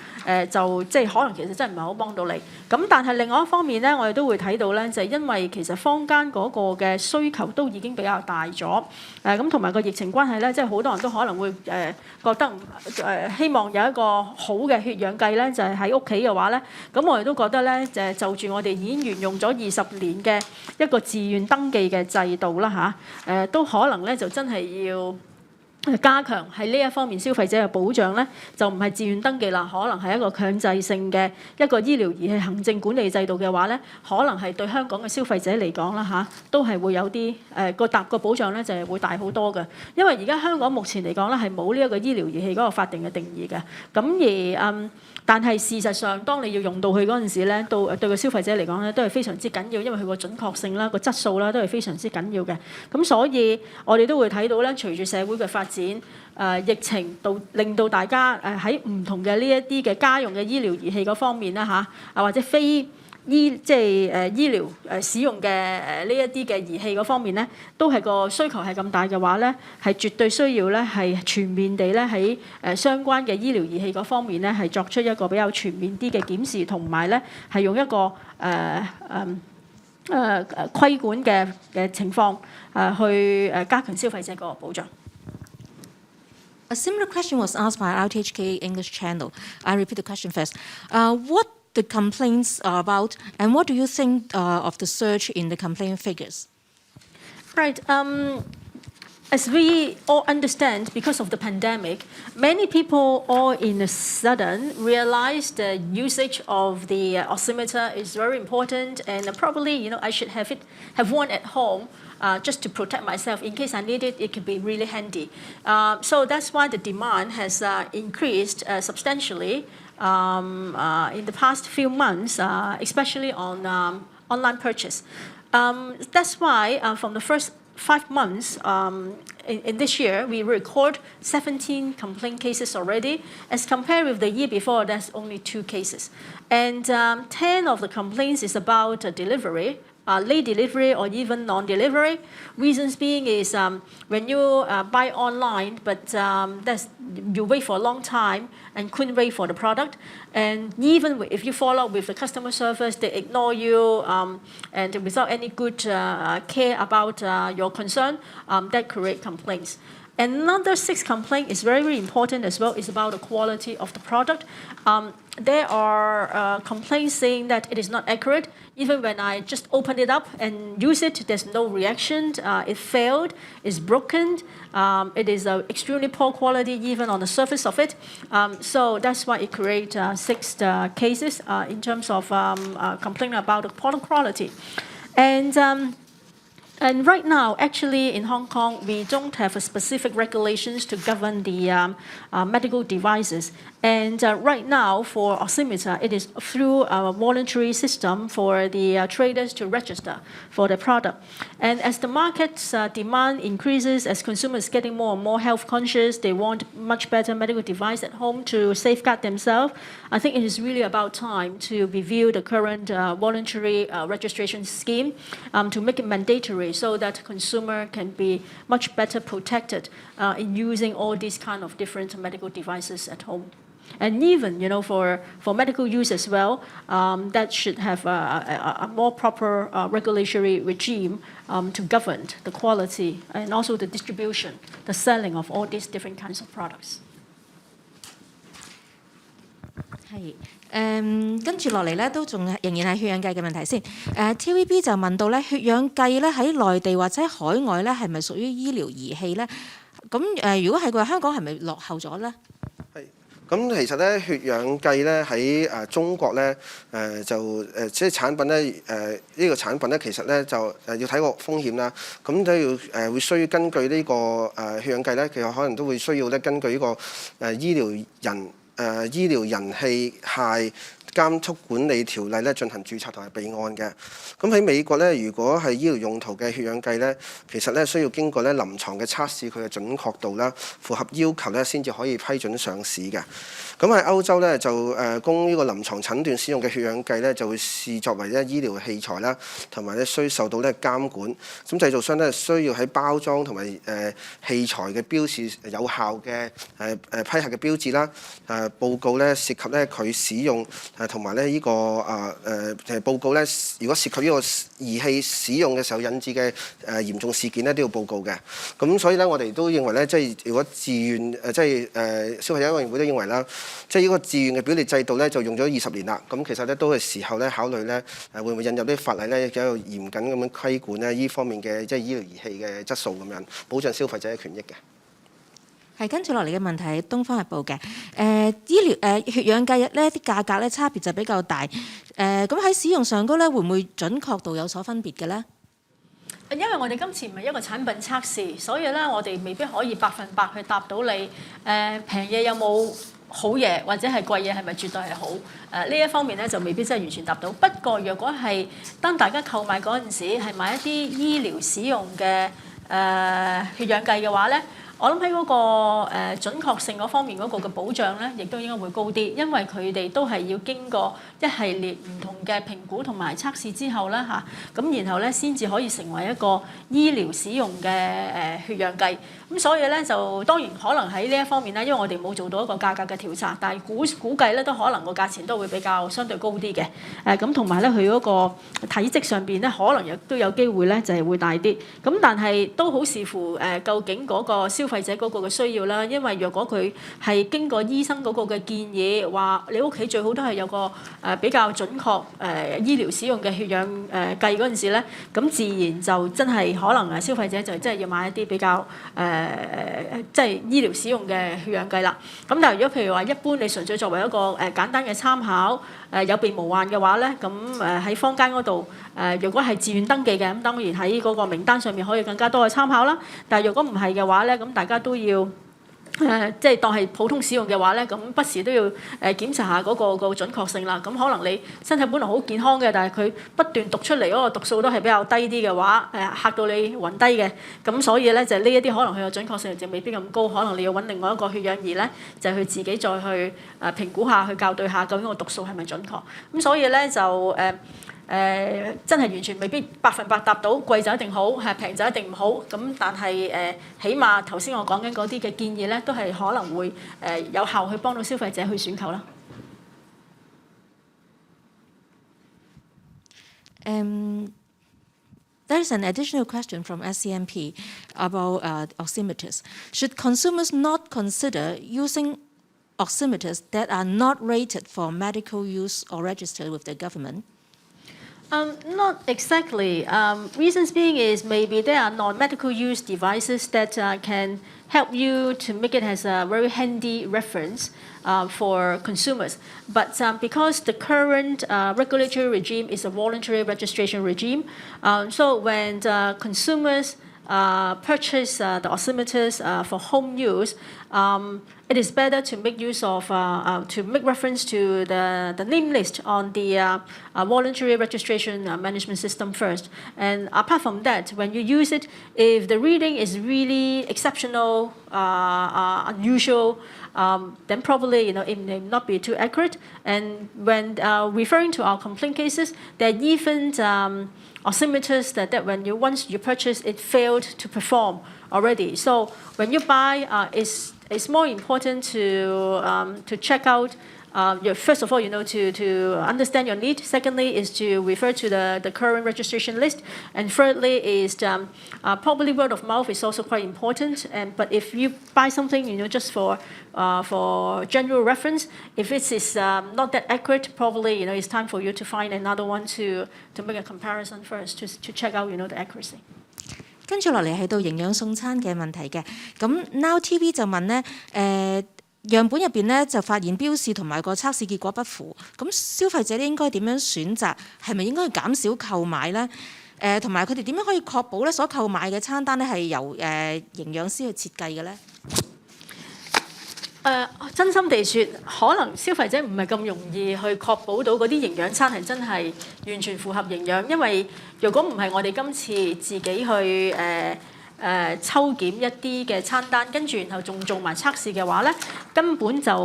就即係可能其實真係唔係好幫到你。咁但係另外一方面咧，我哋都會睇到咧，就係因為其實坊間嗰個嘅需求都已經比較大咗，咁同埋個疫情關係咧，即係好多人都可能會覺得希望有一個好嘅血氧計咧，就係喺屋企嘅話咧，咁我哋都覺得咧，就住我哋已經沿用咗20年嘅一個自願登記嘅制度啦嚇，都可能咧就真係要加強喺呢一方面消費者嘅保障咧，就唔係自願登記啦，可能係一個強制性嘅一個醫療儀器行政管理制度嘅話咧，可能係對香港嘅消費者嚟講啦嚇，都係會有啲個保障咧就係會大好多嘅，因為而家香港目前嚟講咧係冇呢一個醫療儀器嗰個法定嘅定義嘅，咁而但係事實上，當你要用到佢嗰陣時咧，對個消費者嚟講咧，都係非常之緊要，因為佢個準確性啦、個質素啦，都係非常之緊要嘅。咁所以我哋都會睇到咧，隨住社會嘅發展，疫情令到大家喺唔同嘅呢一啲嘅家用嘅醫療儀器嗰方面啦嚇，或者非醫療使用嘅呢一啲嘅儀器嗰方面咧，都係個需求係咁大嘅話咧，係絕對需要咧係全面地咧喺相關嘅醫療儀器嗰方面咧係作出一個比較全面啲嘅檢視，同埋咧係用一個規管嘅情況去加強消費者嗰個保障。A similar question was asked by RTHK English channel. I repeat the question first. What the complaints are about, and what do you think of the surge in the complaint figures? Right. As we all understand, because of the pandemic, many people all in a sudden realized the usage of the oximeter is very important, and probably I should have one at home. Just to protect myself in case I need it, it could be really handy. So that's why the demand has increased substantially in the past few months, especially on online purchase. That's why from the first 5 months in this year, we record 17 complaint cases already. As compared with the year before, that's only 2 cases. And 10 of the complaints is about delivery. Late delivery or even non-delivery. Reasons being is when you buy online, but you wait for a long time and couldn't wait for the product. And even if you follow up with the customer service, they ignore you and without any good care about your concern, that create complaints. Another 6 complaints is very, very important as well. It's about the quality of the product. There are complaints saying that it is not accurate. Even when I just open it up and use it, there's no reaction. It failed. It's broken. It is extremely poor quality even on the surface of it. So that's why it creates 6 cases in terms of complaining about the product quality. And And right now, actually, in Hong Kong, we don't have a specific regulations to govern the medical devices. And right now, for oximeter, it is through a voluntary system for the traders to register for the product. And as the market's demand increases, as consumers getting more and more health conscious, they want much better medical device at home to safeguard themselves. I think it is really about time to review the current voluntary registration scheme to make it mandatory so that consumer can be much better protected in using all these kind of different medical devices at home. And even, for medical use as well, that should have a more proper regulatory regime to govern the quality and also the distribution, the selling of all these different kinds of products. 係跟住落嚟咧，都仍然係血氧計嘅問題先。TVB 就問到咧，血氧計咧喺內地或者海外咧係咪屬於醫療儀器咧？咁如果係嘅話，香港係咪落後咗咧？係。咁其實咧，血氧計咧喺中國咧即係產品咧呢個產品咧，其實咧就要睇個風險啦。咁都要會需要根據呢個血氧計咧，其實可能都會需要咧根據呢個醫療人器械監督管理條例咧進行註冊同埋備案嘅。咁喺美國咧，如果係醫療用途嘅血氧計咧，其實咧需要經過咧臨床嘅測試，佢嘅準確度啦，符合要求咧先至可以批准上市嘅。咁喺歐洲咧就供呢個臨床診斷使用嘅血氧計咧就會視作為咧醫療器材啦，同埋咧需受到咧監管。咁製造商咧需要喺包裝同埋器材嘅標示有效嘅批核嘅標誌啦，報告咧涉及咧佢使用同埋咧呢個報告咧，如果涉及呢個儀器使用嘅時候引致嘅嚴重事件咧都要報告嘅。咁所以咧我哋都認為咧，即係如果自願消費者委員會都認為啦，即係呢個自願嘅表列制度咧就用咗20年啦。咁其實咧都係時候咧考慮咧會唔會引入啲法例咧，有一個嚴謹咁樣規管咧呢方面嘅即係醫療儀器嘅質素咁樣，保障消費者嘅權益嘅。係跟住落嚟嘅問題係《東方日報》嘅醫療血氧計咧啲價格咧差別就比較大。咁喺使用上高咧會唔會準確度有所分別嘅咧？因為我哋今次唔係一個產品測試，所以咧我哋未必可以100%去答到你平嘢有冇好嘢，或者係貴嘢係咪絕對係好？呢一方面咧就未必真係完全答到。不過若果係當大家購買嗰陣時係買一啲醫療使用嘅血氧計嘅話咧，我諗喺嗰個準確性嗰方面嗰個嘅保障咧，亦都應該會高啲，因為佢哋都係要經過一系列唔同嘅評估同埋測試之後咧咁然後咧先至可以成為一個醫療使用嘅血氧計。咁所以咧就當然可能喺呢一方面咧，因為我哋冇做到一個價格嘅調查，但係估計咧都可能個價錢都會比較相對高啲嘅。咁同埋咧佢嗰個體積上邊咧，可能亦都有機會咧就係會大啲。咁但係都好視乎究竟嗰個消費者嗰個嘅需要啦。因為若果佢係經過醫生嗰個嘅建議，話你屋企最好都係有個比較準確醫療使用嘅血氧計嗰陣時咧，咁自然就真係可能消費者就真係要買一啲比較即係醫療使用嘅血氧計啦。咁但係如果譬如話一般你純粹作為一個簡單嘅參考，有備無患嘅話咧，咁喺坊間嗰度如果係自願登記嘅，咁當然喺嗰個名單上面可以更加多嘅參考啦。但係如果唔係嘅話咧，咁大家都要即係當係普通使用嘅話咧，咁不時都要檢查下嗰個準確性啦。咁可能你身體本來好健康嘅，但係佢不斷讀出嚟嗰個讀數都係比較低啲嘅話，嚇到你暈低嘅。咁所以咧就呢一啲可能佢嘅準確性就未必咁高，可能你要揾另外一個血氧儀咧，就去自己再去評估下，去校對下究竟個讀數係咪準確。咁所以咧就真係完全未必100%答到，貴就一定好，平就一定唔好。咁但係起碼頭先我講緊嗰啲嘅建議咧，都係可能會有效去幫到消費者去選購啦。There's an additional question from SCMP about oximeters. Should consumers not consider using oximeters that are not rated for medical use or registered with the government? Not exactly. Reasons being is maybe there are non-medical use devices that can help you to make it as a very handy reference for consumers. But because the current regulatory regime is a voluntary registration regime, so when the consumers purchase the oximeters for home use, it is better to make use of, to make reference to the name list on the voluntary registration management system first. And apart from that, when you use it, if the reading is really exceptional, unusual, then probably it may not be too accurate. And when referring to our complaint cases, there are even oximeters that when once you purchase, it failed to perform already. So when you buy, it's more important to check out first of all, to understand your need. Secondly, is to refer to the current registration list. And thirdly, is probably word of mouth is also quite important. But if you buy something, just for general reference, if it is not that accurate, probably it's time for you to find another one to make a comparison first to check out the accuracy. 跟住落嚟係到營養送餐嘅問題嘅，咁 Now TV 就問咧，樣本入邊咧就發現標示同埋個測試結果不符，咁消費者咧應該點樣選擇？係咪應該去減少購買咧？同埋佢哋點樣可以確保咧所購買嘅餐單咧係由營養師去設計嘅咧？真心地説，可能消費者唔係咁容易去確保到嗰啲營養餐係真係完全符合營養，因為如果唔係我哋今次自己去抽檢一啲嘅餐單，跟住然後仲做埋測試嘅話咧，根本就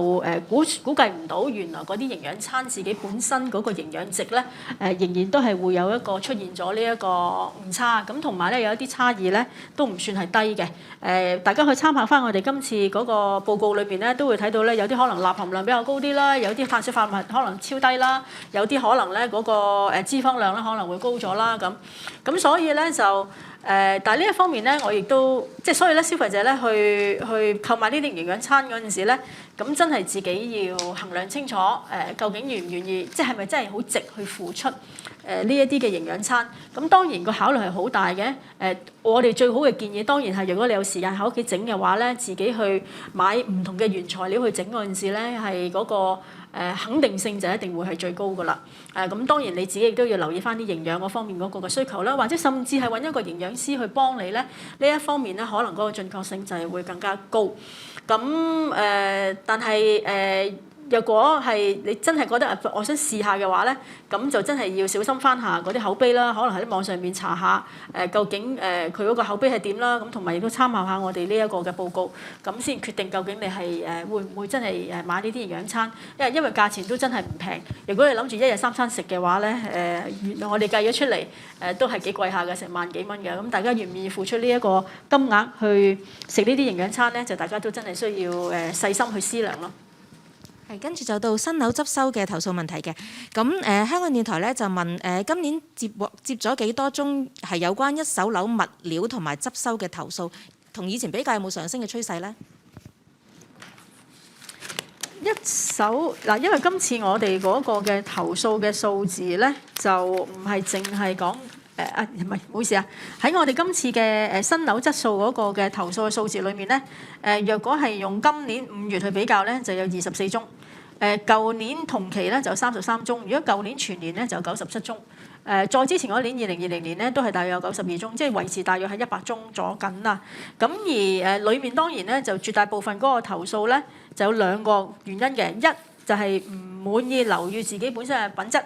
估計唔到原來嗰啲營養餐自己本身嗰個營養值咧仍然都係會有一個出現咗呢一個誤差，咁同埋咧有一啲差異咧都唔算係低嘅。大家去參考翻我哋今次嗰個報告裏邊咧，都會睇到咧有啲可能鈉含量比較高啲啦，有啲碳水化合物可能超低啦，有啲可能咧嗰個脂肪量咧可能會高咗啦咁所以咧就。但係呢一方面咧，我亦都所以咧，消費者咧去購買呢啲營養餐嗰陣時咧，咁真係自己要衡量清楚究竟願唔願意，係咪真係好值去付出呢一啲嘅營養餐？咁當然個考慮係好大嘅。我哋最好嘅建議當然係，如果你有時間喺屋企整嘅話咧，自己去買唔同嘅原材料去整嗰陣時咧，係嗰個肯定性就一定會係最高㗎啦。咁當然你自己亦都要留意翻啲營養嗰方面嗰個嘅需求啦，或者甚至係揾一個營養師去幫你咧，呢一方面咧可能嗰個準確性就係會更加高。咁但係若果係你真係覺得我想試下嘅話咧，咁就真係要小心翻下嗰啲口碑啦，可能喺網上面查下究竟佢嗰個口碑係點啦，咁同埋亦都參考下我哋呢一個嘅報告，咁先決定究竟你係會唔會真係買呢啲營養餐，因為價錢都真係唔平。如果你諗住一日3餐食嘅話咧，原來我哋計咗出嚟都係幾貴下嘅，成萬幾蚊嘅。咁大家願唔願意付出呢一個金額去食呢啲營養餐咧？就大家都真係需要細心去思量咯。係，跟住就到新樓執收嘅投訴問題嘅。咁香港電台咧就問今年接咗幾多宗係有關一手樓物料同埋執收嘅投訴，同以前比較有冇上升嘅趨勢咧？一手嗱，因為今次我哋嗰個嘅投訴嘅數字咧，就唔係淨係講唔好意思啊，喺我哋今次嘅新樓質素嗰個嘅投訴嘅數字裏面咧，若果係用今年5月去比較咧，就有24宗。舊年同期咧就33宗，如果舊年全年咧就97宗。再之前嗰年2020年咧都係大約有92宗，即係維持大約係100宗左緊啦。咁而裡面當然咧就絕大部分嗰個投訴咧就有2個原因嘅，一就係唔滿意樓宇自己本身嘅品質。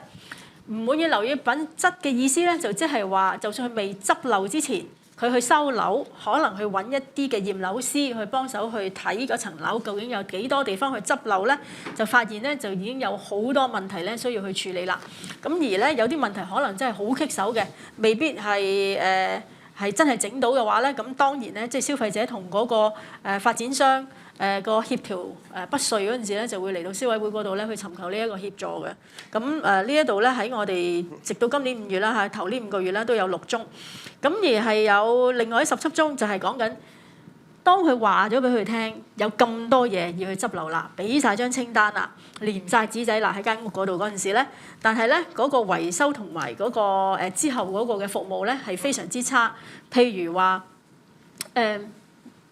唔滿意樓宇品質嘅意思咧，就即係話，就算佢未執漏之前，佢去收樓，可能去揾一啲嘅驗樓師去幫手去睇嗰層樓究竟有幾多地方去執漏咧，就發現咧就已經有好多問題咧需要去處理啦。咁而咧有啲問題可能真係好棘手嘅，未必係真係整到嘅話咧，咁當然咧即係消費者同嗰個發展商個協調不遂嗰陣時咧，就會嚟到消委會嗰度咧去尋求呢一個協助嘅。咁呢一度咧喺我哋直到今年5月啦嚇，頭呢5個月咧都有6宗。咁而係有另外17宗就係講緊，當佢話咗俾佢聽有咁多嘢要去執漏啦，俾晒張清單啦，連晒紙仔啦喺間屋嗰度嗰陣時咧，但係咧嗰個維修同埋嗰個之後嗰個嘅服務咧係非常之差。譬如話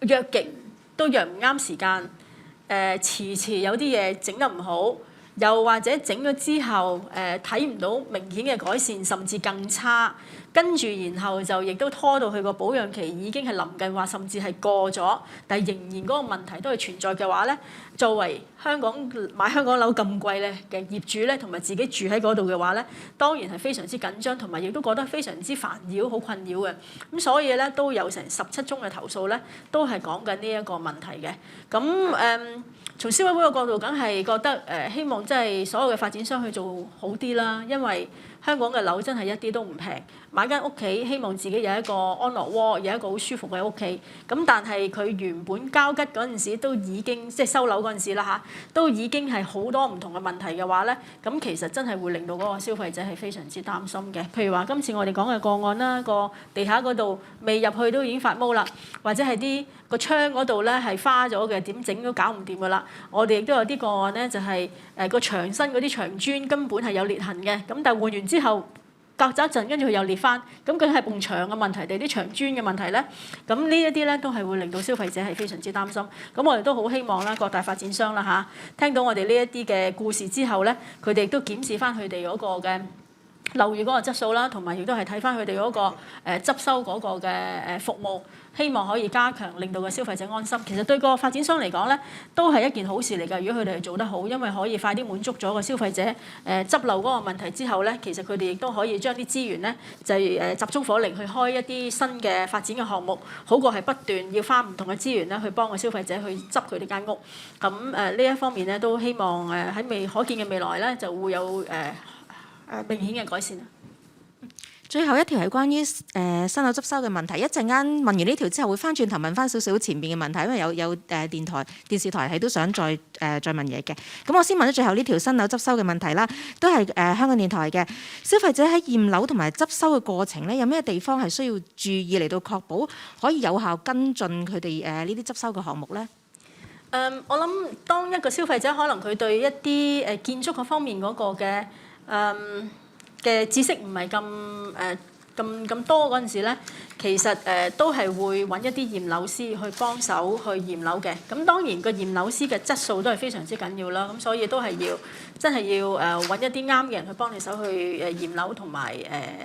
藥極都約唔啱時間，遲有啲嘢整得唔好，又或者整咗之後睇唔到明顯嘅改善，甚至更差。跟住然後就亦都拖到佢個保養期已經係臨近話，甚至係過咗，但係仍然嗰個問題都係存在嘅話咧，作為買香港樓咁貴咧嘅業主咧，同埋自己住喺嗰度嘅話咧，當然係非常之緊張，同埋亦都覺得非常之煩擾、好困擾嘅。咁所以咧都有成17宗嘅投訴咧，都係講緊呢一個問題嘅。咁從消委會嘅角度，梗係覺得希望即係所有嘅發展商去做好啲啦，因為香港嘅樓真係一啲都唔平，買間屋企希望自己有一個安樂窩，有一個好舒服嘅屋企。咁但係佢原本交吉嗰陣時都已經即係收樓嗰陣時啦嚇，都已經係好多唔同嘅問題嘅話咧，咁其實真係會令到嗰個消費者係非常之擔心嘅。譬如話今次我哋講嘅個案啦，個地下嗰度未入去都已經發毛啦，或者係個窗嗰度咧係花咗嘅，點整都搞唔掂噶啦。我哋亦都有啲個案咧，就係個牆身嗰啲牆磚根本係有裂痕嘅，咁但係換完之後隔咗一陣，跟住佢又裂翻，咁究竟係埲牆嘅問題定啲牆磚嘅問題咧？咁呢一啲咧都係會令到消費者係非常之擔心。咁我哋都好希望啦，各大發展商啦嚇，聽到我哋呢一啲嘅故事之後咧，佢哋亦都檢視翻佢哋嗰個嘅樓宇嗰個質素啦，同埋亦都係睇翻佢哋嗰個執收嗰個嘅服務。希望可以加強，令到個消費者安心。其實對個發展商嚟講咧，都係一件好事嚟㗎。如果佢哋係做得好，因為可以快啲滿足咗個消費者執漏嗰個問題之後咧，其實佢哋亦都可以將啲資源咧就係集中火力去開一啲新嘅發展嘅項目，好過係不斷要花唔同嘅資源咧去幫個消費者去執佢哋間屋。咁呢一方面咧，都希望喺可見嘅未來咧就會有明顯嘅改善。最後一條係關於新樓執收嘅問題。一陣間問完呢條之後，會翻轉頭問翻少少前面嘅問題，因為有電視台係都想再問嘢嘅。咁我先問咗最後呢條新樓執收嘅問題啦，都係香港電台嘅。消費者喺驗樓同埋執收嘅過程咧，有咩地方係需要注意嚟到確保可以有效跟進佢哋呢啲執收嘅項目咧？我諗當一個消費者可能佢對一啲建築嗰方面嗰個嘅知識唔係咁多嗰陣時咧，其實都係會揾一啲驗樓師去幫手去驗樓嘅。咁當然個驗樓師嘅質素都係非常之緊要啦。咁所以都係真係要揾一啲啱嘅人去幫你手去驗樓同埋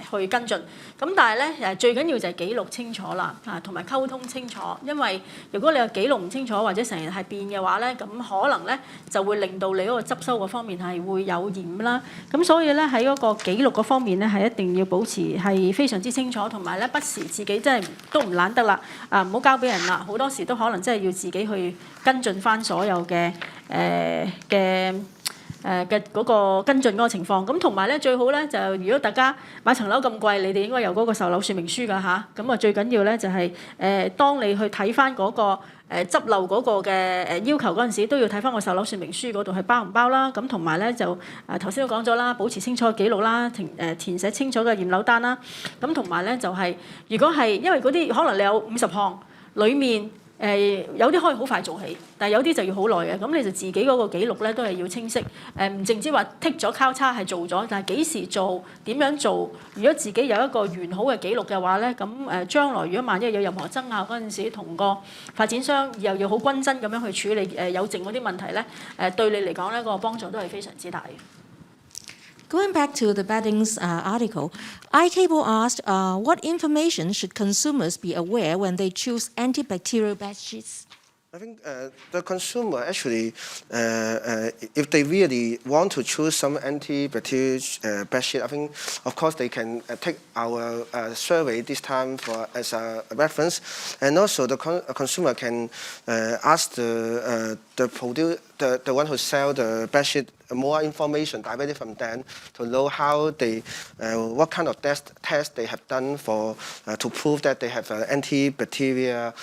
去跟進。咁但係咧最緊要就係記錄清楚啦，同埋溝通清楚。因為如果你個記錄唔清楚或者成日係變嘅話咧，咁可能咧就會令到你嗰個執收嗰方面係會有嫌啦。咁所以咧喺嗰個記錄嗰方面咧係一定要保持係非常之清楚，同埋咧不時自己真係都唔懶得啦，唔好交俾人啦。好多時都可能真係要自己去跟進翻所有嘅嗰個跟進嗰個情況。咁同埋咧最好咧就如果大家買層樓咁貴，你哋應該有嗰個售樓說明書㗎嚇。咁啊最緊要咧就係當你去睇翻嗰個執漏嗰個嘅要求嗰陣時，都要睇翻個售樓說明書嗰度係包唔包啦。咁同埋咧就頭先都講咗啦，保持清楚嘅記錄啦，填寫清楚嘅驗樓單啦。咁同埋咧就係如果係因為嗰啲可能你有50項，裡面有啲可以好快做起，但係有啲就要好耐嘅。咁你就自己嗰個記錄咧都係要清晰。唔淨止話剔咗交叉係做咗，但係幾時做、點樣做？如果自己有一個完好嘅記錄嘅話咧，咁將來如果萬一有任何爭拗嗰陣時，同個發展商又要好均真咁樣去處理有剩嗰啲問題咧，對你嚟講咧個幫助都係非常之大嘅。Going back to the Beddings article, iCable asked, what information should consumers be aware when they choose antibacterial bed sheets? I think the consumer actually, if they really want to choose some antibacterial bed sheet, I think of course they can take our survey this time as a reference, and also the consumer can ask the one who sell the bed sheet more information directly from them to know how what kind of test they have done to prove that they have antibacterial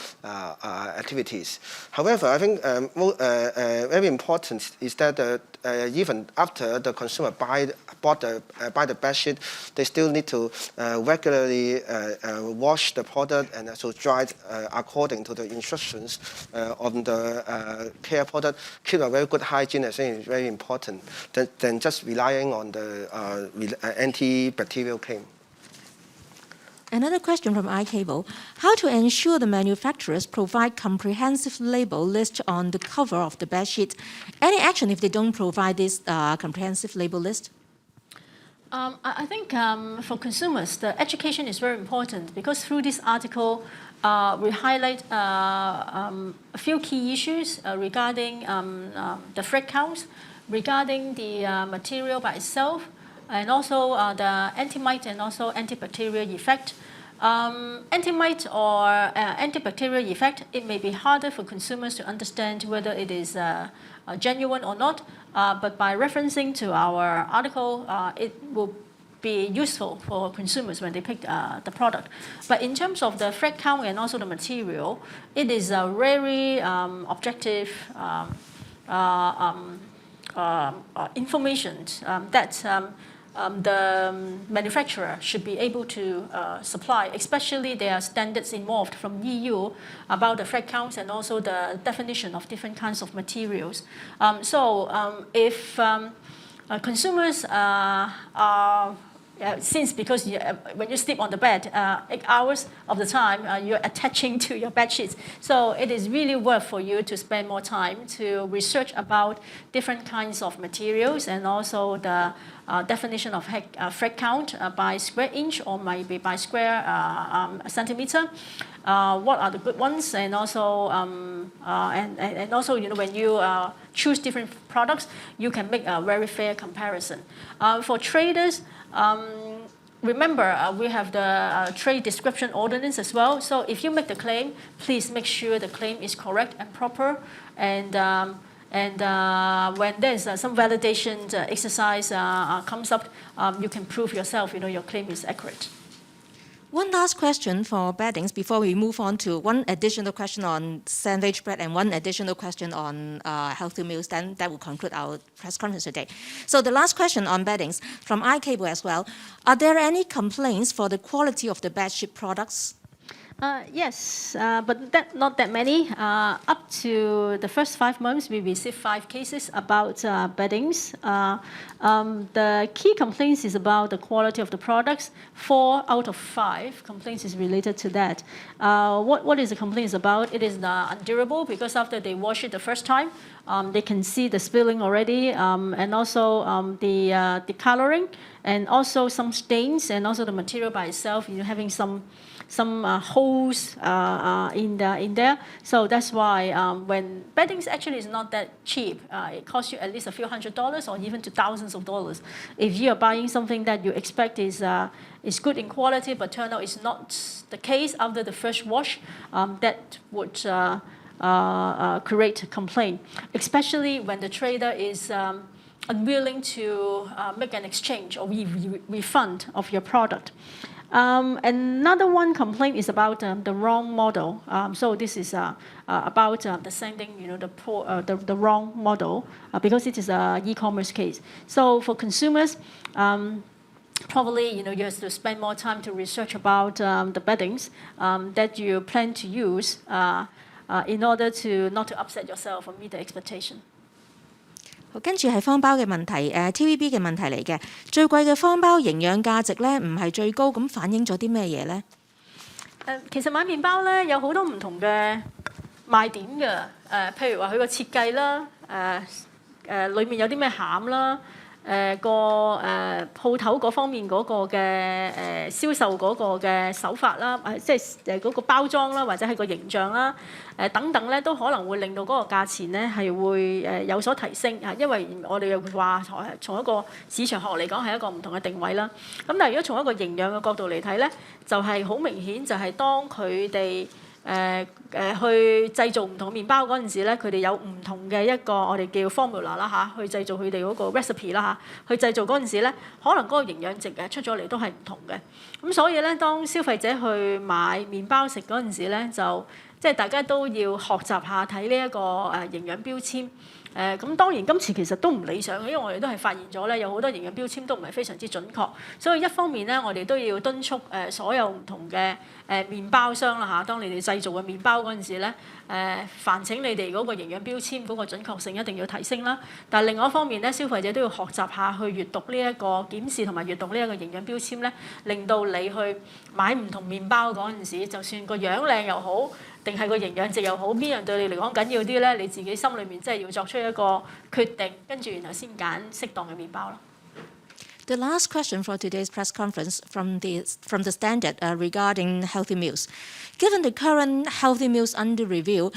activities. However, I think very important is that even after the consumer buy the bed sheet, they still need to regularly wash the product and also dry it according to the instructions on the care product. Keep a very good hygiene, I think is very important than just relying on the antibacterial claim. Another question from iCable: How to ensure the manufacturers provide comprehensive label list on the cover of the bed sheet? Any action if they don't provide this comprehensive label list? I think for consumers, the education is very important because through this article, we highlight a few key issues regarding the thread counts, regarding the material by itself, and also the antimite and also antibacterial effect. Antimite or antibacterial effect, it may be harder for consumers to understand whether it is genuine or not, but by referencing to our article, it will be useful for consumers when they pick the product. But in terms of the thread count and also the material, it is a very objective information that the manufacturer should be able to supply, especially there are standards involved from EU about the thread counts and also the definition of different kinds of materials. If consumers are because when you sleep on the bed, 8 hours of the time you're attaching to your bed sheets. So it is really worth for you to spend more time to research about different kinds of materials and also the definition of thread count by square inch or maybe by square centimeter. What are the good ones, and also and also when you choose different products, you can make a very fair comparison. For traders, remember we have the trade description ordinance as well. So if you make the claim, please make sure the claim is correct and proper. And when there's some validation exercise comes up, you can prove yourself, your claim is accurate. One last question for beddings before we move on to one additional question on sandwich bread and one additional question on healthy meals. Then that will conclude our press conference today. So the last question on beddings from iCable as well. Are there any complaints for the quality of the bedsheet products? Yes, but not that many. Up to the first 5 months, we received 5 cases about beddings. The key complaints is about the quality of the products. 4 out of 5 complaints is related to that. What is the complaints about? It is undurable because after they wash it the first time, they can see the spilling already, and also the coloring, and also some stains, and also the material by itself, having some holes in there. So that's why when beddings actually is not that cheap, it costs you at least a few $100s or even to thousands of dollars. If you are buying something that you expect is good in quality, but turn out it's not the case after the first wash, that would create a complaint, especially when the trader is unwilling to make an exchange or refund of your product. Another one complaint is about the wrong model. So this is about the sending, the wrong model because it is an e-commerce case. So for consumers, probably you have to spend more time to research about the beddings that you plan to use in order to not to upset yourself or meet the expectation. 好，跟住係方包嘅問題，TVB 嘅問題嚟嘅。最貴嘅方包營養價值咧唔係最高，咁反映咗啲咩嘢咧？其實買麵包咧有好多唔同嘅賣點嘅，譬如話佢個設計啦，裡面有啲咩餡啦，鋪頭嗰方面嗰個嘅銷售嗰個嘅手法啦，即係嗰個包裝啦，或者係個形象啦，等等咧，都可能會令到嗰個價錢咧係會有所提升因為我哋又話從一個市場學嚟講係一個唔同嘅定位啦。咁但係如果從一個營養嘅角度嚟睇咧，就係好明顯就係當佢哋去製造唔同麵包嗰陣時咧，佢哋有唔同嘅一個我哋叫 formula 啦去製造佢哋嗰個 recipe 啦去製造嗰陣時咧，可能嗰個營養值出咗嚟都係唔同嘅。咁所以咧，當消費者去買麵包食嗰陣時咧，就即係大家都要學習下睇呢一個營養標籤。咁當然今次其實都唔理想嘅，因為我哋都係發現咗咧，有好多營養標籤都唔係非常之準確，所以一方面咧，我哋都要敦促所有唔同嘅麵包商啦嚇，當你哋製造嘅麵包嗰陣時咧，煩請你哋嗰個營養標籤嗰個準確性一定要提升啦。但係另外一方面咧，消費者都要學習下去閱讀呢一個檢視同埋閱讀呢一個營養標籤咧，令到你去買唔同麵包嗰陣時，就算個樣靚又好，定係個營養值又好，邊樣對你嚟講緊要啲咧？你自己心裏面真係要作出一個決定，跟住然後先揀適當嘅麵包咯。The last question for today's press conference from the Standard regarding healthy meals. Given the current healthy meals under review,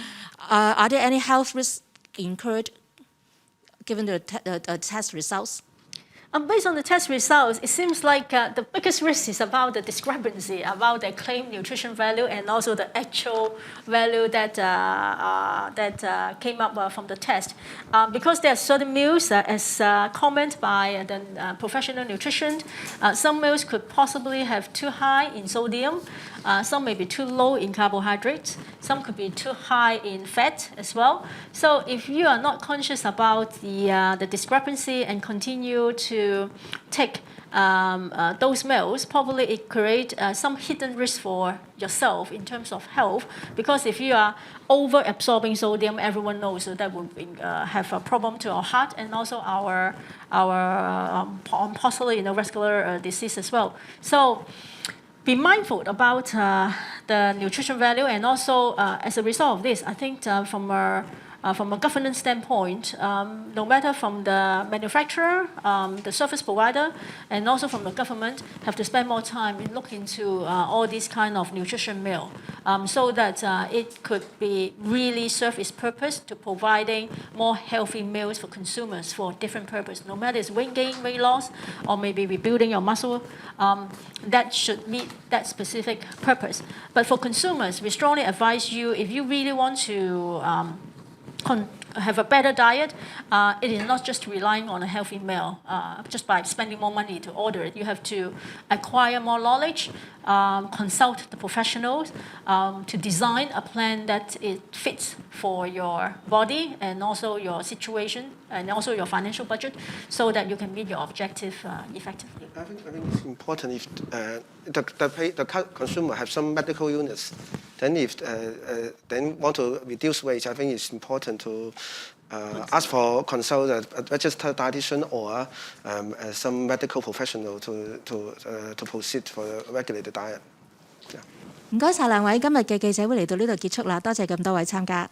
are there any health risks incurred given the test results? Based on the test results, it seems like the biggest risk is about the discrepancy about the claimed nutrition value and also the actual value that came up from the test. Because there are certain meals, as commented by the professional nutrition, some meals could possibly have too high in sodium, some may be too low in carbohydrates, some could be too high in fat as well. So if you are not conscious about the discrepancy and continue to take those meals, probably it creates some hidden risk for yourself in terms of health. Because if you are over-absorbing sodium, everyone knows that will have a problem to our heart and also our possibly vascular disease as well. So be mindful about the nutrition value, and also as a result of this, I think from a governance standpoint, no matter from the manufacturer, the service provider, and also from the government, have to spend more time in looking into all these kind of nutrition meal, so that it could be really serve its purpose to providing more healthy meals for consumers for different purpose. No matter it's weight gain, weight loss, or maybe rebuilding your muscle, that should meet that specific purpose. But for consumers, we strongly advise you, if you really want to have a better diet, it is not just relying on a healthy meal just by spending more money to order it. You have to acquire more knowledge, consult the professionals to design a plan that it fits for your body and also your situation and also your financial budget, so that you can meet your objective effectively. I think it's important if the consumer have some medical illness, then if then want to reduce weight, I think it's important to ask for consult a registered dietitian or some medical professional to proceed for a regulated diet. 唔該晒兩位，今日嘅記者會嚟到呢度結束啦，多謝咁多位參加。